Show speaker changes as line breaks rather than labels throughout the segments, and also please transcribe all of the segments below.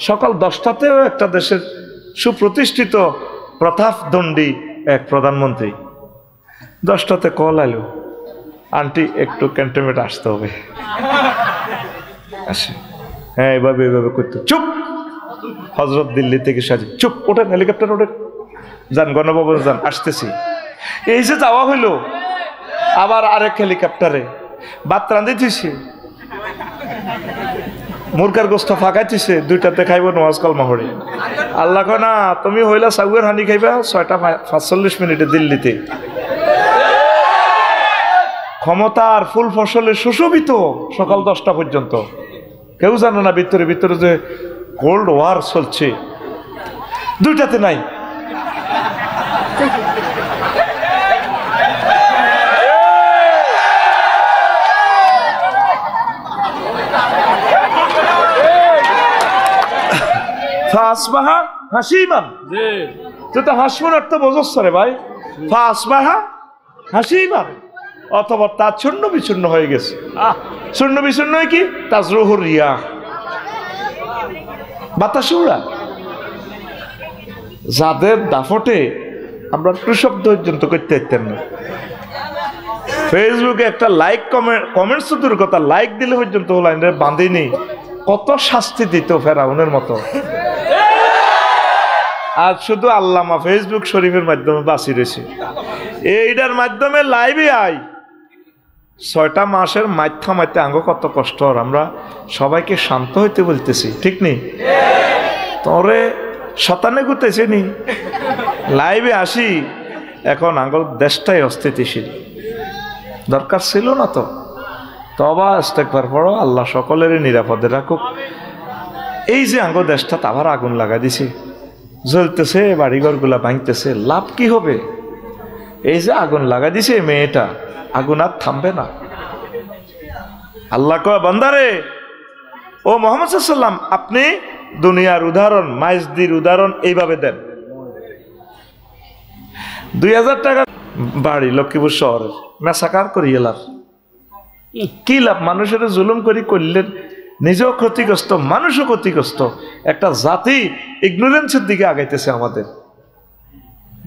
সকাল 10টাতেও একটা দেশের সুপ্রতিষ্ঠিত প্রতাপদণ্ডী এক প্রধানমন্ত্রী 10টাতে কল আইলো, আন্টি একটু ক্যান্টনমেন্ট আসতে হবে। আসে, হ্যাঁ এভাবে এভাবে করতে, চুপ, হজরত দিল্লি থেকে সাজে, চুপ, ওঠেন হেলিকপ্টার ওঠেন, যান গণভবন যান, আসতেছি। এই যে যাওয়া হইলো, আবার আরেক হেলিকপ্টারে ভাত রাঁধিতেছে, মুরগার গোস্ত ফাঁকাইতেছে, 2টাতে খাইব নওয়াজ কলমা হরে। আল্লাহ কয় না, তুমি হইলা সাগুয়ের হানি খাইবা 6:45 দিল্লিতে। ক্ষমতার ফুল ফসলে সুশোভিত সকাল 10টা পর্যন্ত। কেউ জানে না ভিতরে ভিতরে যে কোল্ড ওয়ার চলছে। 2টাতে নাই। ফাসবাহা হাসিমান, যেটা হাসিমান অর্থ বোঝাচ্ছ রে ভাই। ফাসবাহা হাসিমান, অথবা তা চূর্ণ বিচূর্ণ হয়ে গেছে। চূর্ণ বিচূর্ণ কি? তাজরুহুর রিয়া, বাতাসে উড়া। যাদের দাফটে আমরা শব্দ পর্যন্ত করতে পারতেন না। ফেসবুকে একটা লাইক কমেন্টস তো দূর কথা, লাইক দিলে পর্যন্ত লাইনের বাঁধেনি, কত শাস্তি দিত ফেরাউনের মতো। আজ শুধু আল্লামা ফেসবুক শরীফের মাধ্যমে বাঁচি রয়েছে। এইটার মাধ্যমে লাইভে আই 6টা মাসের মাথা মাইতে আঙ্গ কত কষ্ট। আমরা সবাইকে শান্ত হইতে বলতেছি, ঠিক নেই? তোরে শতানে গুতেছে নি লাইভে আসি, এখন আঙ্গল দেশটাই অস্থিতিশীল। দরকার ছিল না তো। তবা ইস্তেগফার পড়ো, আল্লাহ সকলেরই নিরাপদে রাখুক। এই যে আঙ্গ দেশটা আবার আগুন লাগা দিছে, জ্বলতেছে, বাড়িঘরগুলা ভাঙতেছে, লাভ কি হবে? এই যে আগুন লাগা দিছে মেয়েটা, আগুন আর থামবে না। আল্লাহ কয় বান্দারে, ও মুহাম্মদ সাল্লাল্লাহু আলাইহি ওয়াসাল্লাম, আপনি দুনিয়ার উদাহরণ, মাইজদির উদাহরণ এইভাবে দেন। 2000 টাকা বাড়ি লক্ষ্মীপুর শহরের, মেসাকার করি এলার কি লাভ? মানুষের জুলুম করি করলেন, নিজেও ক্ষতিগ্রস্ত, মানুষও ক্ষতিগ্রস্ত। একটা জাতি ইগনোরেন্সের দিকে আগাইতেছে আমাদের।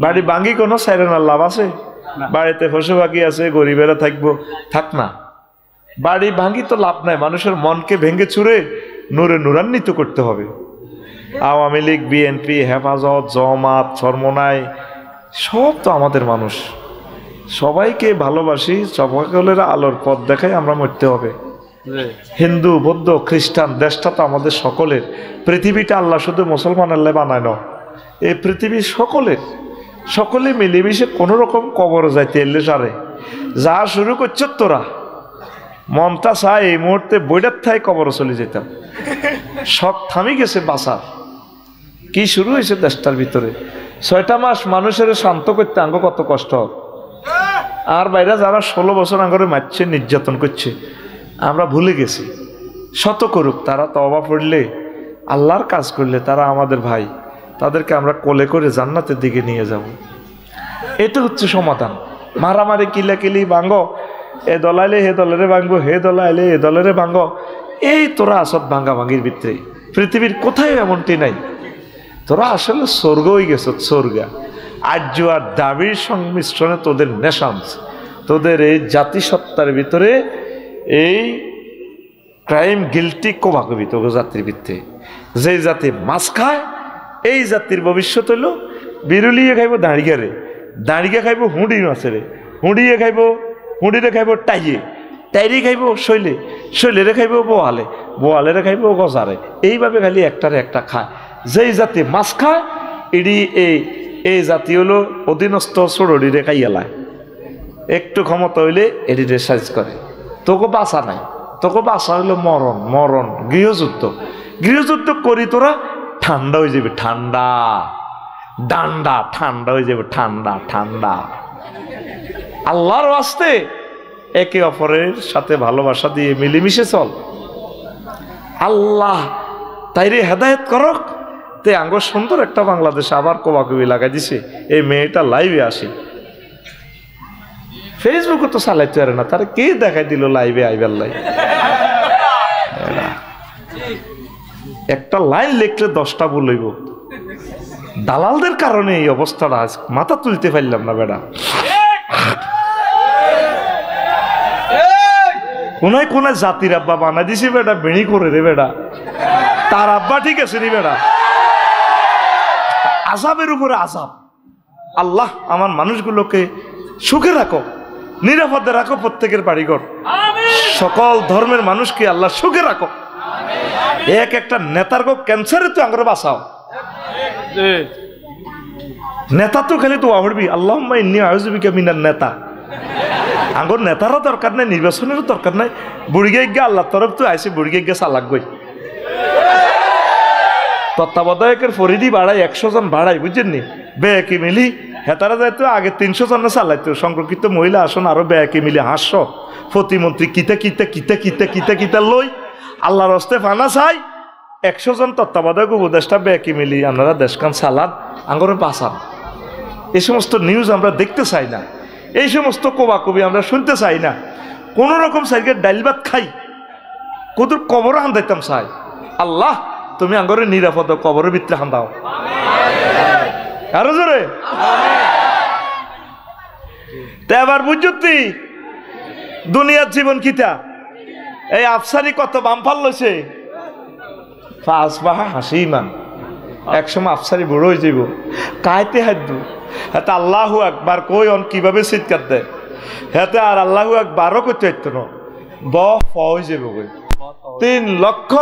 বাড়ি ভাঙ্গি কোনো সাইরেনার লাভ আছে? বাড়িতে পশু পাখি আছে, গরিবেরা থাকবো, থাক না। বাড়ি ভাঙ্গি তো লাভ নাই, মানুষের মনকে ভেঙে চুরে নূরে নূরান্বিত করতে হবে। আওয়ামী লীগ, বিএনপি, হেফাজত, জামাত, চরমোনাই সব তো আমাদের মানুষ। সবাইকে ভালোবাসি, সকলের আলোর পথ দেখাই আমরা মরতে হবে। হিন্দু, বৌদ্ধ, খ্রিস্টান, দেশটা তো আমাদের সকলের। পৃথিবীটা আল্লাহ শুধু মুসলমান আল্লাহ বানায় না, এই পৃথিবী সকলের। সকলে মিলেমিশে কোনো রকম কবর যাইতে এলে সারে যা শুরু করছ তোরা, মনটা চায় এই মুহূর্তে বইটার থাই কবর চলে যেতাম। সব থামি গেছে বাঁচার। কি শুরু হয়েছে দেশটার ভিতরে? 6টা মাস মানুষের শান্ত করতে আঙ্গ কত কষ্ট। আর বাইরে যারা 16 বছর আঙ্গরে মারছে, নির্যাতন করছে, আমরা ভুলে গেছি। শত করুক, তারা তওবা পড়লে, আল্লাহর কাজ করলে তারা আমাদের ভাই। তাদেরকে আমরা কোলে করে জান্নাতের দিকে নিয়ে যাব। এটা হচ্ছে সমাধান। মারামারি কিলাকিলি ভাঙ্গ, এ দলাইলে হে দলেরে ভাঙবো, হে দলাইলে এ দলেরে ভাঙ্গ, এই তোরা আসত ভাঙ্গা ভাঙ্গির ভিতরে। পৃথিবীর কোথায় এমনটি নাই। তোরা আসলে স্বর্গ হয়ে গেছ, স্বর্গা। আর্য আর দাবির সংমিশ্রণে তোদের নেশান্স, তোদের এই জাতিসত্তার ভিতরে এই ক্রাইম গিলটি কোভাকবি তোকে জাতির ভিত্তি। যে জাতি মাছ খায়, এই জাতির ভবিষ্যৎ হইল বিরুলিয়ে খাইব দাঁড়িয়ে, দাঁড়িয়ে খাইব হুঁড়ি মাছেরে, হুঁড়িয়ে খাইব, হুঁড়িরে খাইব টাইয়ে, টাইরে খাইব শৈলে, শৈলেরে খাইব বোয়ালে, বোয়ালেরে খাইব গজারে। এইভাবে খালি একটারে একটা খায়। যেই জাতি মাছ খায়, এডি এই জাতি হলো অধীনস্থ চড়িরে খাইয়ালায়। একটু ক্ষমতা হইলে এডিরে সাইজ করে। তোকে বাঁচা নাই, তোকে বাঁচা হইলো মরণ, মরণ, গৃহযুদ্ধ। গৃহযুদ্ধ করি তোরা ঠান্ডা হয়ে যাবে, ঠান্ডা ডান্ডা, ঠান্ডা হয়ে যাবে, ঠান্ডা ঠান্ডা। আল্লাহর ওয়াস্তে একে অপরের সাথে ভালোবাসা দিয়ে মিলেমিশে চল। আল্লাহ তাইরে হেদায়েত করক। তে আঙ্গ সুন্দর একটা বাংলাদেশে আবার কোবাকুবি লাগাই দিছে। এই মেয়েটা লাইভে আসি, ফেসবুকে তো চালাইতে পারে না, তারা কে দেখাই দিল লাইভে আইবার লাই। একটা লাইন লিখলে 10টা ভুল হইব। দালালদের কারণে এই অবস্থাটা, আজ মাথা তুলতে পারলাম না বেটা। কোনায় কোনায় জাতির আব্বা বানা দিছে বেটা, বেড়ি করে রে বেটা। তার আব্বা ঠিক আছে রে বেটা, আযাবের উপরে আযাব। আল্লাহ আমার মানুষগুলোকে সুখে রাখো, নিরাপদে রাখো, প্রত্যেকের বাড়িঘর, সকল ধর্মের মানুষকে আল্লাহ সুখে রাখো। এক একটা নেতার গো ক্যান্সারে তো আঙ্গুরে বাঁচাও। নেতা তো খালি তো আহরবি আল্লাহুম্মা ইন্নী আউযু বিকা মিনান নেতা। আঙ্গুর নেতারও দরকার নাই, নির্বাচনেরও দরকার নাই। বুড়িগে গিয়ে আল্লাহর তরফ তো আইসে, বুড়িগে গিয়ে চালাক গই। তত্ত্বাবধায়কের ফরিদি বাড়াই, 100 জন বাড়াই, বুঝছেন নি? বেয়াকি মিলি হেতারা যাইতো আগে 300 জন চালাইতো, সংরক্ষিত মহিলা আসন আরো বেয়াকি মিলি 500। প্রতিমন্ত্রী কিতা কিতা কিতা কিতা কিতা কিতা লই আল্লাহর হস্তে ফানা চাই। 100 জন তত্ত্বাবধায়ক উপদেষ্টা বেয়াকি মিলি আপনারা দেশখান চালান, আঙ্গরে বাঁচান। এই সমস্ত নিউজ আমরা দেখতে চাই না, এই সমস্ত কোবাকবি আমরা শুনতে চাই না। কোন রকম সাইকে ডাইল ভাত খাই, কত কবর হান্দাইতাম চাই। আল্লাহ তুমি আঙ্গরে নিরাপদ কবরের ভিতরে হান্দাও আরো জোরে। তে এবার বুঝতি দুনিয়ার জীবন কিতা, এই আফসারি কত বামফাল লইছে, পাঁচ বাহা হাসি ইমান। একসময় আফসারি বুড়ো হয়ে যাব, কাইতে হাদ্দু হাতে আল্লাহু আকবার কই অন কিভাবে চিৎকার দেয়, হাতে আর আল্লাহু আকবারও করতে হইতো না, ব হয়ে যাব। 3 লক্ষ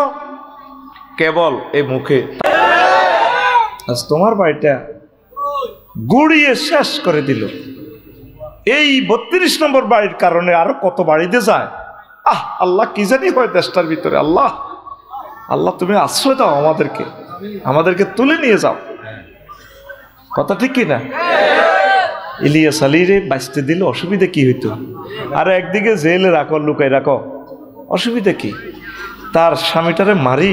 কেবল এই মুখে। আজ তোমার বাড়িটা গুড়িয়ে শেষ করে দিল। এই 32 নম্বর বাড়ির কারণে আরো কত বাড়িতে যায়। আল্লাহ কি জানি হয় দেশটার ভিতরে। আল্লাহ আল্লাহ তুমি আশ্রয় দাও আমাদেরকে, আমাদেরকে তুলে নিয়ে যাও। কথা ঠিক কিনা? ইলিয়াস আলীরে বাঁচতে দিলে অসুবিধা কি হইতো? আর একদিকে জেলে রাখো, লুকাই রাখো, অসুবিধা কি? তার স্বামীটারে মারি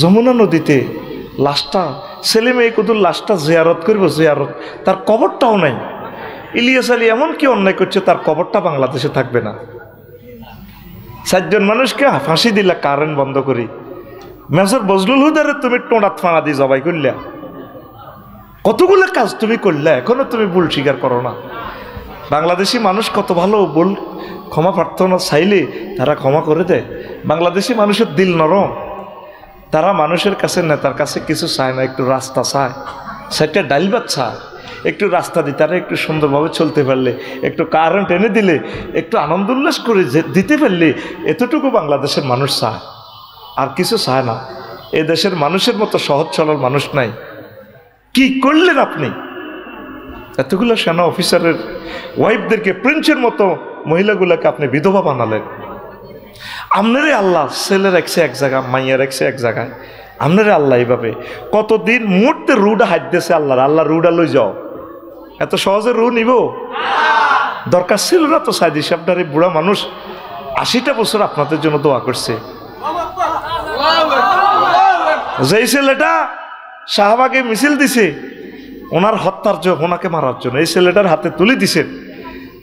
যমুনা নদীতে লাশটা, ছেলে মেয়ে কুদুর লাশটা জিয়ারত করবো, জিয়ারত, তার কবরটাও নাই। ইলিয়াস আলী এমন কি অন্যায় করছে, তার কবরটা বাংলাদেশে থাকবে না। 4 জন মানুষকে ফাঁসি দিলা কারেন্ট বন্ধ করি। মেজর বজলুল হুদারে তুমি টোঁড়াত ফাঁড়া দিয়ে জবাই করলা। কতগুলো কাজ তুমি করলে, এখনো তুমি ভুল স্বীকার করো না। বাংলাদেশি মানুষ কত ভালো, ভুল ক্ষমা প্রার্থনা চাইলে তারা ক্ষমা করে দেয়। বাংলাদেশি মানুষের দিল নরম, তারা মানুষের কাছে, নেতার কাছে কিছু চায় না, একটু রাস্তা চায়, সেটা ডাইল ভাত চায়, একটু রাস্তা দিতে, তারা একটু সুন্দরভাবে চলতে পারলে, একটু কারেন্ট এনে দিলে, একটু আনন্দ উল্লাস করে দিতে পারলে, এতটুকু বাংলাদেশের মানুষ চায়, আর কিছু চায় না। এ দেশের মানুষের মতো সহজ সরল মানুষ নাই। কি করলেন আপনি? এতগুলো সেনা অফিসারের ওয়াইফদেরকে প্রিন্সের মতো মহিলাগুলোকে আপনি বিধবা বানালেন। আপনারে আল্লাহ ছেলে রাখছে এক জায়গায়, মাইয়া রাখছে এক জায়গায়, আপনারে আল্লাহ এইভাবে কতদিন মুহূর্তে রুডা হাত দিয়েছে আল্লাহ। আল্লাহ রুডা লই যাও, এত সহজে রু নিব দরকার ছিল না তো। সাইদি সাহেবটারে বুড়া মানুষ 80টা বছর আপনাদের জন্য দোয়া করছে। যেই ছেলেটা শাহবাগে মিছিল দিছে ওনার হত্যার জন্য, ওনাকে মারার জন্য, এই ছেলেটার হাতে তুলে দিছেন,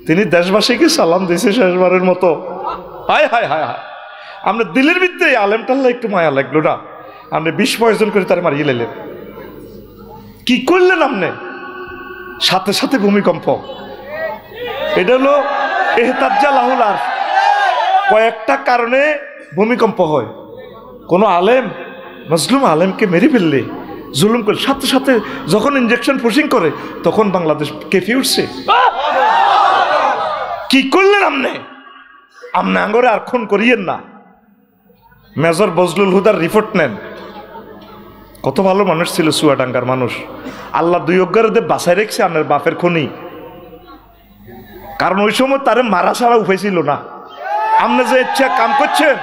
তিনি দেশবাসীকে সালাম দিয়েছে শেষবারের মতো। হায় হায় হায় হায়, আমরা দিলের ভিত্তে আলেম টাল্লা একটু মায়া লাগলো না? আপনি 20 পয়জন করে তার মারিয়ে লেলেন। কি করলেন আপনি? সাথে সাথে ভূমিকম্প। এটা হলো এহতাজ্জা লাহুল আরশ। কয়েকটা কারণে ভূমিকম্প হয়। কোনো আলেম মজলুম আলেমকে মেরে ফেললে, জুলুম করলে, সাথে সাথে যখন ইনজেকশন পুশিং করে তখন বাংলাদেশ কেঁপে উঠছে। কি করলেন আপনি? আপনি আঙ্গরে আর খুন করিয়েন না। মেজর বজলুল হুদার রিপোর্ট নেন। কত ভালো মানুষ ছিল, চুয়াডাঙ্গার মানুষ। আল্লাহ 2 অজ্ঞারদের বাসায় রেখেছে আপনার বাপের খুনি। কারণ ওই সময় তারে মারা ছাড়া উপায় ছিল না। আপনি যে ইচ্ছা কাম করছেন,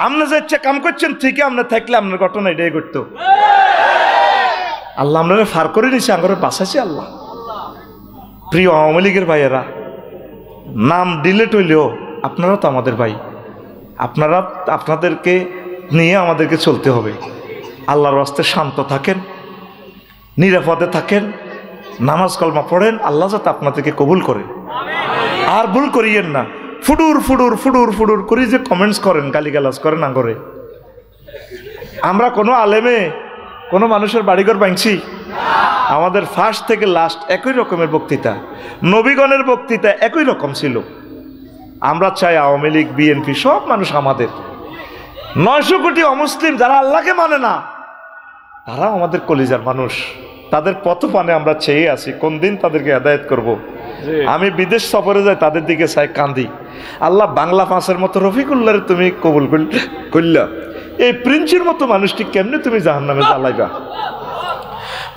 আপনি যে ইচ্ছা কাম করছেন, ঠিকই আপনি থাকলে আপনার ঘটনা এটাই করতো। আল্লাহ আপনারা ফার করে নিছে, আঙ্গরে বাঁচাইছে আল্লাহ। প্রিয় আওয়ামী লীগের ভাইয়েরা, নাম ডিলেট হইলেও আপনারা তো আমাদের ভাই। আপনারা, আপনাদেরকে নিয়ে আমাদেরকে চলতে হবে। আল্লাহর রাস্তায় শান্ত থাকেন, নিরাপদে থাকেন, নামাজ কলমা পড়েন, আল্লাহ যাতে আপনাদেরকে কবুল করে। আর ভুল করিয়েন না। ফুডুর ফুডুর ফুডুর ফুডুর করে যে কমেন্টস করেন, গালিগালাজ করেন আঙ্গরে, আমরা কোনো আলেমে কোনো মানুষের বাড়িঘর ভাঙছি? আমাদের ফার্স্ট থেকে লাস্ট একই রকমের বক্তৃতা, নবীগণের বক্তৃতা একই রকম ছিল। আমরা চাই আওয়ামী লীগ, বিএনপি সব মানুষ আমাদের। 900 কোটি অমুসলিম যারা আল্লাহকে মানে না, তারা আমাদের কলিজার মানুষ। তাদের পথপানে আমরা চেয়ে আছি, কোন দিন তাদেরকে হেদায়েত করব। আমি বিদেশ সফরে যাই, তাদের দিকে চাই, কান্দি। আল্লাহ বাংলা ফাঁসের মতো রফিকুল্লাহরে তুমি কবুল করলা, এই প্রিন্সের মতো মানুষটি কেমনে তুমি জাহান্নামে জ্বালাইবা?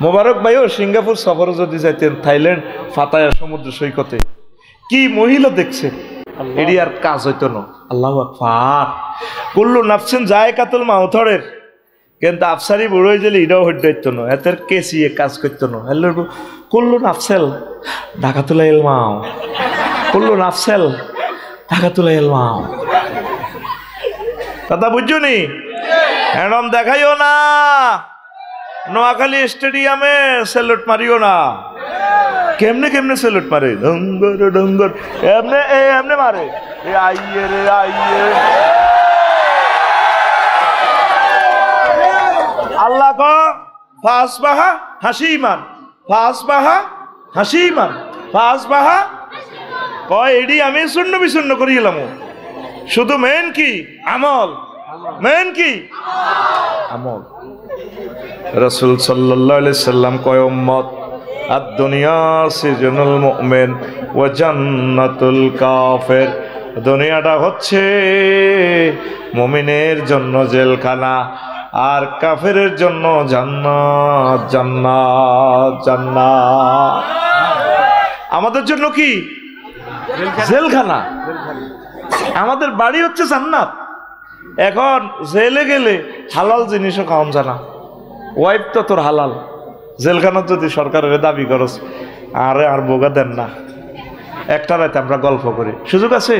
মোবারক ভাইও সিঙ্গাপুর সফরে যদি যাইতেন, থাইল্যান্ড, পাতায়া সমুদ্র সৈকতে, কি মহিলা দেখছে, এটি আর কাজ হইতো না। আল্লাহু আকবার। কুল্লু নাফসিন যায়কাতুল মাউতের, কিন্তু আফসারি বুড়ো হয়ে গেলে এটাও হইতে হইতো না, এতের কেসি কাজ করতো না। হ্যালো কুল্লু নাফসেল ঢাকাতুলা এলমাও, কুল্লু নাফসেল ঢাকাতুলা এলমাও। কথা বুঝছো নি? এরম দেখাইও না, নোয়াখালী স্টেডিয়ামে সেলুট মারিও না। কেমনে কেমনে সেলুট মারে, ডঙ্গর ডঙ্গর এমনে এমনে মারে, আইয়ে রে আইয়ে। আল্লাহ ক ফাসবাহা হাসিমান, ফাসবাহা হাসিমান, ফাসবাহা কয় এডি আমি শূন্য বিশূন্য করিলাম। শুধু মেন কি আমল, মেন কি আমল। রাসূল সাল্লাল্লাহু আলাইহি সাল্লাম কয় উম্মত আদ-দুনিয়া সিজনুল মুমিন ওয়া জান্নাতুল কাফির, দুনিয়াটা হচ্ছে মুমিনের জন্য জেলখানা, আর কাফেরের জন্য জান্নাত। জান্নাত জান্নাত আমাদের জন্য কি? জেলখানা। আমাদের বাড়ি হচ্ছে জান্নাত। এখন জেলে গেলে হালাল জিনিসও খাওয়ান জানা, ওয়াইফ তো তোর হালাল। জেলখানার যদি সরকারের দাবি করস, আরে আর বোগা দেন না, একটা রাতে আমরা গল্প করি, সুযোগ আছে?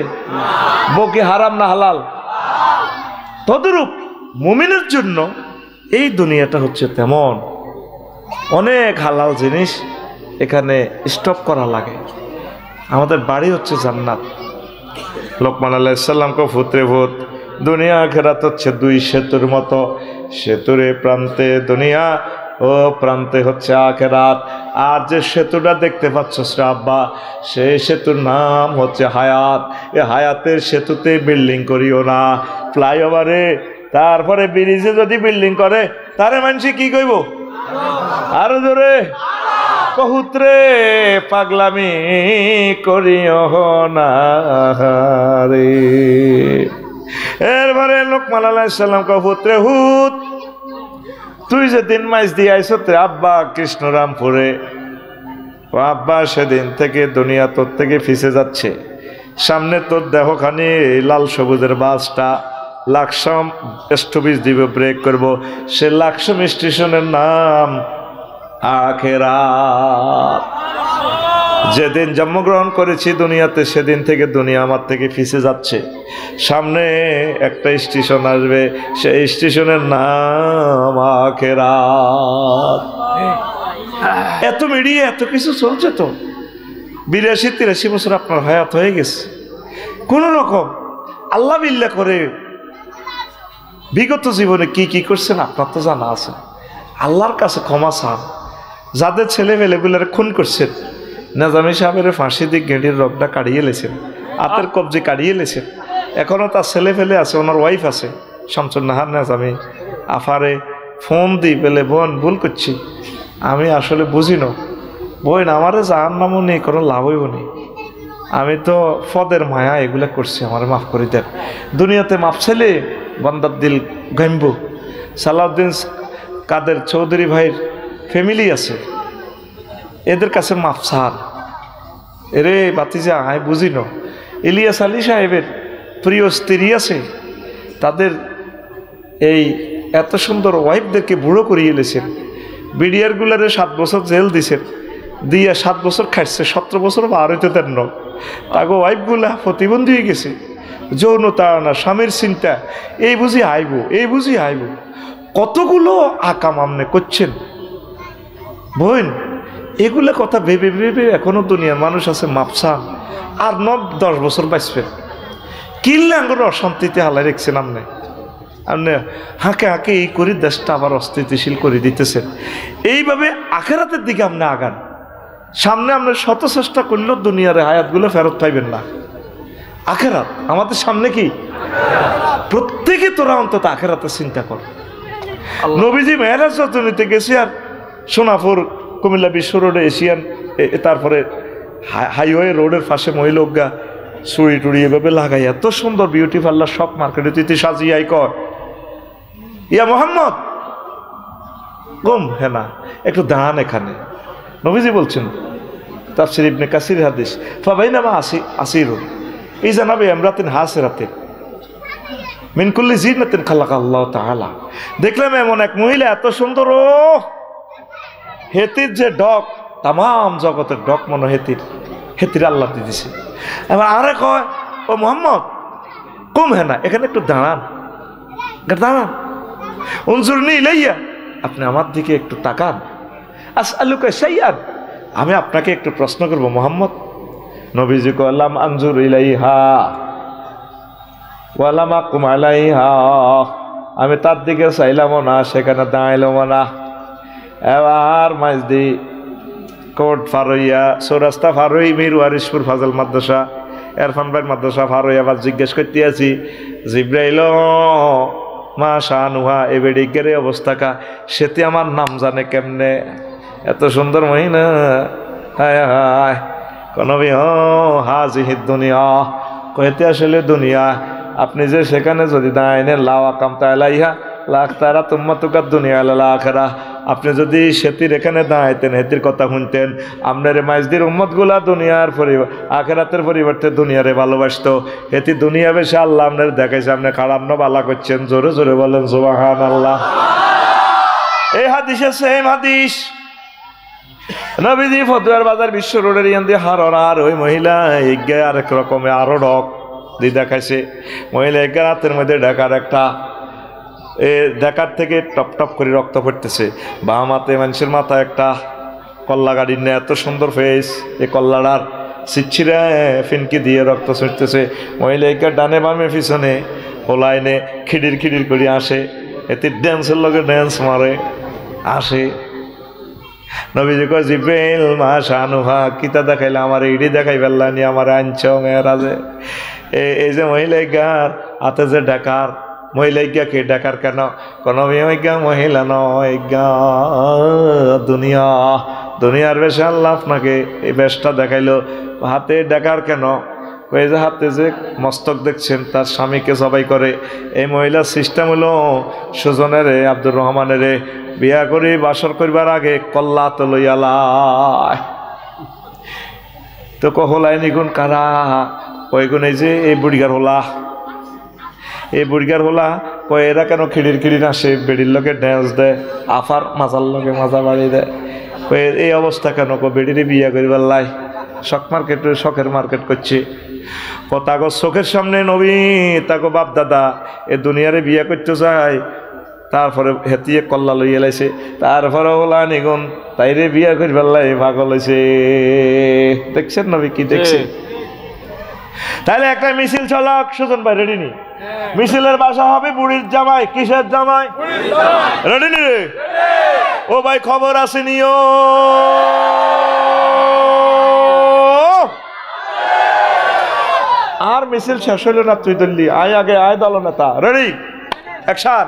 বউ কি হারাম না হালাল? তদরূপ মুমিনের জন্য এই দুনিয়াটা হচ্ছে তেমন, অনেক হালাল জিনিস এখানে স্টপ করা লাগে। আমাদের বাড়ি হচ্ছে জান্নাত। লোকমান আলাইহিস সালামকে ফুতরে ফুত, দুনিয়া আখিরাত হচ্ছে দুই সেতুর মতো, সেতুর এ প্রান্তে দুনিয়া, ও প্রান্তে হচ্ছে আখিরাত। আর যে সেতুটা দেখতে পাচ্ছ আব্বা, সেই সেতুর নাম হচ্ছে হায়াত। এ হায়াতের সেতুতে বিল্ডিং করিও না, ফ্লাইওভারে তারপরে ব্রিজে যদি বিল্ডিং করে, তারে মানুষ কি কইব? আরো জোরে কহুত্রে পাগলামি করিও না রে। এরপরে লোকমান আলাইহিস সালাম কহুত্রে হুত, তুই যেদিন মাইজ দিয়ে আইস আব্বা কৃষ্ণরামপুরে, ও আব্বা সেদিন থেকে দুনিয়া তোর থেকে ফিসে যাচ্ছে। সামনে তোর দেহখানি লাল সবুজের বাসটা লাকসাম স্টপেজ দিবে, ব্রেক করব, সে লাকসাম স্টেশনের নাম আখিরাত। যেদিন জন্মগ্রহণ করেছি দুনিয়াতে, সেদিন থেকে দুনিয়া আমার থেকে ফিসে যাচ্ছে। সামনে একটা স্টেশন আসবে, সেই স্টেশনের নাম আখিরাত। এত মিডিয়া এত কিছু চলছে তো, 82-83 বছর আপনার হায়াত হয়ে গেছে। কোন রকম আল্লাহ বিল্লাহ করে বিগত জীবনে কি কি করছেন আপনার তো জানা আছে। আল্লাহর কাছে ক্ষমা চান। যাদের ছেলে মেয়েগুলার খুন করছেন, নেজামি সাহেবের ফাঁসি দিয়ে গেঁড়ির রগটা কাড়িয়ে লেছেন, হাতের কবজি কাড়িয়ে লেছেন, এখনও তার ছেলে ফেলে আছে, ওনার ওয়াইফ আছে শামসুন নাহার নেজামি। আফারে ফোন দিই বলে, বোন ভুল করছি, আমি আসলে বুঝি না বোন, আমারে জাহান্নামও নেই, কোনো লাভ হইব নেই, আমি তো ফদের মায়া এগুলা করছি, আমার মাফ করে দেন। দুনিয়াতে মাফ ছেলে বন্দার দিল গাইব। সালাউদ্দিন কাদের চৌধুরী ভাইয়ের ফ্যামিলি আছে, এদের কাছে মাফ সার। এরে বাতিজা আমি বুঝি না। ইলিয়াস আলী সাহেবের প্রিয় স্ত্রী আছে, তাদের এই এত সুন্দর ওয়াইফদেরকে বুড়ো করিয়ে এলেছেন। বিডিআরগুলারে 7 বছর জেল দিছেন, দিয়ে 7 বছর খাইছে, 17 বছর বার হইতে দেন না। তাকে ওয়াইফগুলা প্রতিবন্ধী হয়ে গেছে, যৌনতা না, স্বামীর চিন্তা, এই বুঝি আইব, এই বুঝি আইব। কতগুলো আকাম আমনে করছেন বোন, এগুলো কথা ভেবে ভেবে এখনো দুনিয়ার মানুষ আছে মাপসান। আর 9-10 বছর বাঁচবেন, কিনলে আঙ্গুর অশান্তিতে হালাই রেখছেন। আপনি আপনি হাঁকে হাঁকে এই করে দেশটা আবার অস্থিতিশীল করে দিতেছেন। এইভাবে আখেরাতের দিকে আপনি আগান। সামনে আমরা শত চেষ্টা করলেও দুনিয়ার হায়াতগুলো ফেরত পাইবেন না। আখেরাত আমাদের সামনে কি, প্রত্যেকে তোরা অন্তত আখেরাতের চিন্তা কর। নবীজি মেহরাজ যত নিতে গেছি আর সোনাপুর কুমিল্লা বিশ্ব রোডে এশিয়ান, তারপরে হাইওয়ে রোডের পাশে মহিলোকগা চুড়ি টুড়ি এভাবে লাগাই এত সুন্দর বিউটি পার্লার সব মার্কেটে তুই সাজিয়াই কর, ইয়া মোহাম্মদ গুম হ্যাঁ না একটু দাঁড়ান এখানে। নবীজি বলছেন তাফসীর ইবনে কাসির হাদিস, ফাবাইনামা আসিরুন ইযা নাবি আমরাতিন হাসিরাতিন মিন কুল্লি জিনাতিন খালাকাল্লাহু তাআলা। দেখলাম এমন এক মহিলা এত সুন্দর, ও হেতির যে ডক, তাম জগতের ডক মনে হেতির আল্লাহ দিয়েছে। এবার আরে কয় ও মোহাম্মদ কম হ্যাঁ না এখানে একটু দাঁড়ান, দাঁড়ান। উনজুরনি ইলাইয়া, আপনি আমার দিকে একটু তাকান। আসআলুকা শাইআন, আমি আপনাকে একটু প্রশ্ন করবো মোহাম্মদ। নবীজি কলাম আনজুর ইলাইহা ওয়ালাম আকুম আলাইহা, আমি তার দিকে চাইলামও না সেখানে দাঁড়াইলামও না। এবার মাইজদি কোর্ট ফারইয়া চৌরাস্তা ফারই মির ওয়ারিশপুর ফাজল মাদ্রাসা এরফান ভাই মাদ্রাসা ফারই আবার জিজ্ঞেস করতে আছি জিব্রাইল মা শানুহা এ বেডিকের অবস্থা কা, সেটি আমার নাম জানে কেমনে, এত সুন্দর মহিনা। হায় হায় কনবি হাজিহিদ দুনিয়া, কইতে আসলে দুনিয়া। আপনি যে সেখানে যদি দাঁড়াইনে লাওয়া কামতা এলাইহা লাখ তারা তোমার তোকার দুনিয়া আল্লাহ আখেরা, আপনি যদি সেতির এখানে দাঁড়াইতেন হেতির কথা শুনতেন, আপনার মাইজদির উম্মতগুলা দুনিয়ার আখেরাতের পরিবর্তে দুনিয়ারে ভালোবাসতো। হেতি দুনিয়া বেশি আল্লাহ আপনার দেখাইছে, আপনি খারাপ বালা করছেন। জোরে জোরে বলেন সুবহানাল্লাহ। এই হাদিসে সেম হাদিস নবীজি ফতুয়ার বাজার বিশ্ব রোডের ইয়ান দিয়ে হারার ওই মহিলা এগে আরেক রকমে আরো ডক দিয়ে দেখাইছে। মহিলা এগে রাতের মধ্যে ঢাকার একটা দেখার থেকে টপ টপ করে রক্ত পড়তেছে। বাম হাতে মানুষের মাথায় একটা কল্লা গাড়ির নেয়, এত সুন্দর ফেস, এই কল্লাটার ছিচ্ছিরে ফিনকি দিয়ে রক্ত ছুটতেছে। মহিলাকে ডানে বামে পিছনে ওলাইনে খিড়ির খিড়ির করে আসে, এতে ড্যান্সের লগে ড্যান্স মারে আসে। নবীজি কয় জিব্রাইল মা শানুহা, কিতা দেখাইলে আমার ইডি দেখাই ফেললানি, আমার আনছ মেয়েরাজে। এই যে মহিলাইকার হাতে যে ডাকার, মহিলাইকাকে ডাকার কেন? কোন মহিলা নয় গা, দুনিয়ার বেশে আল্লাহ আপনাকে এই বেশটা দেখাইলো। হাতে ডাকার কেন? ওই যে হাতে যে মস্তক দেখছেন তার স্বামীকে জবাই করে। এই মহিলার সিস্টেম হলো সুজনের আব্দুর রহমানের বিয়া করে বাসর করবার আগে কল্লা তো লইয়ালায়, তো কহলাই নিগুণ কারা ওই গুণ, এই যে এই বুড়িগার হোলা, এই বুড়িগার হোলা কয় এরা কেন খিড়ির খিড়ির আসে, বেড়ির লোকে ড্যান্স দেয়, আফার মাজার লোকে মাজা বাড়ি দেয়। কয়ে এই অবস্থা কেন? বেড়িরে বিয়া করিবার লাই শখ মার্কেট, শখের মার্কেট করছে। তাগো চোখের সামনে নবী তাগো বাপ দাদা এ দুনিয়ারে বিয়া করতে যায়, তারপরে হেতিয়ে কল্লা লইয়া লাইছে, তারপরে ওলা নিগুন তাইরে বিয়া করিবার লাই পাগল হয়েছে। দেখছেন নবী কি দেখছে? তাহলে একটা মিছিল চলক, সুজন ভাই রেডি নি? মিছিলের বাসা হবে বুড়ির জামাই। কিসের জামাই? রেডি নি রে? ও ভাই খবর আসেনিও, আর মিছিল শেষ হইল না, তুই দল্লি আয় আগে আয় দল নেতা। Ready action.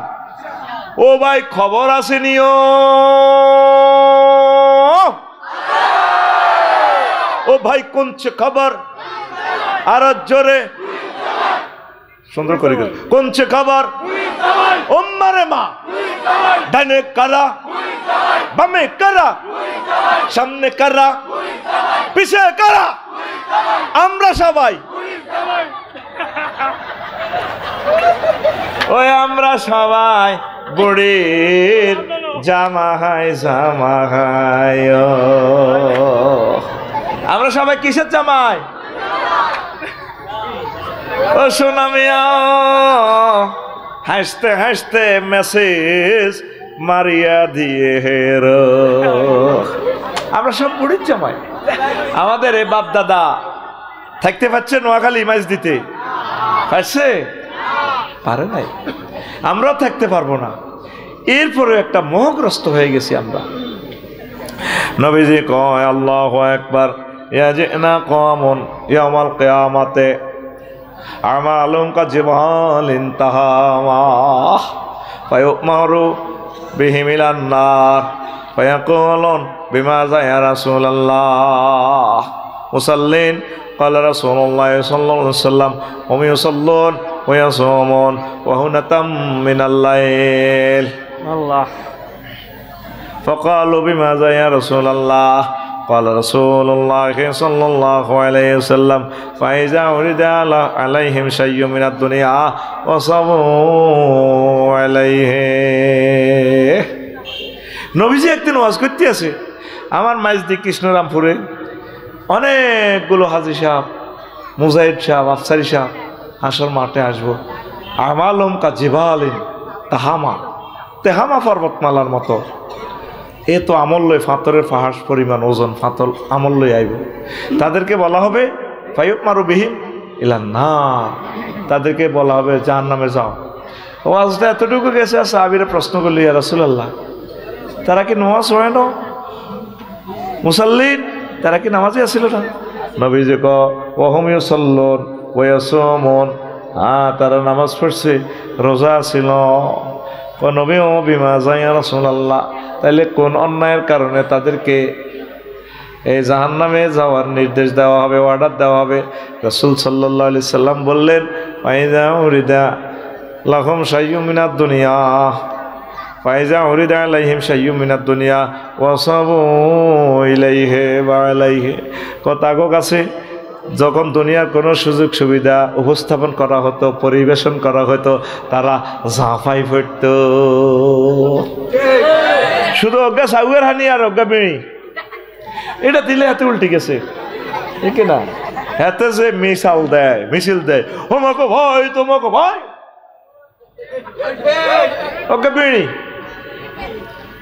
ও ভাই খবর আসেনিও, ও ভাই কোনছে খবর, আর জোরে সুন্দর করে গেল। কোনছে খবর? ওম্মারে মা, ডানে কারা, বামে কারা, সামনে কারা, পিছে কারা, আমরা সবাই ওই আমরা সবাই বুড়ির জামাই জামাই। আমরা সবাই কিসের জামাই? ও সোনা মিয়া হাসতে হাসতে মেসেজ মারিয়া দিয়ে হেরো, আমরা সব বুড়ির জামাই। আমাদের এই বাপ দাদা থাকতে পারছে নোয়াখালী মাছ দিতে, পারছে? পারে নাই। আমরাও থাকতে পারবো না। এরপরে একটা মোহগ্রস্ত হয়ে গেছি আমরা। নবীজি কয় আল্লাহু আকবার, ইয়াজিনা কওমুন ইয়াউমাল কিয়ামাতে আমালুম কাজিবালিন তাহামা ফায়ুমারু বিহিম ইলান নার ফায়াকুলুন বিমাযা ইয়া রাসূলুল্লাহ মুসাল্লিন ক্বালা রাসূলুল্লাহ সাল্লাল্লাহু আলাইহি ওয়াসাল্লাম হুম ইউসাল্লুন ওয়া ইয়াসুমুন ওয়া হুনাতাম মিনাল লাইল। আল্লাহ। فقالوا بماذا يا رسول الله قال رسول الله صلى الله عليه وسلم فإذا ورد عليهم شيء من الدنيا وصبوا عليه। নবীজি একদিন ওয়াজ করতে আছে আমার মাইজদি কৃষ্ণরামপুরে, অনেকগুলো হাজী সাহেব, মুজাহিদ সাহেব, আফসারি সাহেব হাসর মাঠে আসবো। আমালুম কাজিবালিন তাহামা, তেহামা পর্বতমালার মতো। এ তো আমল লই ফাতরের ফাহাস পরিমাণ ওজন ফাতল আমল লই আইব। তাদেরকে বলা হবে ফায়ুমারু বিহিম ইলান নার, তাদেরকে বলা হবে জাহান্নামে যাও। ওয়াজটা এতটুকু গেছে, সাহাবীরা প্রশ্ন করল ইয়া রাসূলুল্লাহ তারা কি নামাজ পড়ে না? মুসাল্লিন তারা কি নামাজই আছিল না? নবীজি ক ওয়া হুম ইউসাল্লুন ওয়া ইয়াসুমুন, তারা নামাজ পড়ছে, রোজা ছিল। নবী ও বিমাযা ইয়া রাসূলুল্লাহ, তাহলে কোন অন্যায়ের কারণে তাদেরকে এই জাহান্নামে যাওয়ার নির্দেশ দেওয়া হবে, অর্ডার দেওয়া হবে? রাসূল সাল্লাল্লাহু আলাইহি সাল্লাম বললেন ফাইজা উরিদা লাহুম শাইয়্যুম মিনাদ দুনিয়া ফাইজা উরিদা আলাইহিম শাইয়্যুম মিনাদ দুনিয়া ওয়াসাবু ইলাইহি ওয়া আলাইহি। কথাগো কাছে যখন দুনিয়ার কোনো সুযোগ সুবিধা উপস্থাপন করা হতো, পরিবেশন করা হতো, তারা ঝাঁফাই পড়ত। শুধু অজ্ঞা সাউয়ের হানি আর অজ্ঞা বিড়ি এটা দিলে হাতে উল্টে গেছে, ঠিক না? হাতে যে মিসাল দেয়, মিছিল দেয়, তোমাকে ভয়, তোমাকে ভয়, অজ্ঞা বিড়ি।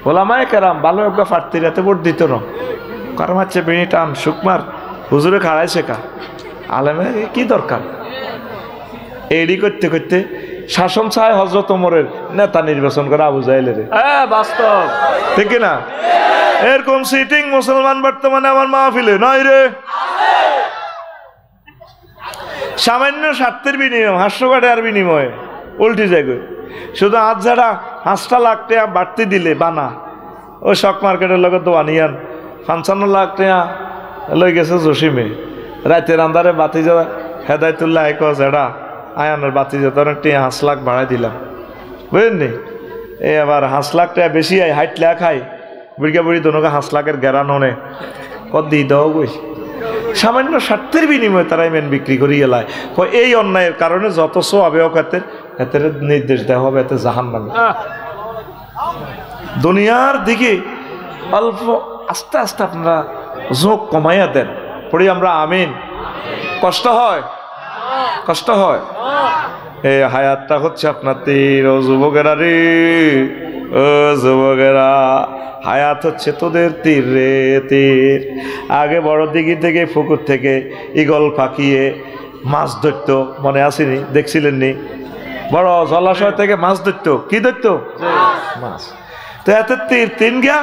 ওলামায়ে কেরাম ভালো অজ্ঞা ফাটতি রাতে ভোট দিত না, কারণ হচ্ছে বিড়ি টান সুকমার হুজুরে খাড়াইছে কা আলেমে কি দরকার? এডি করতে করতে শাসন চায় হযরত ওমরের নেতা নির্বাচন করে আবু জাহেলের। বাস্তব, ঠিক না? এরকম সিটিং মুসলমান বর্তমানে আমার মাহফিলে নাই রে। সামান্য স্বার্থের বিনিময়, হাস্যকাটার বিনিময়ে উল্টে যায়। শুধু আজ যারা 5 লাখ টাকা বাড়তি দিলে বানা ওই শক মার্কেটের লগে দোয়ানিয়ান 55 লাখ টাকা লই গেছে জসিমে। রাতের আন্ধারে বাতি যা হেদায়তুল্লাহ এডা আয়ানের বাতি যা তোর 5 লাখ বাড়াই দিলাম, বুঝলেন? এই আবার 5 লাখ টাকা বেশি আয় হাইটলে খাই বুড়িকা বুড়ি দোনোকে 5 লাখের গ্যারান হনে কত দিয়ে দাও গই। সামান্য স্বার্থের বিনিময়ে তারাই মেন বিক্রি করি এলায়। এই অন্যায়ের কারণে যত সো আবেও এতে নির্দেশ দেওয়া হবে, এতে জাহান্নামে। দুনিয়ার দিকে অল্প আস্তে আস্তে আপনারা ঝোঁক কমাইয়া দেন, পড়ি আমরা আমিন। কষ্ট হয়, কষ্ট হয়। এই হায়াতটা হচ্ছে আপনার তীর। ও যুবকেরা রে, ও যুবকেরা, হায়াত হচ্ছে তোদের তীর রে, তীর। আগে বড় দিঘি থেকে পুকুর থেকে ঈগল পাকিয়ে মাছ ধরত, মনে আসেনি? দেখছিলেন নি? বড় জলাশয় থেকে মাছ ধরত, কি ধরত? মাছ। তো এত তীর তিন গিয়া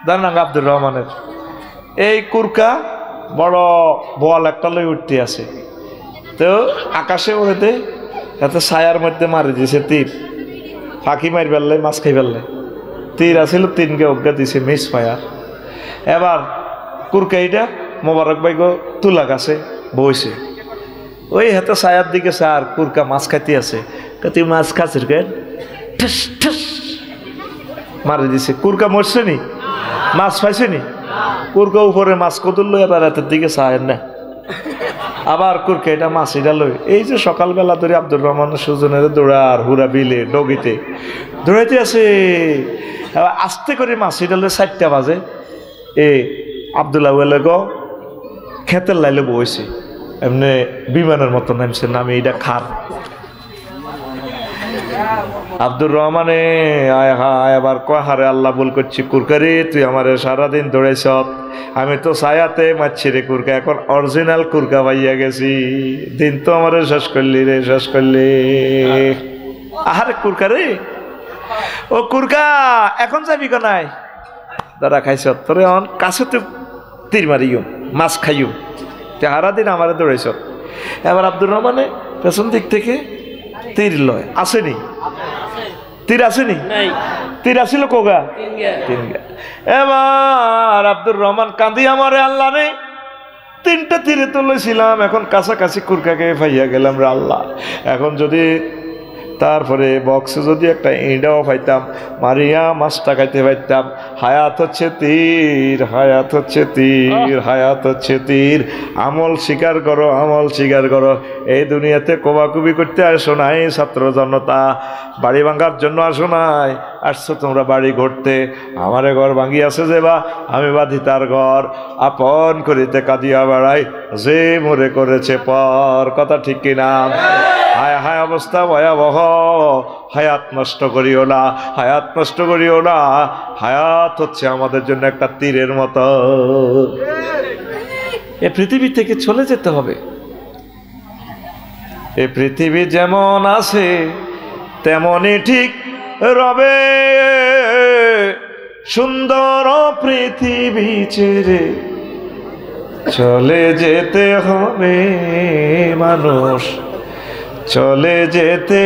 দাঁড়ান আব্দুর রহমানের এই কুরকা বড় বোয়াল একটা লই উঠতে আছে, তো আকাশে ওড়েতে এত ছায়ার মধ্যে মারি দিয়েছে তীর, ফাঁকি মারি ফেললে, মাছ খাই ফেললে। তীর আসিল, তিনকে অজ্ঞা দিছে, মিস ফায়ার। এবার কুরকাইটা মোবারক ভাই গো তুলা গাছে বইছে, ওই হাতে ছায়ার দিকে স্যার কুরকা মাছ খাইতে আছে, তুই মাছ খাচ্ছিস কেন? ঠস ঠস মারি দিছে। কুরকা মরছে নি? মাছ পাইছে নি? কুরকা উপরে মাছ কদুর লই আবার হাতের দিকে ছায়ের না, আবার কুরকা এটা মাছ এটা লই। এই যে সকালবেলা ধরে আব্দুর রহমান সুজনের দৌড়ার হুরা বিলে ডগিতে দৌড়াইতে আছে, এবার আস্তে করে মাছ এটা লই 4টা বাজে এ আবদুল্লাহ গ খেতের লাইলে বইছে, এমনি বিমানের মতো নামছে, নামে এটা খার। আব্দুর রহমানে আয় হায় আবার কহারে আল্লাহ বল করছি, কুরকারে তুই আমার সারাদিন দৌড়াইছ, আমি তো ছায়াতে মারছি রে কুরকা, এখন অরিজিনাল কুরকা পাইয়া গেছি, দিন তো আমার শেষ করলি রে, শেষ করলি। আহারে কুরকা রে, ও কুরকা এখন যাবি কোনায়? দাদা খাইছ তোরে অন কাছে তো তীর মারিও, মাছ খাইও, হারা দিন আমারে দৌড়াইছ। এবার আব্দুর রহমানে পেছন দিক থেকে তীর লয়, আসেনি তীর, আসেনি তীর, আসিল কোগা তিন গা। এবার আব্দুর রহমান কাঁদি, আমারে আল্লাহ রে 3টা তীরে তো লইছিলাম, এখন কাছাকাছি কুরকাকে পাইয়া গেলাম রে আল্লাহ। এখন যদি তারপরে বক্সে যদি একটা ইঁড়াও পাইতাম, মারিয়া মাছটা খাইতে পাইতাম। হায়াত হচ্ছে তীর, হায়াত হচ্ছে তীর, হায়াত হচ্ছে তীর। আমল স্বীকার করো, আমল স্বীকার করো। এই দুনিয়াতে কোবাকুবি করতে আসো নাই ছাত্র জনতা, বাড়ি ভাঙার জন্য আসো নাই, আসছো তোমরা বাড়ি ঘুরতে। আমারে ঘর ভাঙিয়াছে যে বা আমি বাঁধি তার ঘর, আপন করিতে কাঁদিয়া বেড়াই যে মরে করেছে পর। কথা ঠিক কিনা? হায় হায় অবস্থা ভয়াবহ। হায়াত নষ্ট করিও না, হায়াত নষ্ট করিও না। হায়াত হচ্ছে আমাদের জন্য একটা তীরের মতো। এ পৃথিবী থেকে চলে যেতে হবে। এ পৃথিবী যেমন আছে তেমনই ঠিক রবে। সুন্দর পৃথিবী ছেড়ে চলে যেতে হবে মানুষ, চলে যেতে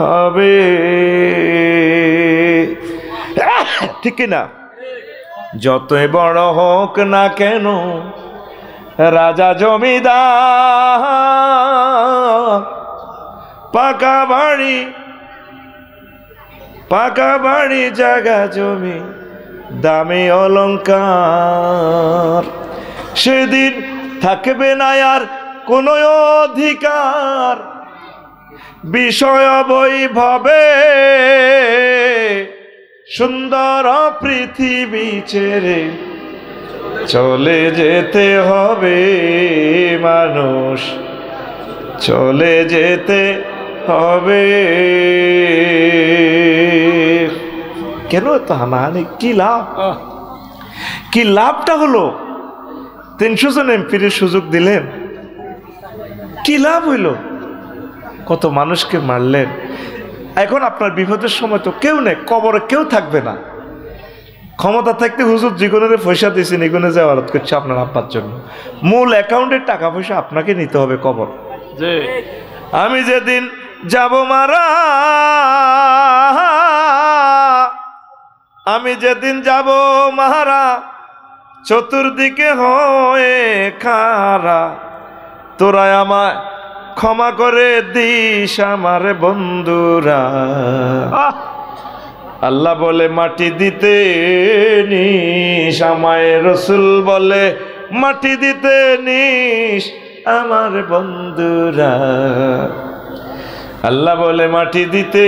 হবে, ঠিক না? যতই বড় হোক না কেন রাজা জমিদার, পাকা বাড়ি জায়গা জমি দামি অলংকার, সেদিন থাকবে না আর কোনো অধিকার বিষয় বৈভবে। সুন্দর পৃথিবী ছেড়ে চলে যেতে হবে মানুষ, চলে যেতে হবে। কেন তো হানাহানি? কি লাভ? কি লাভটা হলো? 300 জন এমপির সুযোগ দিলেন, কি লাভ হইল? কত মানুষকে মারলেন। এখন আপনার বিপদের সময় তো কেউ নেই, কবরে কেউ থাকবে না। ক্ষমতা থাকতে হুজুর জীবনের পয়সা দিয়েছেন, এগুনে যাওয়ারত করছে আপনার আব্বার জন্য। মূল অ্যাকাউন্টের টাকা পয়সা আপনাকে নিতে হবে কবর। আমি যেদিন যাব মারা, আমি যেদিন যাব মারা, চতুর্দিকে হয়ে খারা, তোরা আমায় ক্ষমা করে দিস আমার বন্ধুরা। আল্লাহ বলে মাটি দিতে নিস আমায়, রসুল বলে মাটি দিতে নিস আমার বন্ধুরা। আল্লাহ বলে মাটি দিতে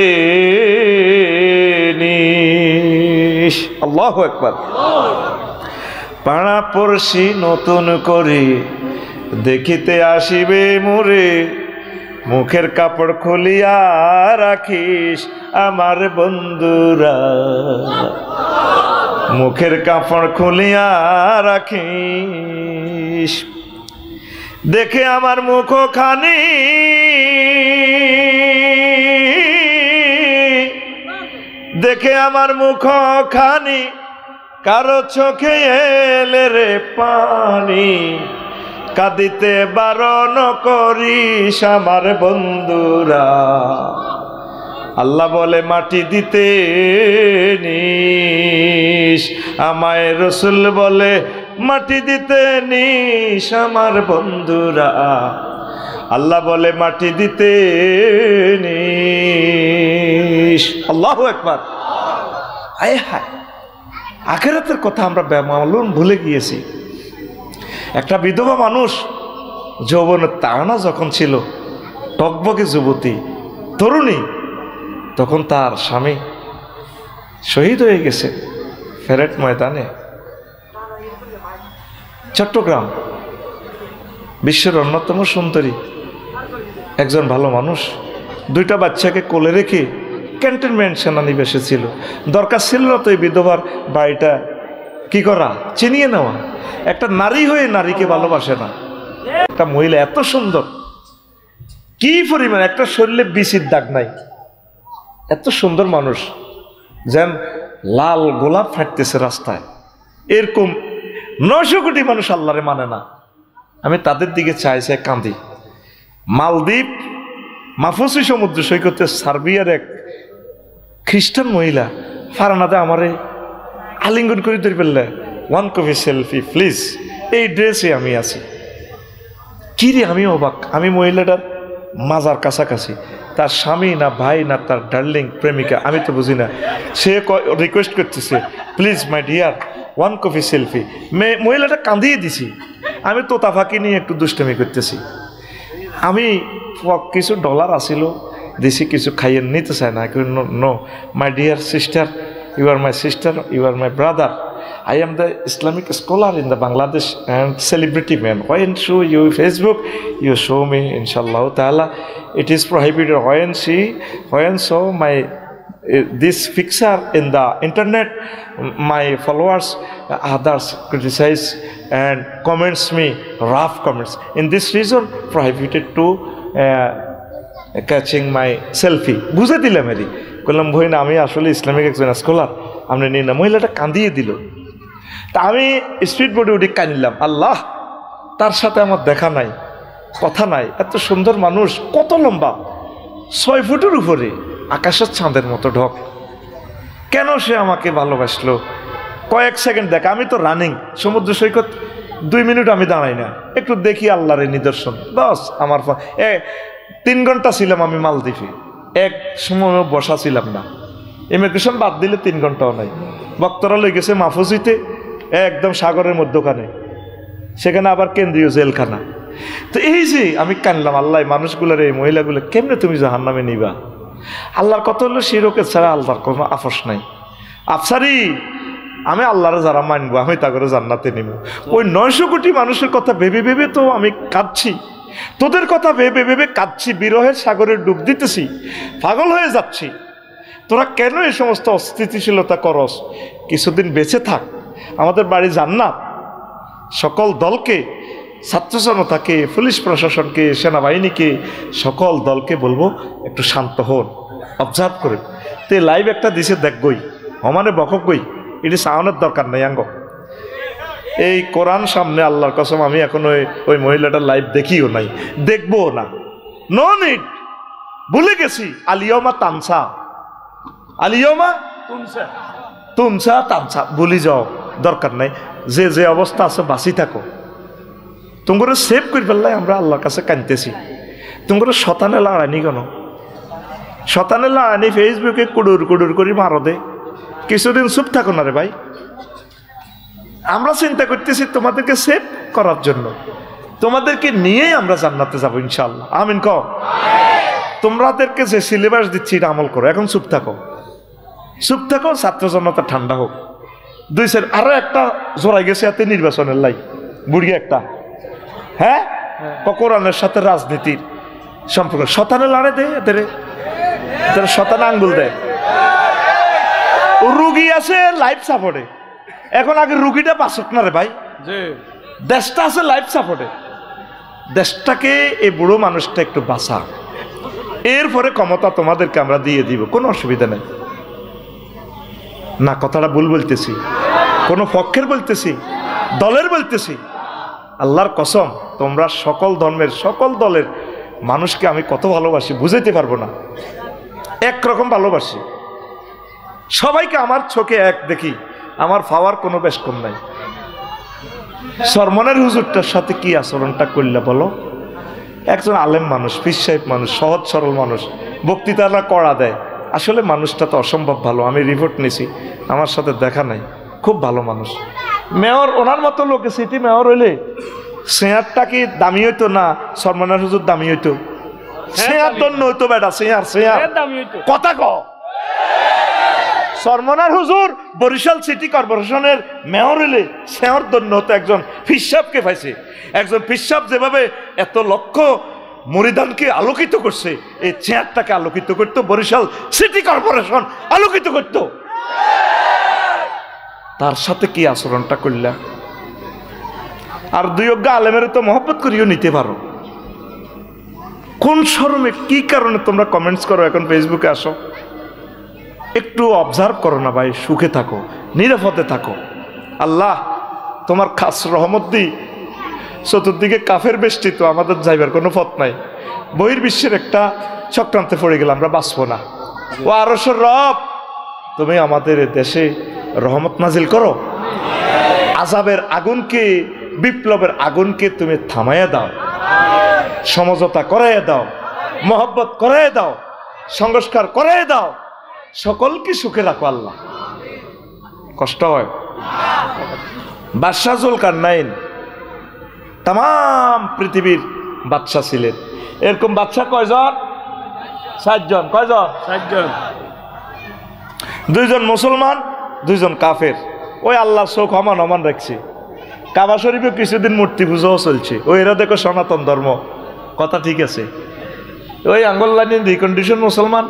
নিস। আল্লাহু আকবার। পাড়া পড়শি নতুন করে দেখিতে আসিবে মোরে, মুখের কাপড় খুলিয়া রাখিস আমার বন্ধুরা, মুখের কাপড় খুলিয়া রাখিস। দেখে আমার মুখ খানি, দেখে আমার মুখ খানি, কারো চোখে এলে রে পানি, কাঁদিতে বারণ করিস আমার বন্ধুরা। আল্লাহ বলে মাটি দিতে নিস আমায়, রসুল বলে মাটি দিতে নিস আমার বন্ধুরা। আল্লাহ বলে মাটি দিতে নিস। আল্লাহু আকবার। হায় হায়, আখিরাতের কথা আমরা বেমালুম ভুলে গিয়েছি। একটা বিধবা মানুষ যৌবনের তাড়না যখন ছিল, টকবকে যুবতী তরুণী, তখন তার স্বামী শহীদ হয়ে গেছে ফেরেট ময়দানে। চট্টগ্রাম বিশ্বের অন্যতম সুন্দরী একজন ভালো মানুষ, 2টা বাচ্চাকে কোলে রেখে ক্যান্টনমেন্ট সেনানিবাসে ছিল। দরকার ছিল না তো এই বিধবার বাড়িটা কি করা, চিনিয়ে নেওয়া। একটা নারী হয়ে নারীকে ভালোবাসে না। একটা মহিলা এত সুন্দর, কি পরিমাণ, একটা শরীরে বিচির দাগ নাই, এত সুন্দর মানুষ, যেন লাল গোলাপ ফাটতেছে রাস্তায়, এরকম 900 কোটি মানুষ আল্লাহরে মানে না। আমি তাদের দিকে চাই কাঁদি। মালদ্বীপ মাফুসি সমুদ্র সৈকতে সার্বিয়ার এক খ্রিস্টান মহিলা ফারানাতে আমারে আলিঙ্গন করে ধরে ফেললে, 1 কপি সেলফি প্লিজ। এই ড্রেসে আমি আছি, কি রে, আমি অবাক। আমি মহিলাটার মাজার কাছাকাছি, তার স্বামী না ভাই না তার ডার্লিং প্রেমিকা আমি তো বুঝি না, সে রিকোয়েস্ট করতেছে please my dear 1 copy selfie. মহিলাটা কাঁদিয়ে দিছি। আমি তোতা ফাঁকি নিয়ে একটু দুষ্টমি করতেছি। আমি কিছু ডলার আসিল দিছি, কিছু খাইয়ে নিতে চায় না। No my dear sister, you are my sister, you are my brother, I am the Islamic scholar in the Bangladesh and celebrity man. When show you Facebook, you show me, inshallah ta'ala. It is prohibited when show my this picture in the internet, my followers, others criticize and comments me rough comments. In this reason, prohibited to catching my selfie. বুঝে দিলাম এরি, বললাম ভই না আমি আসলে Islamic একজন scholar, আপনি নিন না। মহিলাটা কাঁদিয়ে দিল। তা আমি স্পিড বোর্ডে উঠে কাঁদিলাম, আল্লাহ তার সাথে আমার দেখা নাই, কথা নাই, এত সুন্দর মানুষ, কত লম্বা, 6 ফুটের উপরে, আকাশের চাঁদের মতো ঢক, কেন সে আমাকে ভালোবাসলো? কয়েক সেকেন্ড দেখা, আমি তো রানিং সমুদ্র সৈকত 2 মিনিট আমি দাঁড়াই না, একটু দেখি আল্লাহরের নিদর্শন, বাস আমার 3 ঘন্টা ছিলাম আমি মালদ্বীপে, এক সময় বসা ছিলাম না। ইমিগ্রেশন বাদ দিলে 3 ঘন্টাও নাই। বক্তরা লই গেছে মাহফুজিতে, একদম সাগরের মধ্যখানে, সেখানে আবার কেন্দ্রীয় জেলখানা। তো এই যে আমি কানলাম, আল্লাহ মানুষগুলোর, এই মহিলাগুলো কেমনে তুমি জাহান্নামে নিবা? আল্লাহর কথা হলো শিরকে ছাড়া আল্লাহর কোনো আপোষ নাই। আফসারি আমি আল্লাহরে যারা মানবো আমি তা করে জান্নাতে নিব। ওই 900 কোটি মানুষের কথা ভেবে ভেবে তো আমি কাঁদছি, তোদের কথা ভেবে ভেবে কাঁদছি, বিরহের সাগরে ডুব দিতেছি, পাগল হয়ে যাচ্ছি। তোরা কেন এই সমস্ত অস্থিতিশীলতা করস? কিছুদিন বেঁচে থাক, আমাদের বাড়ি জান্নাত। সকল দলকে, ছাত্র জনতাকে, পুলিশ প্রশাসনকে, সেনাবাহিনীকে, সকল দলকে বলবো একটু শান্ত হন, অবজার্ভ করে। তো লাইভ একটা দিছে দেখবই, হমানে বকক গই, এটি সাউনের দরকার নেই। আঙ্গ এই কোরআন সামনে, আল্লাহর কসম আমি এখন ওই মহিলাটার লাইভ দেখিও নাই, দেখবো না, নো নিড। ভুলে গেছি আলিয়মা তানসা, আলিয়মা তুনসা তানসা, ভুলি যাও, দরকার নাই। যে যে অবস্থা আছে বাঁচি থাকো। তোমরা সেভ করে ফেললাই, আমরা আল্লাহর কাছে কাঁদতেছি। তোমরা শতানে লড়ানি কেন? শতানে লড়ানি ফেসবুকে কুডুর কুডুর করে মারো দে, কিছুদিন চুপ থাকো না রে ভাই। আমরা চিন্তা করতেছি তোমাদেরকে সেভ করার জন্য, তোমাদেরকে নিয়েই আমরা জান্নাতে যাবো ইনশাআল্লাহ। আমিন কও। তোমাদেরকে যে সিলেবাস দিচ্ছি এটা আমল করো, এখন চুপ থাকো, চুপ থাকো, ছাত্র জনতা ঠান্ডা হোক। 2 সের আরো একটা জোড়াই গেছে এতে নির্বাচনের লাই, বুড়ি একটা, হ্যাঁ, কোরআনের সাথে রাজনীতির সম্পর্ক। শতানে লড়ে দে, এদের শতানে আঙ্গুল দেয়। রুগী আছে লাইফ সাপোর্টে, এখন আগে রুগীটা বাঁচক না রে ভাই, দেশটা আছে লাইফ সাপোর্টে। দেশটাকে এই বুড়ো মানুষটা একটু বাঁচা, এরপরে ক্ষমতা তোমাদেরকে আমরা দিয়ে দিব, কোনো অসুবিধা নেই। না কথাটা ভুল বলতেছি? কোনো পক্ষের বলতেছি? দলের বলতেছি? আল্লাহর কসম, তোমরা সকল ধর্মের, সকল দলের মানুষকে আমি কত ভালোবাসি বুঝাইতে পারবো না। একরকম ভালোবাসি সবাইকে, আমার চোখে এক দেখি, আমার পাওয়ার কোনো বেশ কম নাই। সরমনের হুজুরটার সাথে কি আচরণটা করলে বলো? একজন আলেম মানুষ, পীর সাহেব মানুষ, সহজ সরল মানুষ, বক্তৃতারা করা দেয়। আসলে মানুষটা তো অসম্ভব ভালো, আমি রিপোর্ট নিছি, আমার সাথে দেখা নাই, খুব ভালো মানুষ। মেয়র, ওনার মতো লোকে সিটি মেয়র হইলে শেয়ারটা কি দামি হইতো না? সরমনের হুজুর দামি হইতো, শেয়ার দন্য হইতো বেটা, শেয়ার কথা ক। সরমনার হুজুর বরিশাল সিটি কর্পোরেশনের মেয়র হইলে শেয়ার দন্য হতো একজন ফিসাবকে পাইছে। একজন ফিসাব যেভাবে এত লক্ষ মুরিদানকে আলোকিত করছে, এই চেয়ারটাকে আলোকিত করতো বরিশাল সিটি কর্পোরেশন, আলোকিত করত। তার সাথে কি আচরণটা করলা? আর 2 অজ্ঞা আলেমের তো মহব্বত করিও নিতে পারো। কোন শরমে, কি কারণে তোমরা কমেন্টস করো? এখন ফেসবুকে আসো, একটু অবজার্ভ করো না ভাই, সুখে থাকো, নিরাপদে থাকো। আল্লাহ তোমার খাস রহমত দি, চতুর্দিকে কাফের বেষ্টিত, আমাদের যাইবার কোনো পথ নাই, বহির্বিশ্বের একটা চক্রান্তে পড়ে গেলে আমরা বাঁচবো না। ও আরশের রব, তুমি আমাদের দেশে রহমত নাজিল করো, আযাবের আগুনকে, বিপ্লবের আগুনকে তুমি থামাইয়া দাও, সমঝোতা করাইয়া দাও, মহব্বত করাইয়া দাও, সংস্কার করাইয়া দাও, সকলকে সুখে রাখো আল্লাহ। কষ্ট হয়। বাদশাহ জুলকারনাইন তাম পৃথিবীর বাদশাহ ছিলেন। এরকম বাদশাহ কয়জন? 7 জন। কয়জন? 7 জন। 2 জন মুসলমান, 2 জন কাফের। ওই আল্লাহ চোখ সমান সমান রাখছে। কাবা শরীফে কিছুদিন মূর্তি পুজোও চলছে। ওই এরা দেখো সনাতন ধর্ম, কথা ঠিক আছে। ওই আঙ্গুল লাইনের রিকন্ডিশন মুসলমান।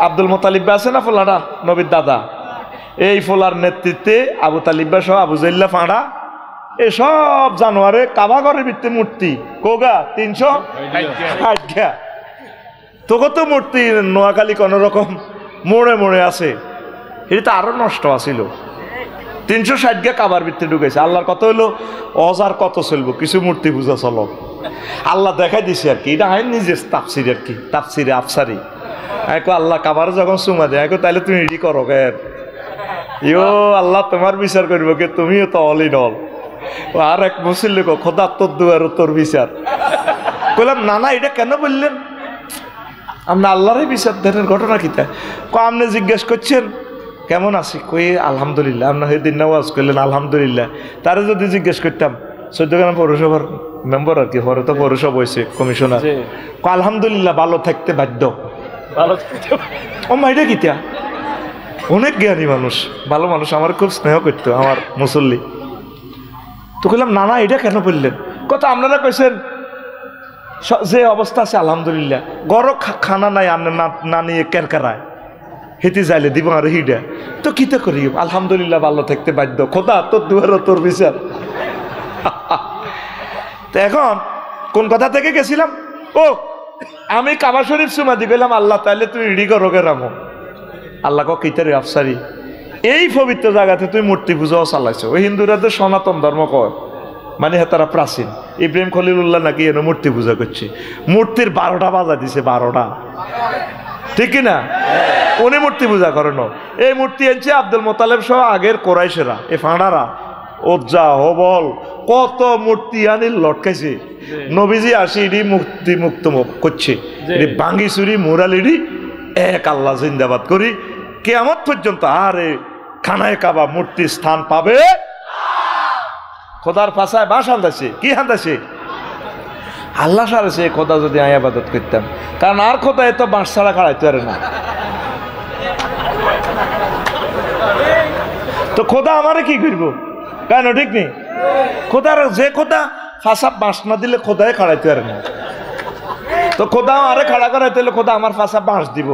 আব্দুল মোতালিব আছে না ফোলাটা, নবীর দাদা, এই ফোলার নেতৃত্বে আবু তালিবা সহ আবু জাইল্লা ফাঁড়া এসব জানোয়ারে কাবা ঘরের ভিত্তি মূর্তি কোগা 360 তোকে তো মূর্তি নোয়াখালী কোন রকম মোড়ে মোড়ে আছে, এটা তো আরো নষ্ট আছিল। 360 কাবার ভিত্তি ঢুকেছে। আল্লাহর কত হইলো, অজার কত চলবো, কিছু মূর্তি পূজা চলো। আল্লাহ দেখাই দিছে আর কি, এটা হয় নিজের তাফসির আর কি, তাফসিরে আফসারি। আল্লাহ কাবার যখন চুমা দেয় তাহলে তুমি এটি করো কেন? ইয়ো আল্লাহ তোমার বিচার করব কে, তুমিও তো অল ইন অল। আর এক মুসলিম খোদা তোর দুয়ার তোর বিচার। বললাম না না, এটা কেন বললেন? আপনি আল্লাহরই বিচার দেনের ঘটনা কিতা? আপনি জিজ্ঞেস করছেন কেমন আছি, কই আলহামদুলিল্লাহ। আপনার সেদিন নামাজ করলেন আলহামদুলিল্লাহ। তারা যদি জিজ্ঞেস করতাম 14 গ্রাম পৌরসভার মেম্বার আর কি, পরে তো পৌরসভা হয়েছে কমিশনার, আলহামদুলিল্লাহ ভালো থাকতে বাধ্য। ও মা এটা কিতা? অনেক জ্ঞানী মানুষ, ভালো মানুষ, আমার খুব স্নেহ করতো আমার মুসল্লি। তো বললাম না না, এটা কেন বললেন? কথা আপনারা কইছেন যে অবস্থা আছে আলহামদুলিল্লাহ, গড় খানা নাই আপনার না নিয়ে কেরকারায় হেঁটে যাইলে দিব আর হিডা, তো কিতে করি আলহামদুলিল্লাহ ভালো থাকতে বাধ্য, খোদা তোর দুয়ারও তোর বিচার। তো এখন কোন কথা থেকে গেছিলাম? ও আমি কাবা শরীফ চুমা দি গেলাম, আল্লাহ তাইলে তুই রেডি করো গে রামো। আল্লাহ কিতারে আফসারি, এই পবিত্র জায়গাতে তুই মূর্তি পূজাও চালাইছো। ওই হিন্দুরা তো সনাতন ধর্ম কয়, মানে তারা প্রাচীন। ইব্রাহিম খলিলুল্লাহ নাকি এনে মূর্তি পূজা করছে, মূর্তির 12টা বাজা দিছে, 12টা, ঠিক না? উনি মূর্তি পূজা করেন। এই মূর্তি আনছে আব্দুল মোতালেব সহ আগের কোরাইশেরা, এ ফাঁড়ারা, ওজ্জা হবল কত মূর্তি আনি লটকাইছে। নবীজি আসি ইডি মুক্তি মুক্ত করছে, ভাঙ্গি চুরি মুরালিডি এক আল্লাহ জিন্দাবাদ করি কিয়ামত পর্যন্ত। আরে খানায় কাবা মূর্তি স্থান পাবে। খোদার পাশায় বাস হান্দাছে, কি হান্দাছে? আল্লাহ সারেছে খোদা যদি আমি আবাদত করতাম, কারণ আর খোদা এত বাঁশ ছাড়া খাড়াইতে পারে না। তো খোদা আমারে কি করবো? কেন ঠিক নেই? খোদার যে খোদা ফাঁসা বাঁশ না দিলে খোদায় খাড়াইতে পারে না। তো খোদা আরে খাড়া করাইতে হলে খোদা আমার ফাঁসা বাঁশ দিব।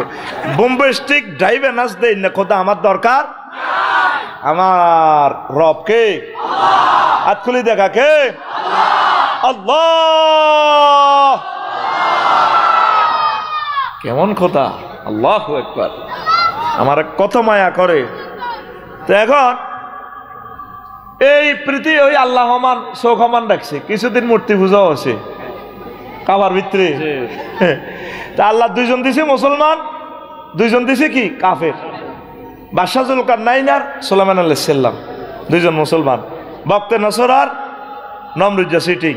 বোম্বে স্টিক ড্রাইভ এনাস দেই না, খোদা আমার দরকার। আমার রব কে? হাত খুলি দেখা কে? আল্লাহ। কেমন খোদা! আল্লাহু আকবার। আমার কত মায়া করে। তো এখন এই পৃথিবী ওই আল্লাহ হমান চোখ হমান রাখছে, কিছুদিন মূর্তি পূজাও আছে কাবার ভিতরে। তা আল্লাহ 2 জন দিছে মুসলমান, 2 জন দিছে কি কাফের। বাদশাহ জুলকারনাইন আর সুলাইমান আলাইহিস সালাম 2 জন মুসলমান, বক্তে নসর আর নমরুজ্জা সিটিং।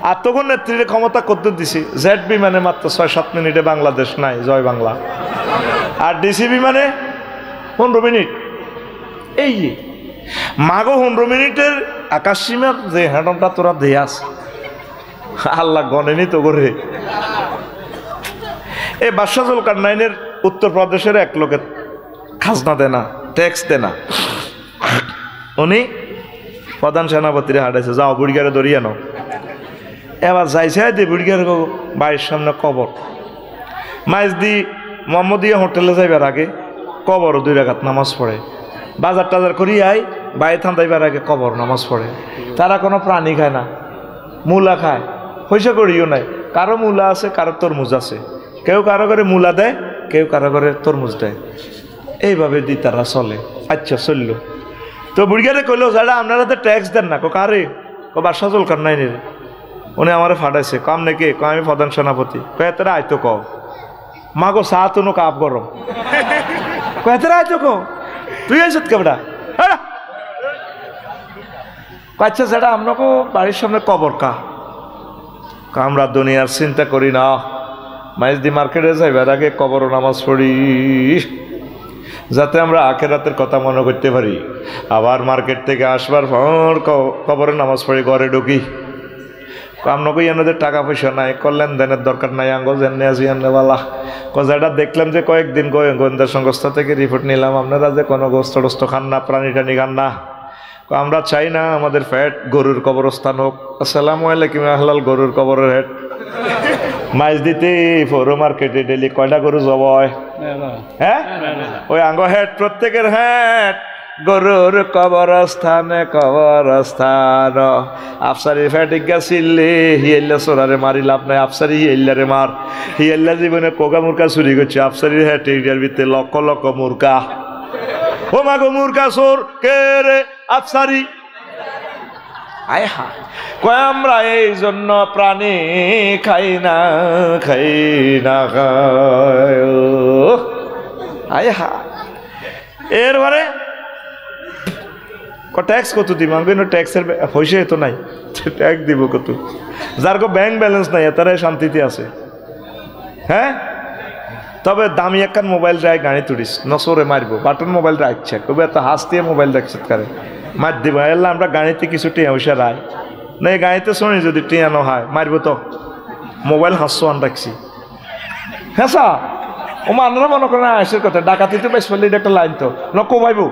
আর তখন নেতৃত্বের ক্ষমতা করতে দিছে জেড বিমানে মাত্র 6-7 মিনিটে বাংলাদেশ নাই, জয় বাংলা। আর ডিসি বিমানে 15 মিনিট। এই মাগো 15 মিনিটের আকাশ সীমার যে হ্যান্ডটা তোরা দিয়ে আস, আল্লাহ গণেনি তো করে। এই বাদশাহ জুলকারনাইনের উত্তরপ্রদেশের এক লোকের খাজনা দেনা, ট্যাক্স দেনা, উনি প্রধান সেনাপতিরে হাঁটাইছে, যাও বুড়িগারে দরিয়ে নাও। এবার যাইছে দি বুড়িগারে বাড়ির সামনে কবর, মাইজ দি মোহাম্মদিয়া হোটেলে যাইবার আগে কবর 2 রাকাত নামাজ পড়ে, বাজার টাজার করি আই বাইরে থান্দাইবার আগে কবর নামাজ পড়ে। তারা কোনো প্রাণী খায় না, মূলা খায়, পয়সা করিও নাই। কারো মূলা আছে, কারো তরমুজ আছে, কেউ কারো করে মূলা দেয়, কেউ কারো ঘরে তরমুজ দেয়, এইভাবে দি তারা চলে। আচ্ছা চলল তো বুড়িগারে কইলো যারা আপনারা তো ট্যাক্স দেন না, কারে বাসা জলকার নাই রে, উনি আমার ফাটাইছে, কাম নাকি আমি প্রধান সেনাপতি, কয়েতেরা আইতো ক মাগো চা তুনো কাপ গরম, কয়েতেরা আইতো ক তুই আইসত কেবড়া। আচ্ছা যেটা আপনাকে বাড়ির সামনে কবর কা, আমরা দুনিয়ার চিন্তা করি না, মাইজদি মার্কেটে যাইবার আগে কবর নামাজ পড়ি যাতে আমরা আখেরাতের কথা মনে করতে পারি, আবার মার্কেট থেকে আসবার পর কবরে নামাজ পড়ি ঘরে ঢুকি। আপনাকে এনাদের টাকা পয়সা নাই, করলেন দেনের দরকার নাই, আঙ্গ জেনে আছি এনেওয়ালা যেটা দেখলাম যে কয়েকদিন গোয়েন্দা সংস্থা থেকে রিপোর্ট নিলাম আপনারা যে কোনো গোস্ত টোস্ত খান না, প্রাণী টানি খান না, আমরা চাই না আমাদের ফ্যাট গরুর কবরস্থান হোক। আসসালামু আলাইকুম আহলাল গরুর কবরের হেড মাইজ দিতে পৌর মার্কেটে ডেলি কয়টা গরু জবাই, হ্যাঁ ওই আঙ্গ হেড প্রত্যেকের হেড গরুর কবরস্থানে কবরস্থান। আফসারি ফ্যাটিকা চিল্লে হিয়েল্লা সোরারে মারি লাভ নাই, আফসারি হিয়েল্লারে মার, হিয়েল্লা জীবনে কোকা মুরকা চুরি করছে, আফসারির হেড এরিয়ার ভিতরে লক্ষ লক্ষ মুরকা। ও মাগো মুরকা চোর কে রে? আফসারি। আয় হা কয় আমরা এই জন্য প্রাণী খাই না খাই না খাই। আয় হা এরপরে ট্যাক্স কত দিব, আমি ট্যাক্সের পয়সা তো নাই, ট্যাক্স দিব কত? যার কো ব্যাংক ব্যালেন্স নাই তারাই শান্তিতে আছে। হ্যাঁ তবে দামি একখান মোবাইল রায় গাড়ি তুলিস নসরে মারবো, বাটন মোবাইল রাখছে কবে এত হাস দিয়ে মোবাইল রাখছে কারে মার দিব। এলা আমরা গাড়িতে কিছু টিয়া পয়সা রায় না, এই গাড়িতে শুনি যদি টিয়ানো হয় মারবো তো, মোবাইল হাসছো আন রাখছি। হ্যাঁ সা ও মানুষরা মনে করে আসের কথা ডাকাতিতে বেশ ফেললে এটা একটা লাইন তো ন কমাইবো,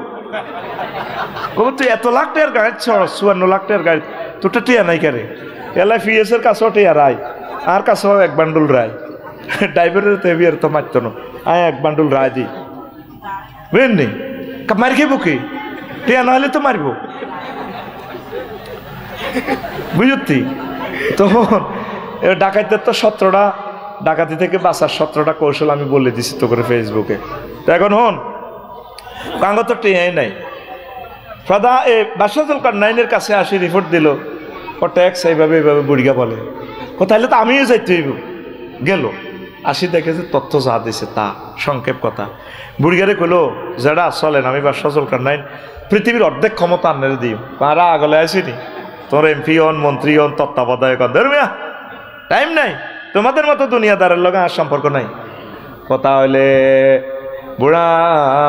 কবে তুই এত লাখ টাকার গাড়ি 54 লাখ টাকার গাড়ি তোরটা টিয়া নাই কারে? এলা ফিএসের কাছেও টিয়া রায়, আর কাছেও এক বান্ডুল রায়, ড্রাইভারের তো হেভিয়ার তো মারতো না, আয় এক বান্ডুল রায় দিই বুঝলি মার খেয়ে বুকি টিয়া না হলে তো মারব বুঝতি। তখন ডাকাইতের তো 17টা ডাকাতি থেকে বাঁচার 17টা কৌশল আমি বলে দিছি তো করে ফেসবুকে। তো এখন হন কাঙ্গ তো টিয়াই নাই, সদা এ বাসাজুল কারনাইনের কাছে আসি রিপোর্ট দিল ও ট্যাক্স এইভাবে এইভাবে বুড়িগা বলে, তাহলে তো আমিও যাইতে হইব। গেল আসি দেখেছে তথ্য যা দিছে তা সংক্ষেপ কথা। বুড়িগারে কইলো যারা চলেন আমি বাসাজুল কারনাইন পৃথিবীর অর্ধেক ক্ষমতা আনলে দিই, তারা আগলে আসিনি তোর এমপি হন মন্ত্রী হন তত্ত্বাবধায়ক হন, ধর্মিয়া টাইম নাই, তোমাদের মতো দুনিয়াদারের লগে আর সম্পর্ক নাই। কথা হইলে বুড়া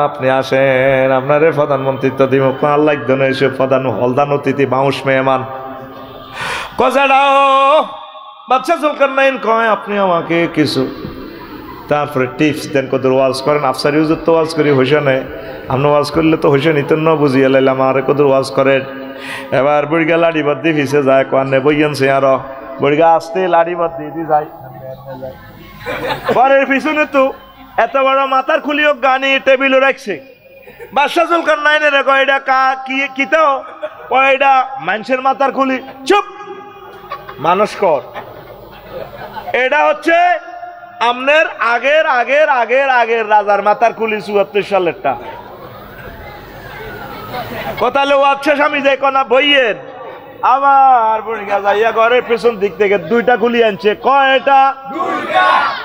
আপনি আসেন আপনারে প্রধানমন্ত্রিত্ব দিব, আল্লাহ এসে প্রধান হলদান অতিথি বাউস মেহমান কজাড়াও বাচ্চা জলকার নাইন কয় আপনি আমাকে কিছু তারপরে টিপস দেন, কত ওয়াজ করেন। আফসারি হুজুর তো ওয়াজ করি হইসা নেই, আপনি ওয়াজ করলে তো হইসা নিতেন না, বুঝিয়ে লাইলাম আর কত ওয়াজ করেন। এবার বুড়িগা লাড়ি বাদ ফিসে যায় কানে বইয়েছে আরো বুড়িগা আসতে লাড়ি বাদ দিয়ে যায় ঘরের পিছনে তো এত বড় মাথার খুলিও গানি টেবিলও রাখছে। বাদশা জুলকার নাইনের কয়টা কি তো কয়টা মানুষের মাথার খুলি চুপ মানুষ কর। এটা হচ্ছে আপনার আগের আগের আগের আগের রাজার মাথার খুলি 74 সালেরটা। কোথালে ও আচ্ছা স্বামী যে কোনা বইয়ের আবার বুড়িগা যাইয়া ঘরের পেছন দিক থেকে 2টা খুলি আনছে, কয়টা?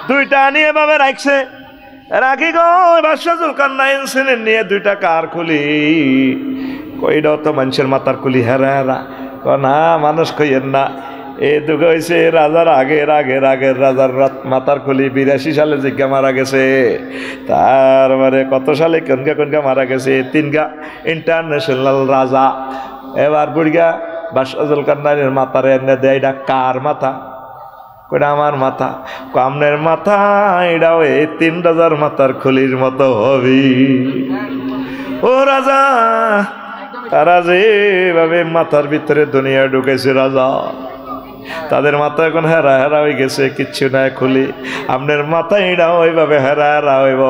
2টা নিয়ে ভাবে রাখছে। রাখি গো বাদশা জুলকার নাইন সিনের নিয়ে 2টা কার খুলি, কইটাও তো মানুষের মাথার খুলি হেরা হেরা না মানুষ কইয়েন না। এই দুঃখ হয়েছে রাজার আগের আগের আগের রাজার মাথার খুলি 82 সালে জিজ্ঞা মারা গেছে, তারপরে কত সালে কোনগা কোনগা মারা গেছে 3গা ইন্টারন্যাশনাল রাজা। এবার বুড়িগা বাদশা জুলকার নাইনের মাথার এনে দেয়, এটা কার মাথা? কইটা আমার মাথা। কামনের মাথা এটাও এই 3 রাজার মাথার খুলির মতো হবি। ও রাজা তারা যেভাবে মাথার ভিতরে দুনিয়া ঢুকেছে রাজা, তাদের মাথা এখন হেরা হেরা হয়ে গেছে, কিচ্ছু নাই খুলি। আপনার মাথা এটাও ওইভাবে হেরা হেরা হইব।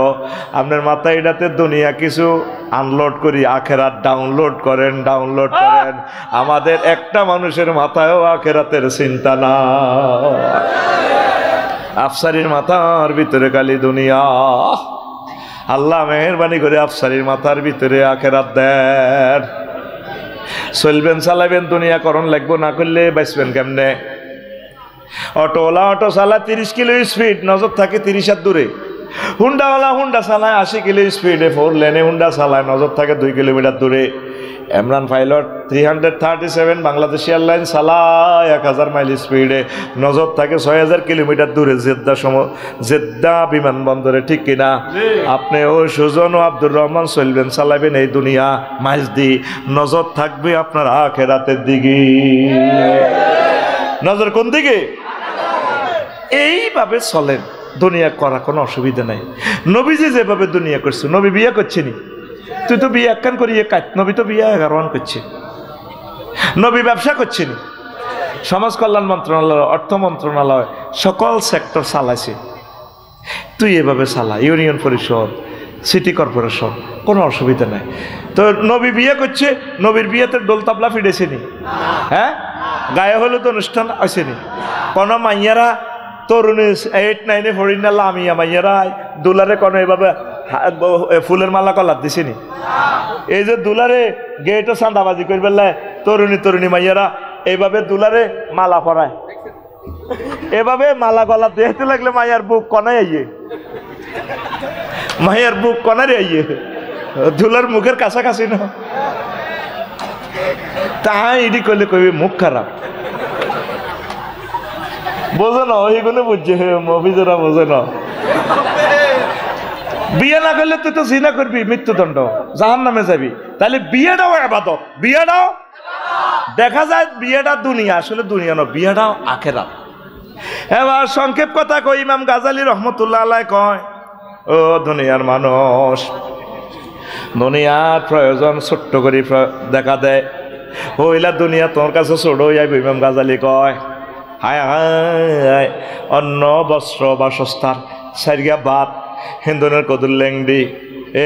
আপনার মাথা এটাতে দুনিয়া কিছু আনলোড করি, আখেরাত ডাউনলোড করেন ডাউনলোড করেন। আমাদের একটা মানুষের মাথায়ও আখেরাতের চিন্তা না। আফসারির মাথার ভিতরে খালি দুনিয়া। আল্লাহ মেহেরবানি করে আফসারির মাথার ভিতরে আখেরাত দেন। চলবেন চালাবেন দুনিয়া করণ লাগবো, না করলে বাঁচবেন কেমনে? অটোওয়ালা অটো চালায় 30 কিলো স্পিড, নজর থাকে 30 হাত দূরে। হুন্ডাওয়ালা হুন্ডা চালায় 80 কিলো স্পিডে, 4 লেনে হুন্ডা চালায়, নজর থাকে 2 কিলোমিটার দূরে। ইমরান পাইলট 337 বাংলাদেশ এয়ারলাইন চালায় 1000 মাইল স্পিডে, নজর থাকে 6000 কিলোমিটার দূরে জেদ্দা বিমানবন্দরে। ঠিক কিনা? আপনি ও সুজন ও আব্দুর রহমান চলবেন চালাবেন এই দুনিয়া মাইজ দি, নজর থাকবে আপনার আখেরাতের দিকে। নজর কোন দিকে? এইভাবে চলেন, দুনিয়া করা কোনো অসুবিধা নাই। নবীজি যেভাবে দুনিয়া করছে, নবী বিয়ে করছে নি? তুই তো বিয়ে একখান করিয়ে কাট, নবী তো বিয়ে 11 করছে। নবী ব্যবসা করছে নি? সমাজ কল্যাণ মন্ত্রণালয়, অর্থ মন্ত্রণালয়, সকল সেক্টর চালাইছে। তুই এভাবে চালা, ইউনিয়ন পরিষদ, সিটি কর্পোরেশন, কোনো অসুবিধা নাই। তো নবী বিয়ে করছে, নবীর বিয়েতে ডোল তাবলা ফিরেছে নি? হ্যাঁ, গায়ে হলো তো অনুষ্ঠান আসেনি? কোনো মাইয়ারা তরুণী 8, 9 পড়ি না লামিয়া মাইয়ারা দুলারে কোনো এভাবে ফুলের মালা কলার দিছিনি? এই যে দুলারে গেটও চাঁদাবাজি করে বেলায় তরুণী মাইয়ারা এইভাবে দুলারে মালা পরায়, এভাবে মালা গলা দেখতে লাগলে মাইয়ার বুক কনায় আইয়ে, মাইয়ার বুক কনারে আইয়ে, দুলার মুখের কাছাকাছি না। তাই এটি করলে কবি মুখ খারাপ, বোঝো না? ওইগুলো বুঝছে, মফিজরা বোঝে না। বিয়ে না করলে তুই তো জিনা করবি, মৃত্যুদণ্ড, জাহান্নামে যাবি। তাহলে বিয়েটাও ইবাদত, বিয়েটাও দেখা যায় বিয়েটা দুনিয়া, আসলে দুনিয়া না, বিয়েটাও আখেরাত। এবার সংক্ষেপ কথা কই, ইমাম গাজালি রহমতুল্লাহ আলাইহি কয়, ও দুনিয়ার মানুষ, দুনিয়ার প্রয়োজন ছোট্ট করে দেখা দেয়, হইলা দুনিয়া তোর কাছে ছোট হইয়া। ইমাম গাজালি কয়, হায় হায়, অন্ন বস্ত্র বাসস্থান, সারিয়া ভাত, হিন্দুনের কদুর লেংডি,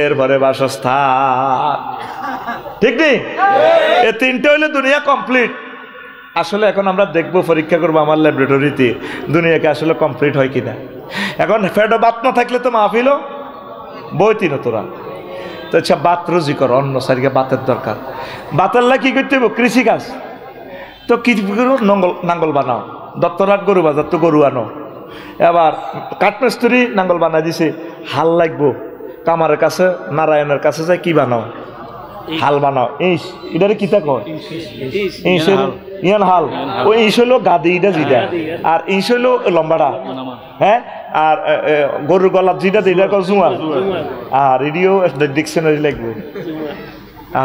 এরপরে বাসস্থান। ঠিক নেই? এ তিনটে হইলে দুনিয়া কমপ্লিট। আসলে এখন আমরা দেখবো, পরীক্ষা করবো আমার ল্যাবরেটরিতে, দুনিয়াকে আসলে কমপ্লিট হয় কিনা। এখন ফেটো বাত না থাকলে তো মাহফিল বইতি না তোরা। তো আচ্ছা, বাত রুজি কর, অন্য সারিকে বাতের দরকার। বাতাল্লা কি করতে হইব? কৃষিকাজ। তো কি করো? নাঙ্গল বানাও, দত্তরাট গরু বাজার তো গরু আনো। এবার কাঠমিস্ত্রি নাঙ্গল বানাই দিছে, হাল লাগবো, কামারের কাছে নারায়ণের কাছে যাই কি বানাও? হাল বানাও। ইস এটারে কিতা কয়? ইয়ান হাল। ওই ইস হইলো গাদি, এটা যেটা, আর ইস হইলো লম্বাটা। হ্যাঁ, আর গরুর গলার যেটা এটা কয় জুয়াল। আর এডিও ডিকশনারি লাগবে।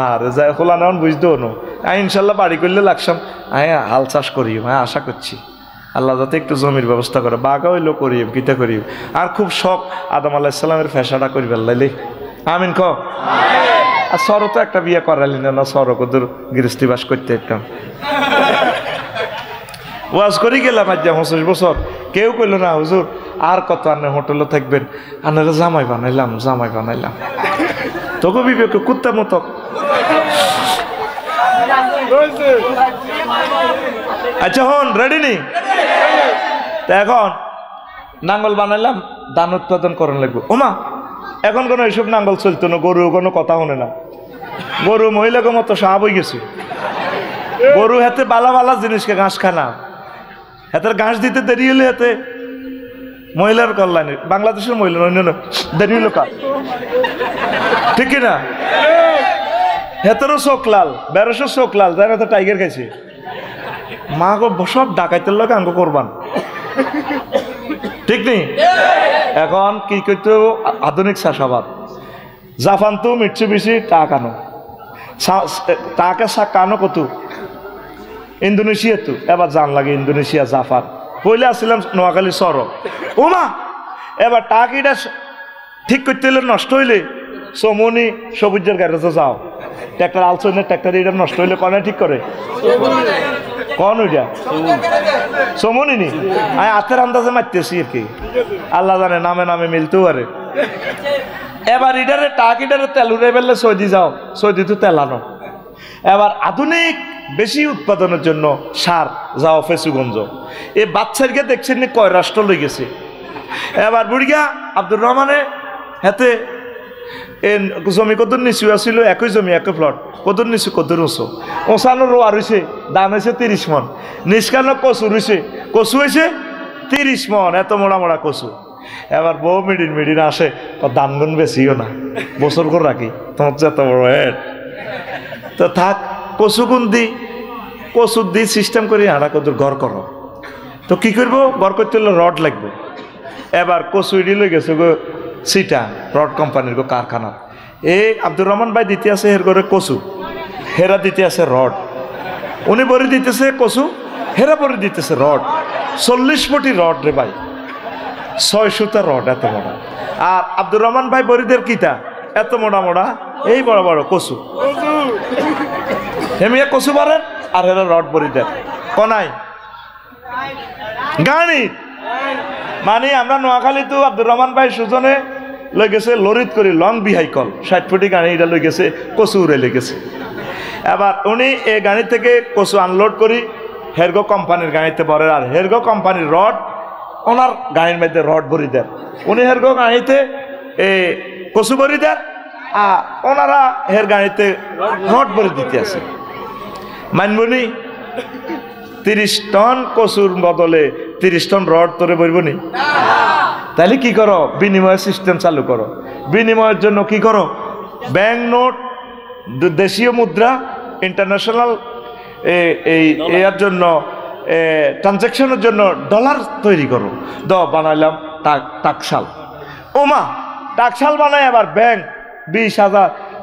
আর যাই খোলা নেওয়ান বুঝতেও নো। আমি ইনশাল্লাহ বাড়ি করলে লাগসাম, আমি হাল চাষ করি, হ্যাঁ আশা করছি আল্লাহ যাতে একটু জমির ব্যবস্থা করে, বাঘা হইলেও করিম, কিতা করিম। আর খুব শখ আদম আলাইহিস সালামের ফেসাটা করি বেলাইলে। আমিন ক। আর সর তো একটা বিয়ে করালি না, সর কদুর গৃহস্থী বাস করতে একদম ওয়াজ করি গেলাম আজ 25 বছর। কেউ কইল না হুজুর আর কত আনে হোটেলে থাকবেন, আনারা জামাই বানাইলাম। তোকে বিবেক কুত্তা মতো। আচ্ছা হন রেডি নি? এখন নাঙ্গল বানাইলাম, ধান উৎপাদন করন লাগবে। ওমা এখন কোনো এইসব নাঙ্গল চলতো না, গরু কোনো কথা শুনে না। গরু মহিলাকে মতো সাহাব হয়ে গেছে। গরু হাতে বালা বালা জিনিসকে ঘাস খানা, হাতের ঘাস দিতে দেরি হলে হাতে মহিলার কল্যাণে, বাংলাদেশের মহিলা অন্য দেরি হলো কাজ, ঠিক না? হেতেরও চোখ লাল, 1200 চোখ লাল, যার হাতে টাইগার খাইছে। মা গো সব ডাকাইতের লোক আঙ্গ করবান, ঠিক নেই? এখন কি করতে আধুনিক চাষাবাদ, জাপান তো মিটছে বেশি টাকানো, টাকা কানো কত ইন্দোনেশিয়া তো, এবার জান লাগে ইন্দোনেশিয়া জাপান। পইলে আসছিলাম নোয়াখালী শহর। ওমা এবার টাকিটা ঠিক করতে হলে নষ্ট হইলে সমনি সবুজের গ্যারেজে যাও, ট্রাক্টর আলসনের ট্রাক্টর এটা নষ্ট হইলে কনে ঠিক করে? কন ওইটা সমনি নি, আমি হাতের আন্দাজে মারতেছি আর কি, আল্লাহ জানে নামে নামে মিলতেও পারে। এবার ইডারে টাকিটারে তেল উড়ে ফেললে সৌদি যাও, সৌদি তো তেলানো। এবার আধুনিক বেশি উৎপাদনের জন্য সার যাও ফেসুগঞ্জ। এই বাচ্চারকে দেখছেন কয় রাষ্ট্র লই গেছে, এবার বুড়িয়া আব্দুর রহমানে হাতে জমি কদুর নিচু আছিল, একই জমি একই প্লট, কদুর নিচু কদুর উঁচু, ওঁচানো রোয়া রয়েছে, দাম হয়েছে 30 মন, নিষ্কানো কচু রয়েছে, কচু হয়েছে 30 মন, এত মোড়া মোড়া কচু। এবার বউ মিডিন আসে, দাম গুণ বেশিও না, বছর করে রাখি তোমার এত বড় হেড তো থাক, কচু গুণ দি, কচু দি সিস্টেম করি হাঁড়া কদুর ঘর করো। তো কি করবো, ঘর করতে হলে রড লাগবে। এবার কচু ইডি লই গেছে গো সিটা রড কোম্পানির গো কারখানা। এই আব্দুর রহমান ভাই দিতে আছে হের ঘরে কচু, হেরা দিতে আছে রড, উনি বড়ি দিতেছে কচু, হেরা বড়ি দিতেছে রড। 40 ফুটি রড রে ভাই, 6 সুতা রড, এত মোড়া। আর আব্দুর রহমান ভাই বড়িদের কিতা এত মোড়া মোড়া, এই বড় বড় কচু, হেমিয়া কচু বাড়েন আর হেরা রড বড়ি দেন কনাই গাড়ি। মানে আমরা নোয়াখালী তো আব্দুর রহমান ভাই সুজনে লই গেছে লরিত করি লং বিহাইকল 60 ফুটি গাড়ি, এটা লই গেছে কচু উড়ে লেগেছে। এবার উনি এই গাড়ি থেকে কচু আনলোড করি হেরগো কোম্পানির গাড়িতে ভরে, আর হেরগো কোম্পানির রড ওনার গাড়ির মধ্যে রড ভরি দেন, উনি হেরগো গাড়িতে কচু ভরি দেন, আর ওনারা হের গাড়িতে রড ভরি দিতে আছে। মানবনি 30 টন কচুর বদলে 30 টন রড তোরে বলবনি? তাহলে কি করো, বিনিময় সিস্টেম চালু করো। বিনিময়ের জন্য কি করো, ব্যাংক নোট, দেশীয় মুদ্রা, ইন্টারন্যাশনাল এর জন্য ট্রানজ্যাকশনের জন্য ডলার তৈরি করো। বানাইলাম টাকশাল, ওমা টাকশাল বানাই। আবার ব্যাংক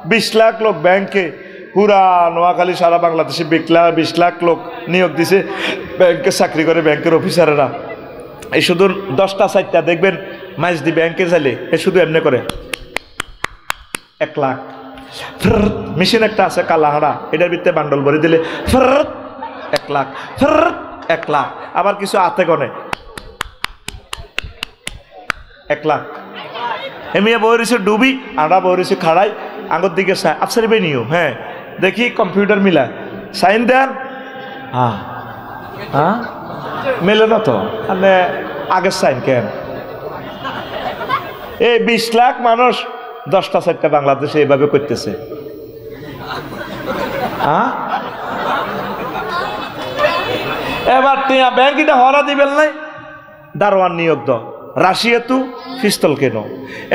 20 লাখ লোক ব্যাংকে, পুরা নোয়াখালী সারা বাংলাদেশে 20 লাখ লোক নিয়োগ দিছে ব্যাংকে চাকরি করে, ব্যাংকের অফিসারেরা। এই শুধু 10টা 4টা দেখবেন মাইজদি ব্যাংকে চাইলে এ শুধু এমনি করে 1 লাখ। মেশিন একটা আছে কালাহাড়া, এটার ভিতরে বান্ডল ভরে দিলে 1 লাখ, 1 লাখ। আবার কিছু হাতে গনে 1 লাখ। এমিয়া বই রয়েছে ডুবি, আড়া বই রয়েছে খাড়াই, আঙ্গুর দিকে আফসারি বেনিও। হ্যাঁ দেখি কম্পিউটার মিলা সাইন দেন, হ্যাঁ হ্যাঁ মেলে না তো, মানে আগের সাইন কেন? এই 20 লাখ মানুষ 10টা 4টা বাংলাদেশে এইভাবে করতেছে। হ্যাঁ এবার টিয়া ব্যাংক এটা হরা দিবেন নাই, দারোয়ান নিয়োগ দাও। রাশিয়া তো পিস্তল কেন,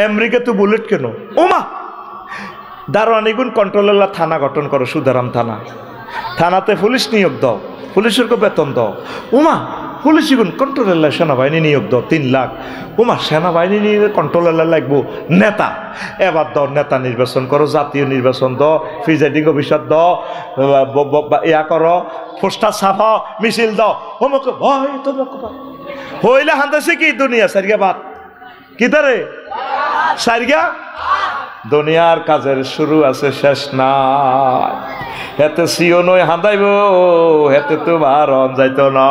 আমেরিকা তো বুলেট কেন, ওমা দারোয়ানি গুণ কন্ট্রোলার থানা গঠন করো, সুদারাম থানা, থানাতে পুলিশ নিয়োগ দাও, পুলিশের বেতন দাও। ওমা পুলিশ গুণ কন্ট্রোলার সেনাবাহিনী নিয়োগ দাও 3 লাখ। ওমা সেনাবাহিনী নিয়ে কন্ট্রোলার লাগবো নেতা, এবার দাও নেতা নির্বাচন করো, জাতীয় নির্বাচন দাও, প্রিজাইডিং অফিসার দাও, ইয়া করো, পোস্টার ছাপাও, মিছিল দাও, অমুক ভয় তোমাকে হইলে হান্দাছে কি দুনিয়া সারিগা বাদ কি তারে সারিগা দুনিয়ার কাজের শুরু আছে শেষ নাই। হেতে সিও নই হাঁদাইব, হেতে তো বারণ যাইতো না।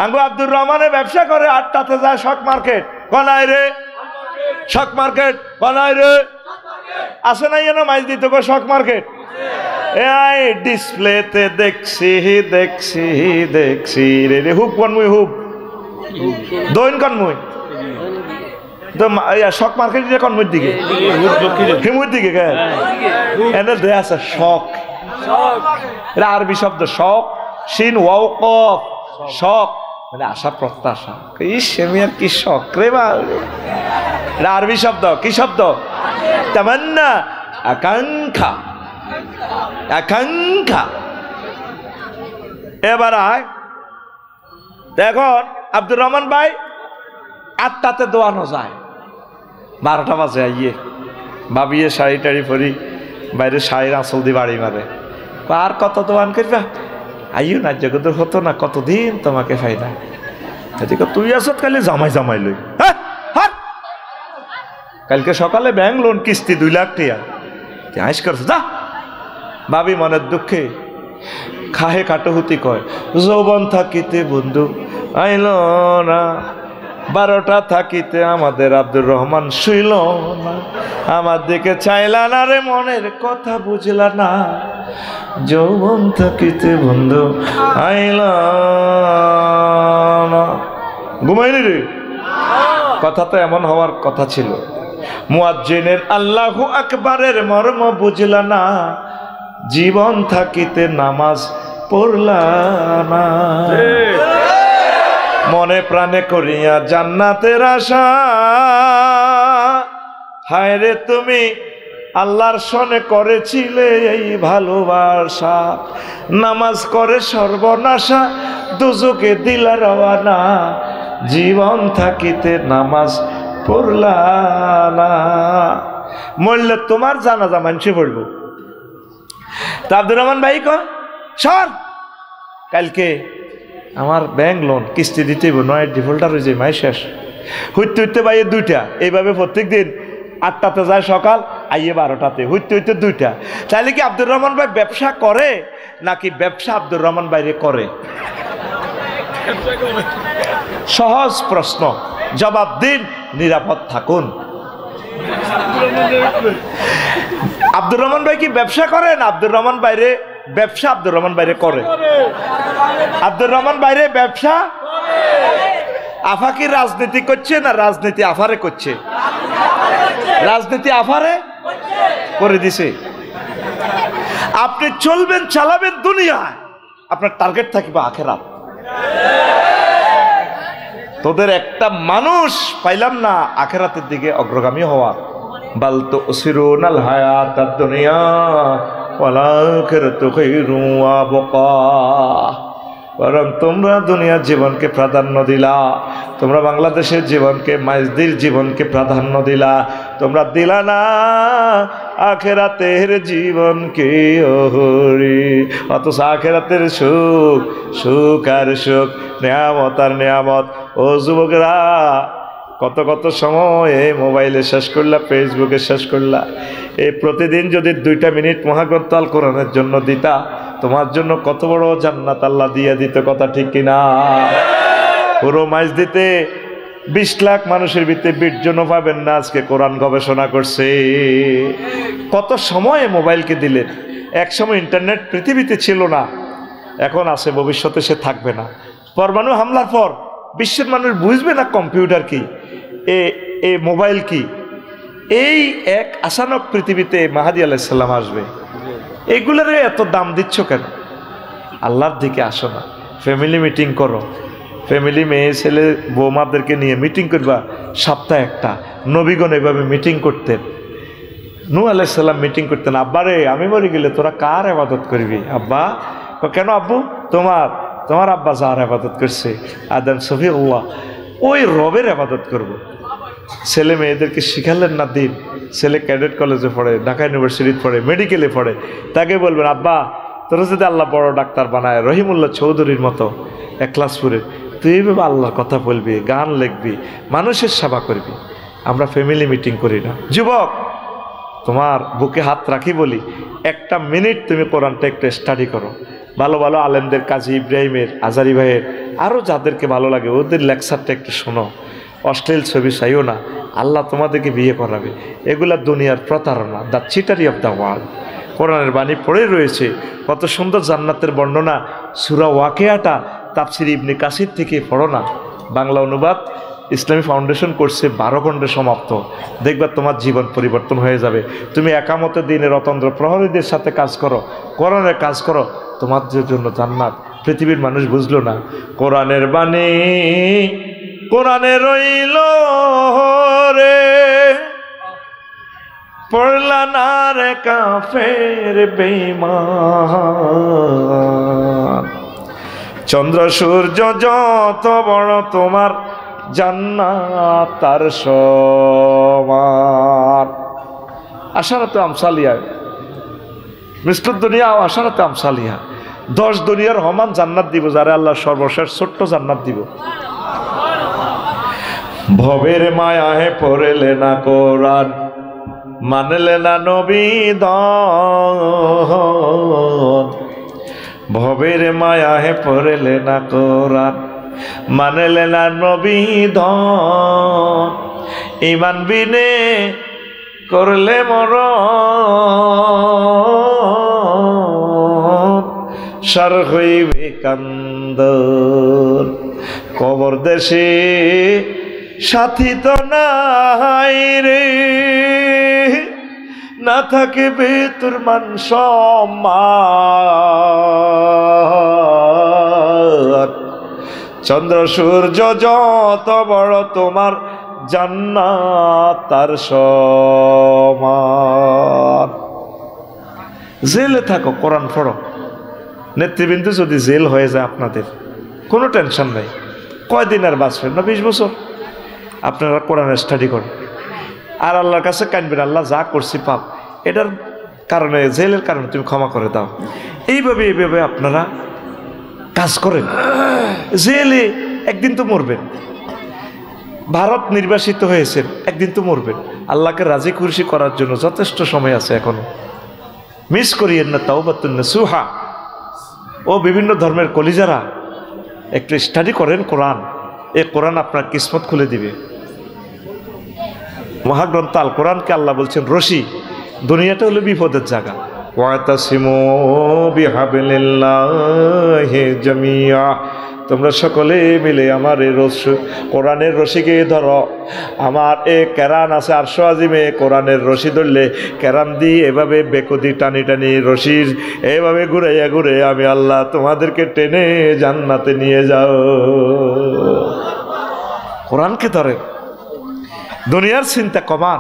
আঙ্গু আব্দুর রহমানে ব্যবসা করে 8টাতে যায় শক মার্কেট, কনাই রে শক মার্কেট, কনাই রে আসে নাই যেন মাইজ দিত গো শক মার্কেট। এই ডিসপ্লেতে দেখছি দেখছি দেখছি রে রে হুপ কনমুই হুপ দৈন কনমুই শক মার্কেট কনমুর দিকে হিমুর দিকে এনে দেয়া আছে শক, এটা আরবি শব্দ শক, শিন ওয়াও কফ শক মানে আশা প্রত্যাশা। ইসেমিয়ার কি শক রে বা, এটা আরবি শব্দ, কি শব্দ? তামান্না, আকাঙ্ক্ষা, আকাঙ্ক্ষা। এবার আয় দেখুন আব্দুর রহমান ভাই 8টাতে দোয়ানো যায়, 12টা বাজে আইয়ে ভাবিয়ে শাড়ি টাড়ি পরি বাইরে শাড়ির আঁচল দিয়ে বাড়ি মারে, আর কত দোয়ান করবা আইও না জগতের হতো না, কতদিন তোমাকে পাই না। এদিকে তুই আসত খালি জামাই জামাই লই, কালকে সকালে ব্যাংক লোন কিস্তি 2 লাখ টাকা আইস করছে যা। ভাবি মনের দুঃখে খাহে কাটহুতি কয়, যৌবন থাকিতে বন্ধু আইল না, 12টা থাকিতে আমাদের আব্দুর রহমান শুইল না, আমার দিকে চাইলা না রে, মনের কথা বুঝলা না, যৌবন থাকিতে বন্ধু আইল না। ঘুমাইনি রে কথা তো এমন হওয়ার কথা ছিল। মুয়াজ্জিনের আল্লাহু আকবারের মর্ম বুঝলা না, জীবন থাকিতে নামাজ পড়লা না। মনে প্রাণে করিয়া জান্নাতের আশা, হায় রে তুমি আল্লাহর সনে করেছিলে এই ভালোবাসা। নামাজ করে সর্বনাশা, দুজকে দিলা রওয়ানা, জীবন থাকিতে নামাজ পড়লা না। মরলে তোমার জানাজা মানুষে পড়ব। তা আব্দুর রহমান ভাই কন সর, কালকে আমার ব্যাংক লোন কিস্তি দিতে হইব, নয় ডিফল্টার হয়ে যায়, মাই শেষ। হইতে হইতে বাইয়ে 2টা, এইভাবে প্রত্যেক দিন 8টাতে যায় সকাল, আইয়ে 12টাতে, হইতে হইতে 2টা। তাহলে কি আব্দুর রহমান ভাই ব্যবসা করে নাকি ব্যবসা আব্দুর রহমান বাইরে করে? সহজ প্রশ্ন, জবাব দিন, নিরাপদ থাকুন। আব্দুর রহমান ভাই কি ব্যবসা করেন? আব্দুর রহমান বাইরে ব্যবসা আব্দুর রহমান বাইরে করে। আব্দুর রহমান বাইরে ব্যবসা। আফা কি রাজনীতি করছে না রাজনীতি আফারে করছে? রাজনীতি আফারে করে দিছে। আপনি চলবেন চালাবেন দুনিয়ায়, আপনার টার্গেট থাকবে আখেরাত। তোদের একটা মানুষ পাইলাম না আখেরাতের দিকে অগ্রগামী হওয়া। বাল তুসিরুনাল হায়াতাদ দুনিয়া ওয়াল আখিরাতু খায়রুন ওয়া আবকা। বরং তোমরা দুনিয়ার জীবনকে প্রাধান্য দিলা, তোমরা বাংলাদেশের জীবনকে, মাইজদির জীবনকে প্রাধান্য দিলা, তোমরা দিলা না আখেরাতের জীবনকে। ওহরি অথচ আখেরাতের সুখ, সুখ আর সুখ, নেয়ামত আর নেয়ামত। ও যুবকরা, কত কত সময় মোবাইলে শেষ করলা, ফেসবুকে শেষ করলা। এই প্রতিদিন যদি 2টা মিনিট মহাগ্রন্থ আল কোরআনের জন্য দিতা, তোমার জন্য কত বড় জান্নাত আল্লাহ দিয়ে দিত। কথা ঠিক কিনা? পুরো মাইজ দিতে 20 লাখ মানুষের ভিতরে 20 জনও পাবেন না আজকে কোরআন গবেষণা করছে। কত সময় মোবাইলকে দিলেন। এক সময় ইন্টারনেট পৃথিবীতে ছিল না, এখন আছে, ভবিষ্যতে সে থাকবে না। পরমাণু হামলার পর বিশ্বের মানুষ বুঝবে না কম্পিউটার কি, এ মোবাইল কি। এই এক আচানক পৃথিবীতে মাহাদি আলাইহিস সালাম আসবে। এগুলোর এত দাম দিচ্ছ কেন? আল্লাহর দিকে আসো না, ফ্যামিলি মিটিং করো। ফ্যামিলি, মেয়ে ছেলে বৌমাদেরকে নিয়ে মিটিং করবা, সপ্তাহে একটা। নবীগণ এভাবে মিটিং করতেন। নূহ আলাইহিস সালাম মিটিং করতেন, আব্বারে আমি মরে গেলে তোরা কার ইবাদত করবি? আব্বা কেন? আব্বু তোমার আব্বা যার ইবাদত করছে, আদম সফিউল্লাহ, ওই রবের ইবাদত করব। ছেলে মেয়েদেরকে শিখালেন না দিন। ছেলে ক্যাডেট কলেজে পড়ে, ঢাকা ইউনিভার্সিটিতে পড়ে, মেডিকেলে পড়ে, তাকে বলবেন আব্বা তোরা যদি আল্লাহ বড় ডাক্তার বানায়, রহিমুল্লাহ চৌধুরীর মতো একলাসপুরে, তুই এইভাবে আল্লাহর কথা বলবি, গান লিখবি, মানুষের সেবা করবি। আমরা ফ্যামিলি মিটিং করি না। যুবক, তোমার বুকে হাত রাখি বলি, 1টা মিনিট তুমি কোরআনটা একটু স্টাডি করো। ভালো ভালো আলেমদের, কাজী ইব্রাহিমের, আজারি ভাইয়ের, আরও যাদেরকে ভালো লাগে ওদের লেকচারটা একটু শোনো। অশ্লীল ছবি চাইও না, আল্লাহ তোমাদেরকে বিয়ে করাবে। এগুলা দুনিয়ার প্রতারণা, দ্য চিটারি অফ দ্য ওয়ার্ল্ড। কোরআনের বাণী পড়ে রয়েছে, কত সুন্দর জান্নাতের বর্ণনা। সূরা ওয়াকিয়াটা তাফসির ইবনে কাসির থেকে পড়ো না, বাংলা অনুবাদ ইসলামী ফাউন্ডেশন করছে, 12 খণ্ডে সমাপ্ত। দেখবা তোমার জীবন পরিবর্তন হয়ে যাবে। তুমি একামতের দিনের অতন্দ্র প্রহরীদের সাথে কাজ করো, কোরআনের কাজ করো, তোমার জন্য জান্নাত। পৃথিবীর মানুষ বুঝলো না কোরআনের বাণী, কোরআনে রইল রে, পড়লা না রে কাফের বেঈমান। চন্দ্র সূর্য যত বড় তোমার জান্নাত তার সমান। আশারাতে আমসালিয়া, মিস্টার দুনিয়া আশারাতে আমসালিয়া। 10 দুনিয়ার সমান জান্নাত দিব যারা আল্লাহ সর্বশেষ ছোট্ট জান্নাত দিব। ভবের মায়াহে পড়লে না কোরআন, মানলে না নবী দন। ভবের মায়াহে পড়লে না কোরআন, মানলে না নবী দন। ইমান বিনে করলে মরণ, সার হইবে কান্দন। কবর দেশে সাথী তো নাই রে, না থাকবে তোর মান সম্মান। চন্দ্র সূর্য যত বড় তোমার জান্নাত তার সমান। জেলে থাকো, কোরআন পড়ো। নেতৃবৃন্দ যদি জেল হয়ে যায় আপনাদের, কোনো টেনশন নাই। কয়দিন আর বাঁচবেন না? 20 বছর। আপনারা কোরআনের স্টাডি করেন আর আল্লাহর কাছে কাঁদবেন, আল্লাহ যা করছি পাপ, এটার কারণে, জেলের কারণে তুমি ক্ষমা করে দাও। এইভাবে আপনারা কাজ করেন। জেলে একদিন তো মরবেন, ভারত নির্বাসিত হয়েছেন, একদিন তো মরবেন। আল্লাহকে রাজি খুশি করার জন্য যথেষ্ট সময় আছে এখনো। মিস করিয়েন না তাওবাতুন নাসুহা। ও বিভিন্ন ধর্মের কলিজারা, একটু স্টাডি করেন কোরআন। এই কোরআন আপনার কিসমত খুলে দিবে। মহাগ্রন্থ আল কোরআনকে আল্লাহ বলছেন রশি। দুনিয়াটা হলো বিপদের জায়গা। ওয়াতাসিমু বিহাবলিল্লাহি জামিয়া, তোমরা সকলে মিলে আমার এই কোরআনের রশিকে ধরো। আমার এ কেরান আছে আরশো আজিমে, কোরআনের রশি ধরলে কেরান দিয়ে এভাবে বেকদি টানি টানি রশির এভাবে ঘুরে আমি আল্লাহ তোমাদেরকে টেনে জান্নাতে নিয়ে যাও। কোরআনকে ধরে। দুনিয়ার চিন্তা কমান।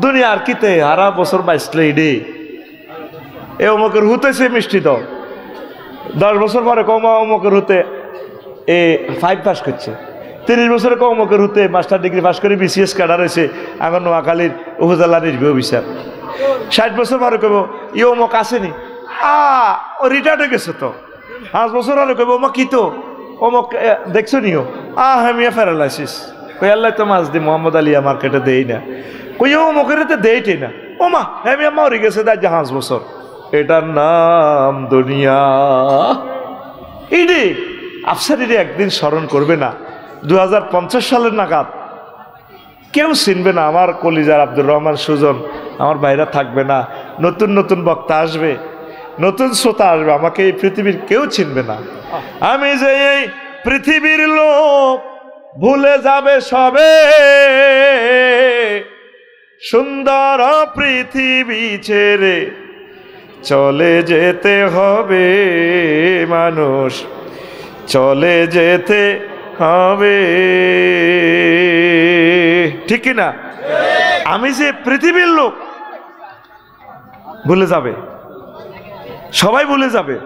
দুনিয়ার কিতে হারা বছর বাইসলে ইডি এ অমুকের হুতেছে মিষ্টি দাও, 10 বছর পরে কমা অমুকের হতে এ 5 পাস করছে, 30 বছরে অমুকের হতে মাস্টার ডিগ্রি পাস করে BCS ক্যাডার হয়েছে এখন নোয়াখালীর উপজেলা নির্বাহী অফিসার। 60 বছর পরে কব ই অমুক আসেনি, ও রিটায়ার্ড হয়ে গেছে তো। 5 বছর পরে কব অমুক কি তো অমুক দেখছো নিও হেমিয়া প্যারালাইসিস। কই আল্লাহ তো মাছ দি মোহাম্মদ আলিয়া মার্কেটে দেই না, কই অমুকের তো দেইটে না। ও মা হেমিয়া মরি গেছে তাই 5 বছর। এটার নাম দুনিয়া। ইডি আফসারিরে একদিন স্মরণ করবে না। 2050 সালের নাগাদ কেউ চিনবে না। আমার কলিজার আব্দুর রহমান সুজন আমার বাইরে থাকবে না। নতুন নতুন বক্তা আসবে, নতুন শ্রোতা আসবে, আমাকে এই পৃথিবীর কেউ চিনবে না। আমি যে এই পৃথিবীর লোক ভুলে যাবে সবে, সুন্দর পৃথিবী ছেড়ে চলে যেতে হবে মানুষ, চলে যেতে হবে, ঠিক না? আমি যে পৃথিবীর লোক ভুলে যাবে, সবাই ভুলে যাবে,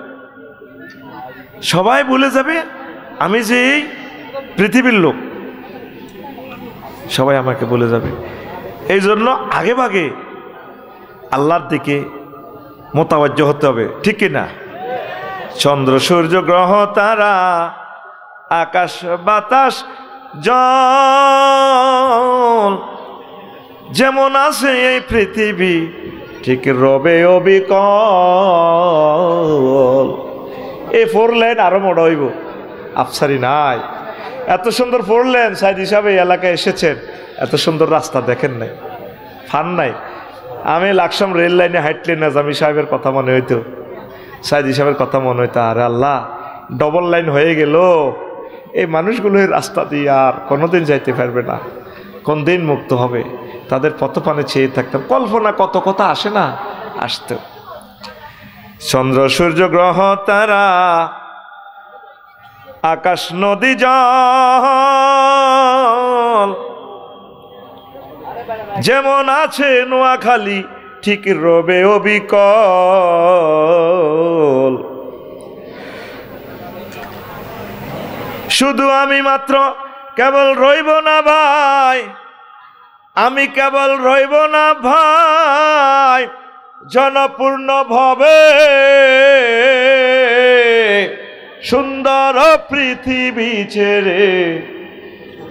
সবাই ভুলে যাবে। আমি যে পৃথিবীর লোক, সবাই আমাকে ভুলে যাবে। এই জন্য আগে ভাগে আল্লাহর দিকে মোতাবজ্জ হতে হবে, ঠিক না? চন্দ্র সূর্য গ্রহ তারা আকাশ বাতাস জল যেমন আছে এই পৃথিবী ঠিক রবে অবিকল। এই 4 লাইন আরো মোড় হইব, আফসারি নাই। এত সুন্দর 4 লাইন সাইদ হিসাবে এলাকায় এসেছেন, এত সুন্দর রাস্তা দেখেন নাই, ফান নাই। আমি লাকসাম রেল লাইনে হাঁটলে নাজামি সাহেবের কথা মনে হইতো, সাইদি সাহেবের কথা মনে হইতো, আরে আল্লাহ ডবল লাইন হয়ে গেল, এই মানুষগুলো এই রাস্তা দিয়ে আর কোনোদিন যাইতে পারবে না, কোন দিন মুক্ত হবে। তাদের পথপানে চেয়ে থাকতাম। কল্পনা কত কথা আসে না, আসতো। চন্দ্র সূর্য গ্রহ তারা আকাশ নদী জল যেমন আছে নোয়াখালী ঠিক রবে অবিকল। শুধু আমি মাত্র কেবল রইব না ভাই, আমি কেবল রইব না ভাই, জনপূর্ণ ভাবে সুন্দর পৃথিবী ছেড়ে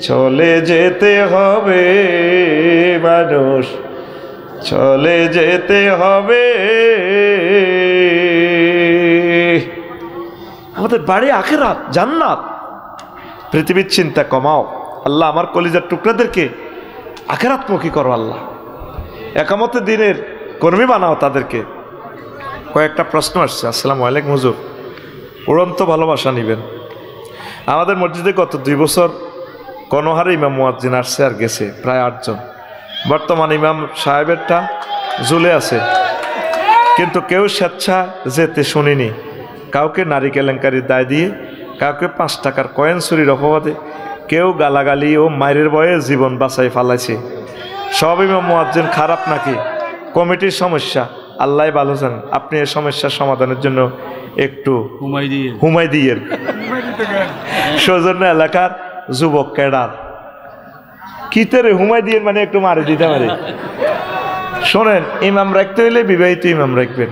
চলে যেতে হবে মানুষ, চলে যেতে হবে। আমাদের বাড়ি আখিরাত, জান্নাত। পৃথিবীর চিন্তা কমাও। আল্লাহ আমার কলিজার টুকরাদেরকে আখিরাতমুখী করো। আল্লাহ একামতে দিনের কর্মী বানাও তাদেরকে। কয়েকটা প্রশ্ন আসছে। আসসালামু আলাইকুম হুজুর, উড়ন্ত ভালোবাসা নিবেন। আমাদের মসজিদে গত 2 বছর কোনো হারে ইমাম মুয়াজ্জিন আসছে আর গেছে প্রায় 8 জন। বর্তমান ইমাম সাহেবেরটা ঝুলে আছে, কিন্তু কেউ স্বেচ্ছা যেতে শুনিনি। কাউকে নারী কেলেঙ্কারির দায় দিয়ে, কাউকে 5 টাকার কয়েন চুরির অপবাদে, কেউ গালাগালি ও মায়ের ভয়ে জীবন বাঁচাই ফালাইছে। সব ইমাম মুয়াজ্জিন খারাপ নাকি কমিটির সমস্যা? আল্লাহ ভালো জানেন। আপনি এই সমস্যার সমাধানের জন্য একটু হুমাই দিয়ে সৌজন্য এলাকার যুবক ক্যাডার কিতেরে হুমাই দিয়ে মানে একটু মারে দিতে পারে। শোনেন, ইমাম রাখতে হইলে বিবাহিত ইমাম রাখবেন,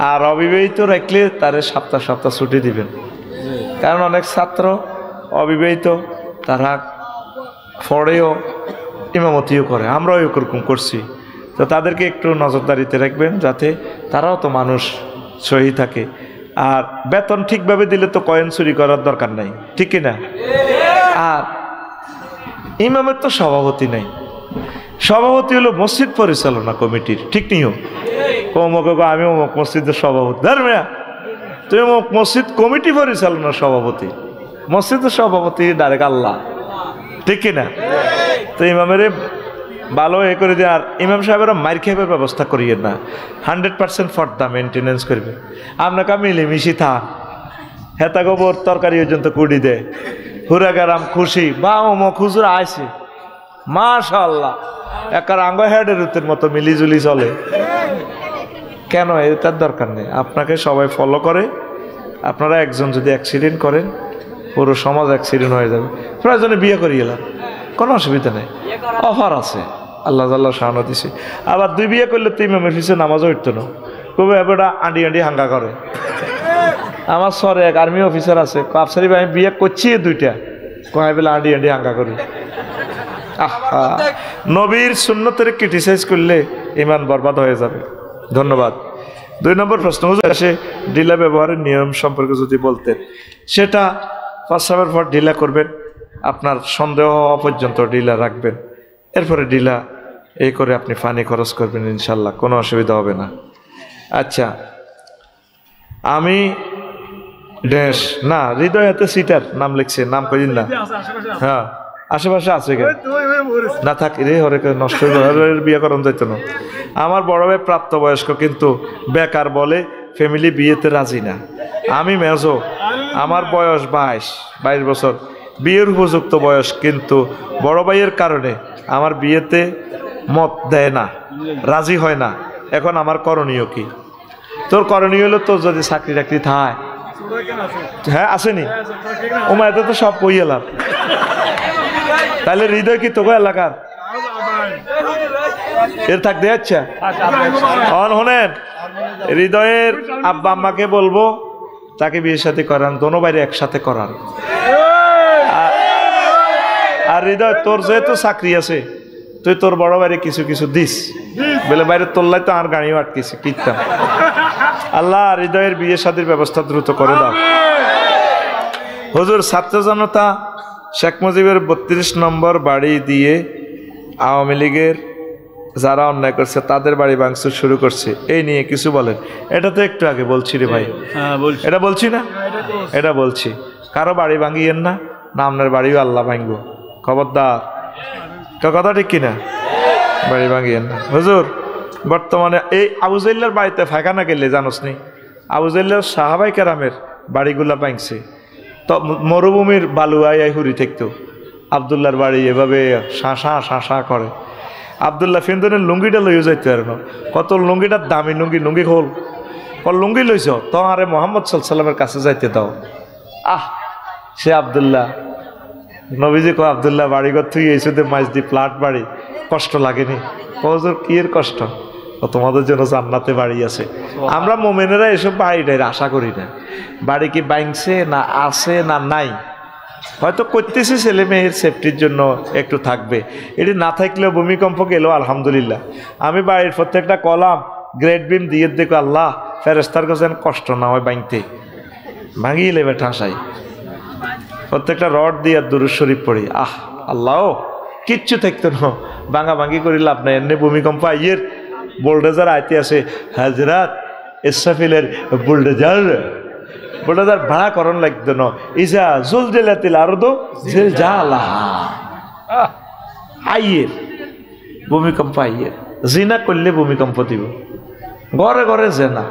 আর অবিবাহিত রাখলে তারে সপ্তাহ সপ্তাহ ছুটি দিবেন। কারণ অনেক ছাত্র অবিবাহিত, তারা পড়েও ইমামতিও করে, আমরাও এরকম করছি। তো তাদেরকে একটু নজরদারিতে রাখবেন, যাতে তারাও তো মানুষ সহি থাকে। আর বেতন ঠিকভাবে দিলে তো কয়েন চুরি করার দরকার নাই, ঠিক কিনা? আর ইমামের তো সভাপতি নাই, সভাপতি হলো মসজিদ পরিচালনা কমিটির, ঠিক নিও। আমি অমুক মসজিদের সভাপতি, ধর্মিয়া তুই অমুক মসজিদ কমিটি পরিচালনার সভাপতি। মসজিদের সভাপতি ডাইরেক্ট আল্লাহ, ঠিক কিনা? তো ইমামের ভালো এ করে দিয়ে। আর ইমাম সাহেবেরা মার খেয়ে ব্যবস্থা করিয়ে না, 100% ফর্দা মেনটেনেন্স করবে। আপনাকে মিলেমিশি থা হেতা গোবর তরকারি পর্যন্ত কুড়ি দেয়, হুরাগারাম খুশি বা অমুক হুজুর আইছে মাশাআল্লাহ, একার আঙ্গ হেডের উত্তের মতো মিলিজুলি চলে। কেন? এটার দরকার নেই। আপনাকে সবাই ফলো করে। আপনারা একজন যদি অ্যাক্সিডেন্ট করেন, পুরো সমাজ অ্যাক্সিডেন্ট হয়ে যাবে। প্রয়োজনে বিয়ে করিয়ে এলাম, কোনো অসুবিধা নেই, অফার আছে, আল্লাহ আল্লাহ শাহানা দিছে। আবার 2 বিয়ে করলে তো ইমামের পিছিয়ে নামাজও উঠতো না, খুবই এবারটা আঁডি আঁডি হাঙ্গা করে। আমার সরে এক আর্মি অফিসার আছে, আফসারি ভাই আমি বিয়ে করছি 2টা, কয় বেলা আঁডি আঁডি হাঙ্গা করি। নবীর সুন্নতের ক্রিটিসাইজ করলে ইমান বরবাদ হয়ে যাবে। ধন্যবাদ। 2 নম্বর প্রশ্ন, আসে ঢিলা ব্যবহারের নিয়ম সম্পর্কে যদি বলতেন। সেটা প্রস্রাবের পর ঢিলা করবেন, আপনার সন্দেহ হওয়া পর্যন্ত ঢিলা রাখবেন, এরপরে ঢিলা এই করে আপনি পানি খরচ করবেন, ইনশাল্লাহ কোনো অসুবিধা হবে না। আচ্ছা, আমি ড্যাশ না হৃদয়তে সিটার নাম লিখছে, নাম কইদিন না। হ্যাঁ, আশেপাশে আছে না থাকি রে, হরে নষ্ট বিয়ে করান যাইত না। আমার বড় ভাই প্রাপ্তবয়স্ক, কিন্তু বেকার বলে ফ্যামিলি বিয়েতে রাজি না। আমি মেজো, আমার বয়স 22 বছর, বিয়ের উপযুক্ত বয়স, কিন্তু বড় ভাইয়ের কারণে আমার বিয়েতে মত দেয় না, রাজি হয় না। এখন আমার করণীয় কি? তোর করণীয় হলো, তোর যদি চাকরি টাকরি থায়, হ্যাঁ আসেনি ওমা, এত তো সব কই এলাম, তাহলে হৃদয় কি তোকে এলাকার এর থাকতে যাচ্ছে। শোনেন, হৃদয়ের আব্বা আম্মাকে বলবো তাকে বিয়ের সাথে করান, দোনো বাইরে একসাথে করান। আর হৃদয়, তোর যেহেতু চাকরি আছে, তুই তোর বড় বাইরে কিছু কিছু দিস, বলে বাইরে তোল্লাই তো আর গাড়িও আটকেছি কিনতাম। আল্লাহ হৃদয়ের বিয়ে শাদীর ব্যবস্থা দ্রুত করে দাও। হুজুর, ছাত্র জনতা শেখ মুজিবের 32 নম্বর বাড়ি দিয়ে আওয়ামী লীগের যারা অন্যায় করছে তাদের বাড়ি ভাঙচুর শুরু করছে, এই নিয়ে কিছু বলেন। এটা তো একটু আগে বলছি রে ভাই, এটা বলছি না, এটা বলছি। কারো বাড়ি ভাঙিয়েন না, না আপনার বাড়িও আল্লাহ ভাঙব, খবরদার। কথা ঠিক কিনা? বাড়ি ভাঙিয়েন না। হুজুর, বর্তমানে এই আবু জাইল্লার বাড়িতে ফাঁকানা গেলে জানোস নি, আবু জাইল্লার সাহাবাই কেরামের বাড়িগুলা ভাঙছে। তো মরুভূমির বালুয়ায় হুরি থাকতো, আবদুল্লার বাড়ি এভাবে শাঁসা শাঁসা করে। আবদুল্লাহ ফিন্দনের লুঙ্গিটা লইও যাইতে পারে না, কত লুঙ্গিটার দামি লুঙ্গি, লুঙ্গি খোল, লুঙ্গি লইছ তো আরে মোহাম্মদ সাল্লামের কাছে যাইতে দাও। সে আবদুল্লাহ, নবীজি কো আবদুল্লাহ বাড়িঘর থুই এই শুধু মাছ দি ফ্ল্যাট বাড়ি, কষ্ট লাগেনি? কজোর কি এর কষ্ট? তোমাদের জন্য জান্নাতে বাড়ি আছে। আমরা মোমেনেরা এসব বাড়িটাই আশা করি না। বাড়ি কি ভাঙছে না আছে না নাই, হয়তো করতেছে ছেলে মেয়ের সেফটির জন্য একটু থাকবে, এটি না থাকলেও ভূমিকম্প গেল আলহামদুলিল্লাহ। আমি বাড়ির প্রত্যেকটা কলাম গ্রেড বিম দিয়ে দেখো, আল্লাহ ফেরেস্তার কাছে কষ্ট না হয় ভাঙতে, ভাঙিয়ে লেবে ঠাসাই। প্রত্যেকটা রড দিয়ে দুরূদ শরীফ পড়ি, আল্লাহ কিচ্ছু থাকতো না, ভাঙা ভাঙি করি লাভ নাই। এমনি ভূমিকম্প আইয়ের বোল্ডেজার আইতে আছে, হাজরাত ইসরাফিলের বোল্ডেজার বলে তার ভাড়া করণ লাগতো না ইজা জুলজিলাতিল আরদু জিলজালাহা আইয়ের ভূমিকম্প আইয়ের জিনা করলে ভূমিকম্প দিব ঘরে ঘরে জেনা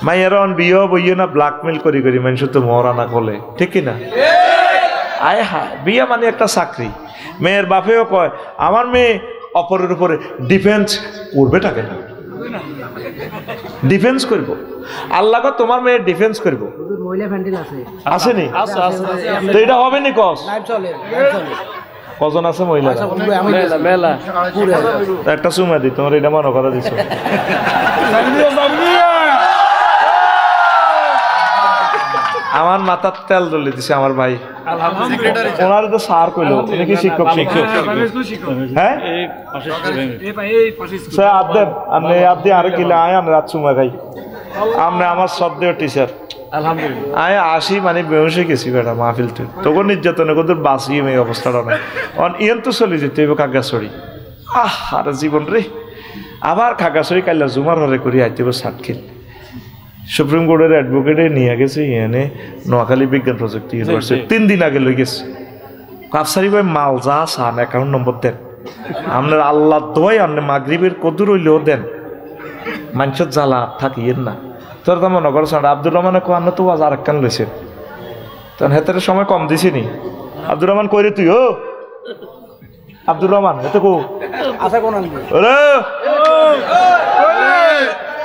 মাইয়ারন বিয়ে বইয়ে না ব্ল্যাকমেল করি করি মানুষ তো মরা না করলে ঠিক না আয় হা বিয়ে মানে একটা চাকরি মেয়ের বাপেও কয় আমার মেয়ে অপরের উপরে ডিফেন্স করবে টাকে না ডিফেন্স করব আল্লাহ তোমার মেয়ে ডিফেন্স করব আসেনি তো এটা হবে নি কস কজন আছে মহিলা একটা চুমা দি তোমার এটা মনে করা দিচ্ছ আমার মাথার তেল দলে দিছে আমার ভাই ওনার তো সার কইলো উনি কি শিক্ষক হ্যাঁ আদেন আপনি আপনি আরে কিলে আয় আমি রাত চুমা খাই আপনি আমার শ্রদ্ধেয় টিচার আলহামদুলিল্লাহ আয় আসি মানে বেহসে গেছি বেটা মাহফিলতে তখন নির্যাতনে কত বাঁচি এই অবস্থাটা না অন ইয়েন তো চলে যেতে হইব খাগাছড়ি আর জীবন রে আবার খাগাছড়ি কাইলা জুমার হরে করি আইতে সাতখিল সুপ্রিম কোর্টের অ্যাডভোকেটে নিয়ে গেছে এনে নোয়াখালী বিজ্ঞান প্রযুক্তি ইউনিভার্সিটি 3 দিন আগে লই গেছে কাফসারি ভাই মাল যা চান অ্যাকাউন্ট নম্বর দেন আপনার আল্লাহ দোয়াই আপনি মাগরিবের কদুর হইলেও দেন মানুষের জ্বালা থাকিয়েন না তোর তো মনে করছ আব্দুর রহমানে কোয়ান্ন তো আজ আর একখান লইছে তখন হেতের সময় কম দিছি নি আব্দুর রহমান কইরে তুই ও আব্দুর রহমান হেতে কো আশা কোন ওরে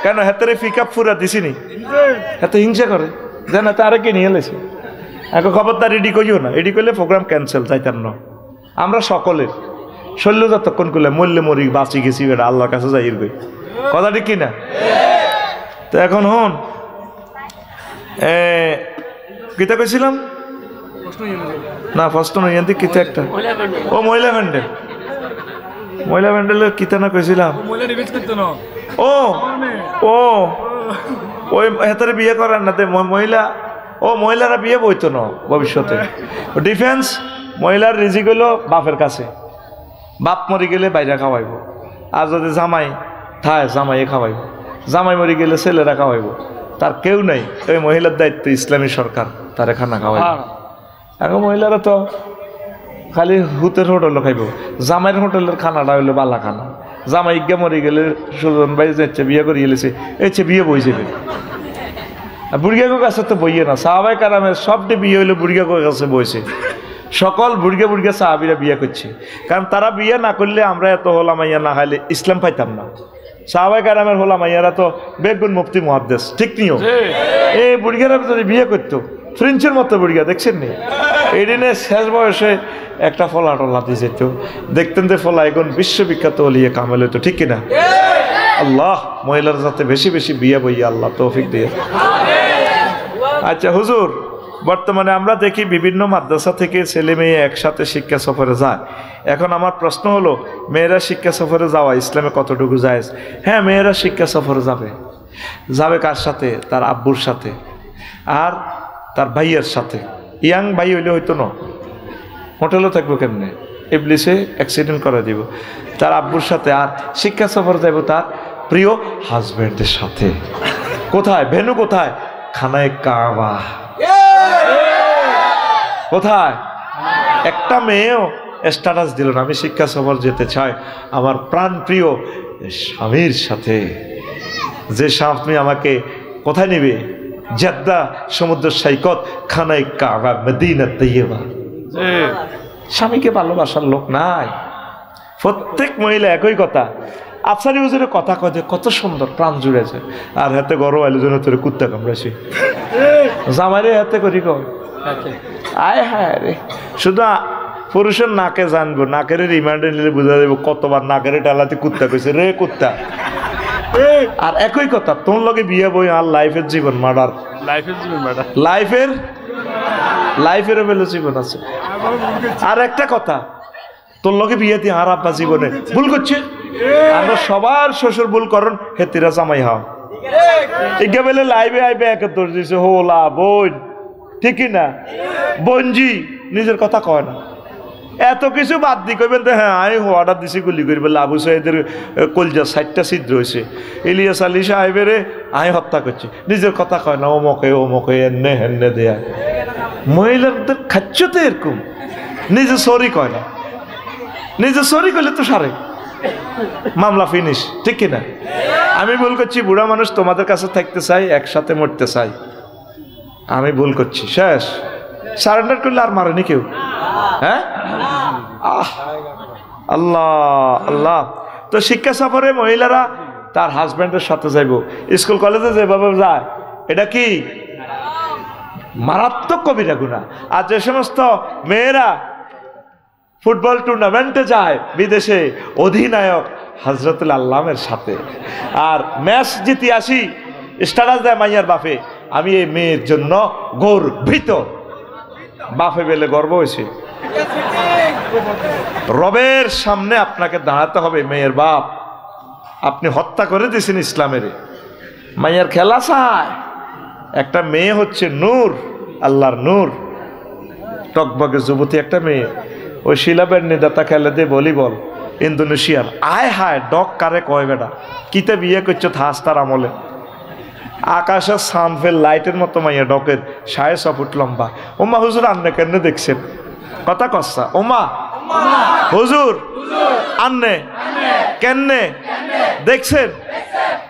কেন হেতারে পিকআপ ফুরা দিছিনি এত হিংসা করে জান এত আরেকে নিয়ে এলেছে এখন খবরদার রেডি করিও না রেডি করলে প্রোগ্রাম ক্যান্সেল যাইতার না আমরা সকলের শৈল্য যতক্ষণ করলে মরলে মরি বাঁচি গেছি বেটা আল্লাহর কাছে যাই গই কথা ঠিক কিনা তো এখন হন কিতা কইছিলাম না প্রশ্ন নয় কিতা একটা ও মহিলা ভ্যান্ডেলের কিতা না কইছিলাম ও ও ওই হেতারে বিয়ে করার না মহিলা ও মহিলারা বিয়ে বইতো না ভবিষ্যতে ডিফেন্স মহিলার রিজিক হইল বাপের কাছে বাপ মরি গেলে বাইরে খাওয়াইব আর যদি জামাই থায় জামাইয়ে খাওয়াইব জামাই মরি গেলে ছেলেরা খাওয়াইব তার কেউ নাই ওই মহিলার দায়িত্ব ইসলামী সরকার তারে খানা খাওয়াইব এখন মহিলারা তো খালি হুতের হোটেল খাইব জামাইয়ের হোটেলের খানাটা হইলো বালা খানা জামাই ইজ্ঞা মরি গেলে সুজন ভাই যাচ্ছে বিয়ে করে গেলেছে এসে বিয়ে বই যাবে বুড়িয়াগো কাছে তো বইয়ে না সাহাবাই কারামের সবটি বিয়ে হইলে বুড়িয়াগো কাছে বইছে সকল বুড়িয়া সাহাবিরা বিয়ে করছে কারণ তারা বিয়ে না করলে আমরা এত হোলা মাইয়া না খাইলে ইসলাম পাইতাম না সাহাবাই কারামের হোলা মাইয়ারা তো বেগুন মুফতি মুহাদ্দিস ঠিক নিও এই বুড়িয়ারা যদি বিয়ে করতো ফ্রেঞ্চের মতো বুড়িয়া দেখছেন নি এই দিনে শেষ বয়সে একটা ফলা টলা দিয়ে যেত দেখতেন যে ফলা এখন বিশ্ববিখ্যাত হলিয়ে কামেল হইতো ঠিক কিনা আল্লাহ মহিলার যাতে বেশি বেশি বিয়ে বইয়া আল্লাহ তৌফিক দিয়ে আচ্ছা হুজুর বর্তমানে আমরা দেখি বিভিন্ন মাদ্রাসা থেকে ছেলে মেয়ে একসাথে শিক্ষা সফরে যায় এখন আমার প্রশ্ন হলো মেয়েরা শিক্ষা সফরে যাওয়া ইসলামে কতটুকু জায়েজ হ্যাঁ মেয়েরা শিক্ষা সফরে যাবে কার সাথে তার আব্বুর সাথে আর তার ভাইয়ের সাথে ইয়াং ভাই হইলে হইতো না হোটেলও থাকবো কেমনে ইবলিসে অ্যাক্সিডেন্ট করে দিব তার আব্বুর সাথে আর শিক্ষা সফর যাইব তার প্রিয় হাজব্যান্ডের সাথে কোথায় ভেনু কোথায় খানায় কাবা কোথায় একটা মেয়েও স্ট্যাটাস দিল না আমি শিক্ষা সফর যেতে চাই আমার প্রাণ প্রিয় স্বামীর সাথে যে স্বামী আমাকে কোথায় নেবে জেদ্দা সমুদ্র সৈকত খানায় কাবা মদিনা তৈয়বা স্বামীকে ভালোবাসার লোক নাই প্রত্যেক মহিলা একই কথা আফসারি হুজুরের কথা কয় কত সুন্দর প্রাণ জুড়েছে আর হাতে গরম আইলো জন্য তোর কুত্তা কামড়াছি জামাইরে হাতে করি কয় আয় হ্যাঁ রে শুধু পুরুষের নাকে জানবো নাকের রিমান্ডে নিলে বোঝা যাবো কতবার নাকের টালাতে কুত্তা কইছে রে কুত্তা আর একই কথা তোর লগে বিয়ে বই আর লাইফের জীবন মার্ডার লাইফেরও বেলে জীবন আছে আর একটা কথা তোর লগে বিয়ে দিয়ে আর আব্বা জীবনে ভুল করছে আমরা সবার শ্বশুর ভুল করন হেতিরা জামাই হাও একে বেলে লাইভে আইবে একে তোর দিছে হোলা বোন ঠিকই না বঞ্জি নিজের কথা কয় না এত কিছু বাদ দি কইবেন তো হ্যাঁ আমি অর্ডার দিছি গুলি করি বলে আবু সাইদের কলজা 60টা ছিদ্র হয়েছে, ইলিয়াস আলী সাহেবের আমি হত্যা করছি, নিজের কথা কয় না, ওমকে এনে হেনে দেয়া। মহিলাদের খাচ্ছ তো এরকম, নিজে সরি কয় না, নিজে সরি করলে তো সারে মামলা ফিনিশ, ঠিক কিনা? আমি ভুল করছি, বুড়া মানুষ তোমাদের কাছে থাকতে চাই, একসাথে মরতে চাই, আমি ভুল করছি, শেষ। সারেন্ডার করলে আর মারেনি কেউ। হ্যাঁ, আল্লাহ আল্লাহ। তো শিক্ষা সফরে মহিলারা তার হাজব্যান্ডের সাথে যাইব, স্কুল কলেজে যেভাবে যায়, এটা কি মারাত্মক কবিরা গুনাহ। আর যে সমস্ত মেয়েরা ফুটবল টুর্নামেন্টে যায় বিদেশে, অধিনায়ক হজরতুল আল্লামের সাথে, আর ম্যাচ জিতে আসি, স্ট্যাটাস দেয় মাইয়ার বাপে, আমি এই মেয়ের জন্য গর্বিত। বাপে বেলে গর্ব হয়েছে। রবের সামনে আপনাকে দাঁড়াতে হবে, মেয়ের বাপ আপনি হত্যা করে দিয়েছেন ইসলামের। মাইয়ার খেলা চায়, একটা মেয়ে হচ্ছে নূর, আল্লাহর নূর, টকবগে যুবতী একটা মেয়ে। ওই শিলাবের নিদাতা খেলে দিয়ে ভলিবল ইন্দোনেশিয়ার, আয় হায় ডক কারে কয় বেটা, কিতে বিয়ে করছো থাস্তার আমলে, আকাশের সানফেল লাইটের মতো মাইয়া, ডকের 6.5 ফুট লম্বা। ওমা হুজুর আন্নে কেন দেখছেন, কথা কসা, ওমা হুজুর আন্নে কেনে দেখছেন?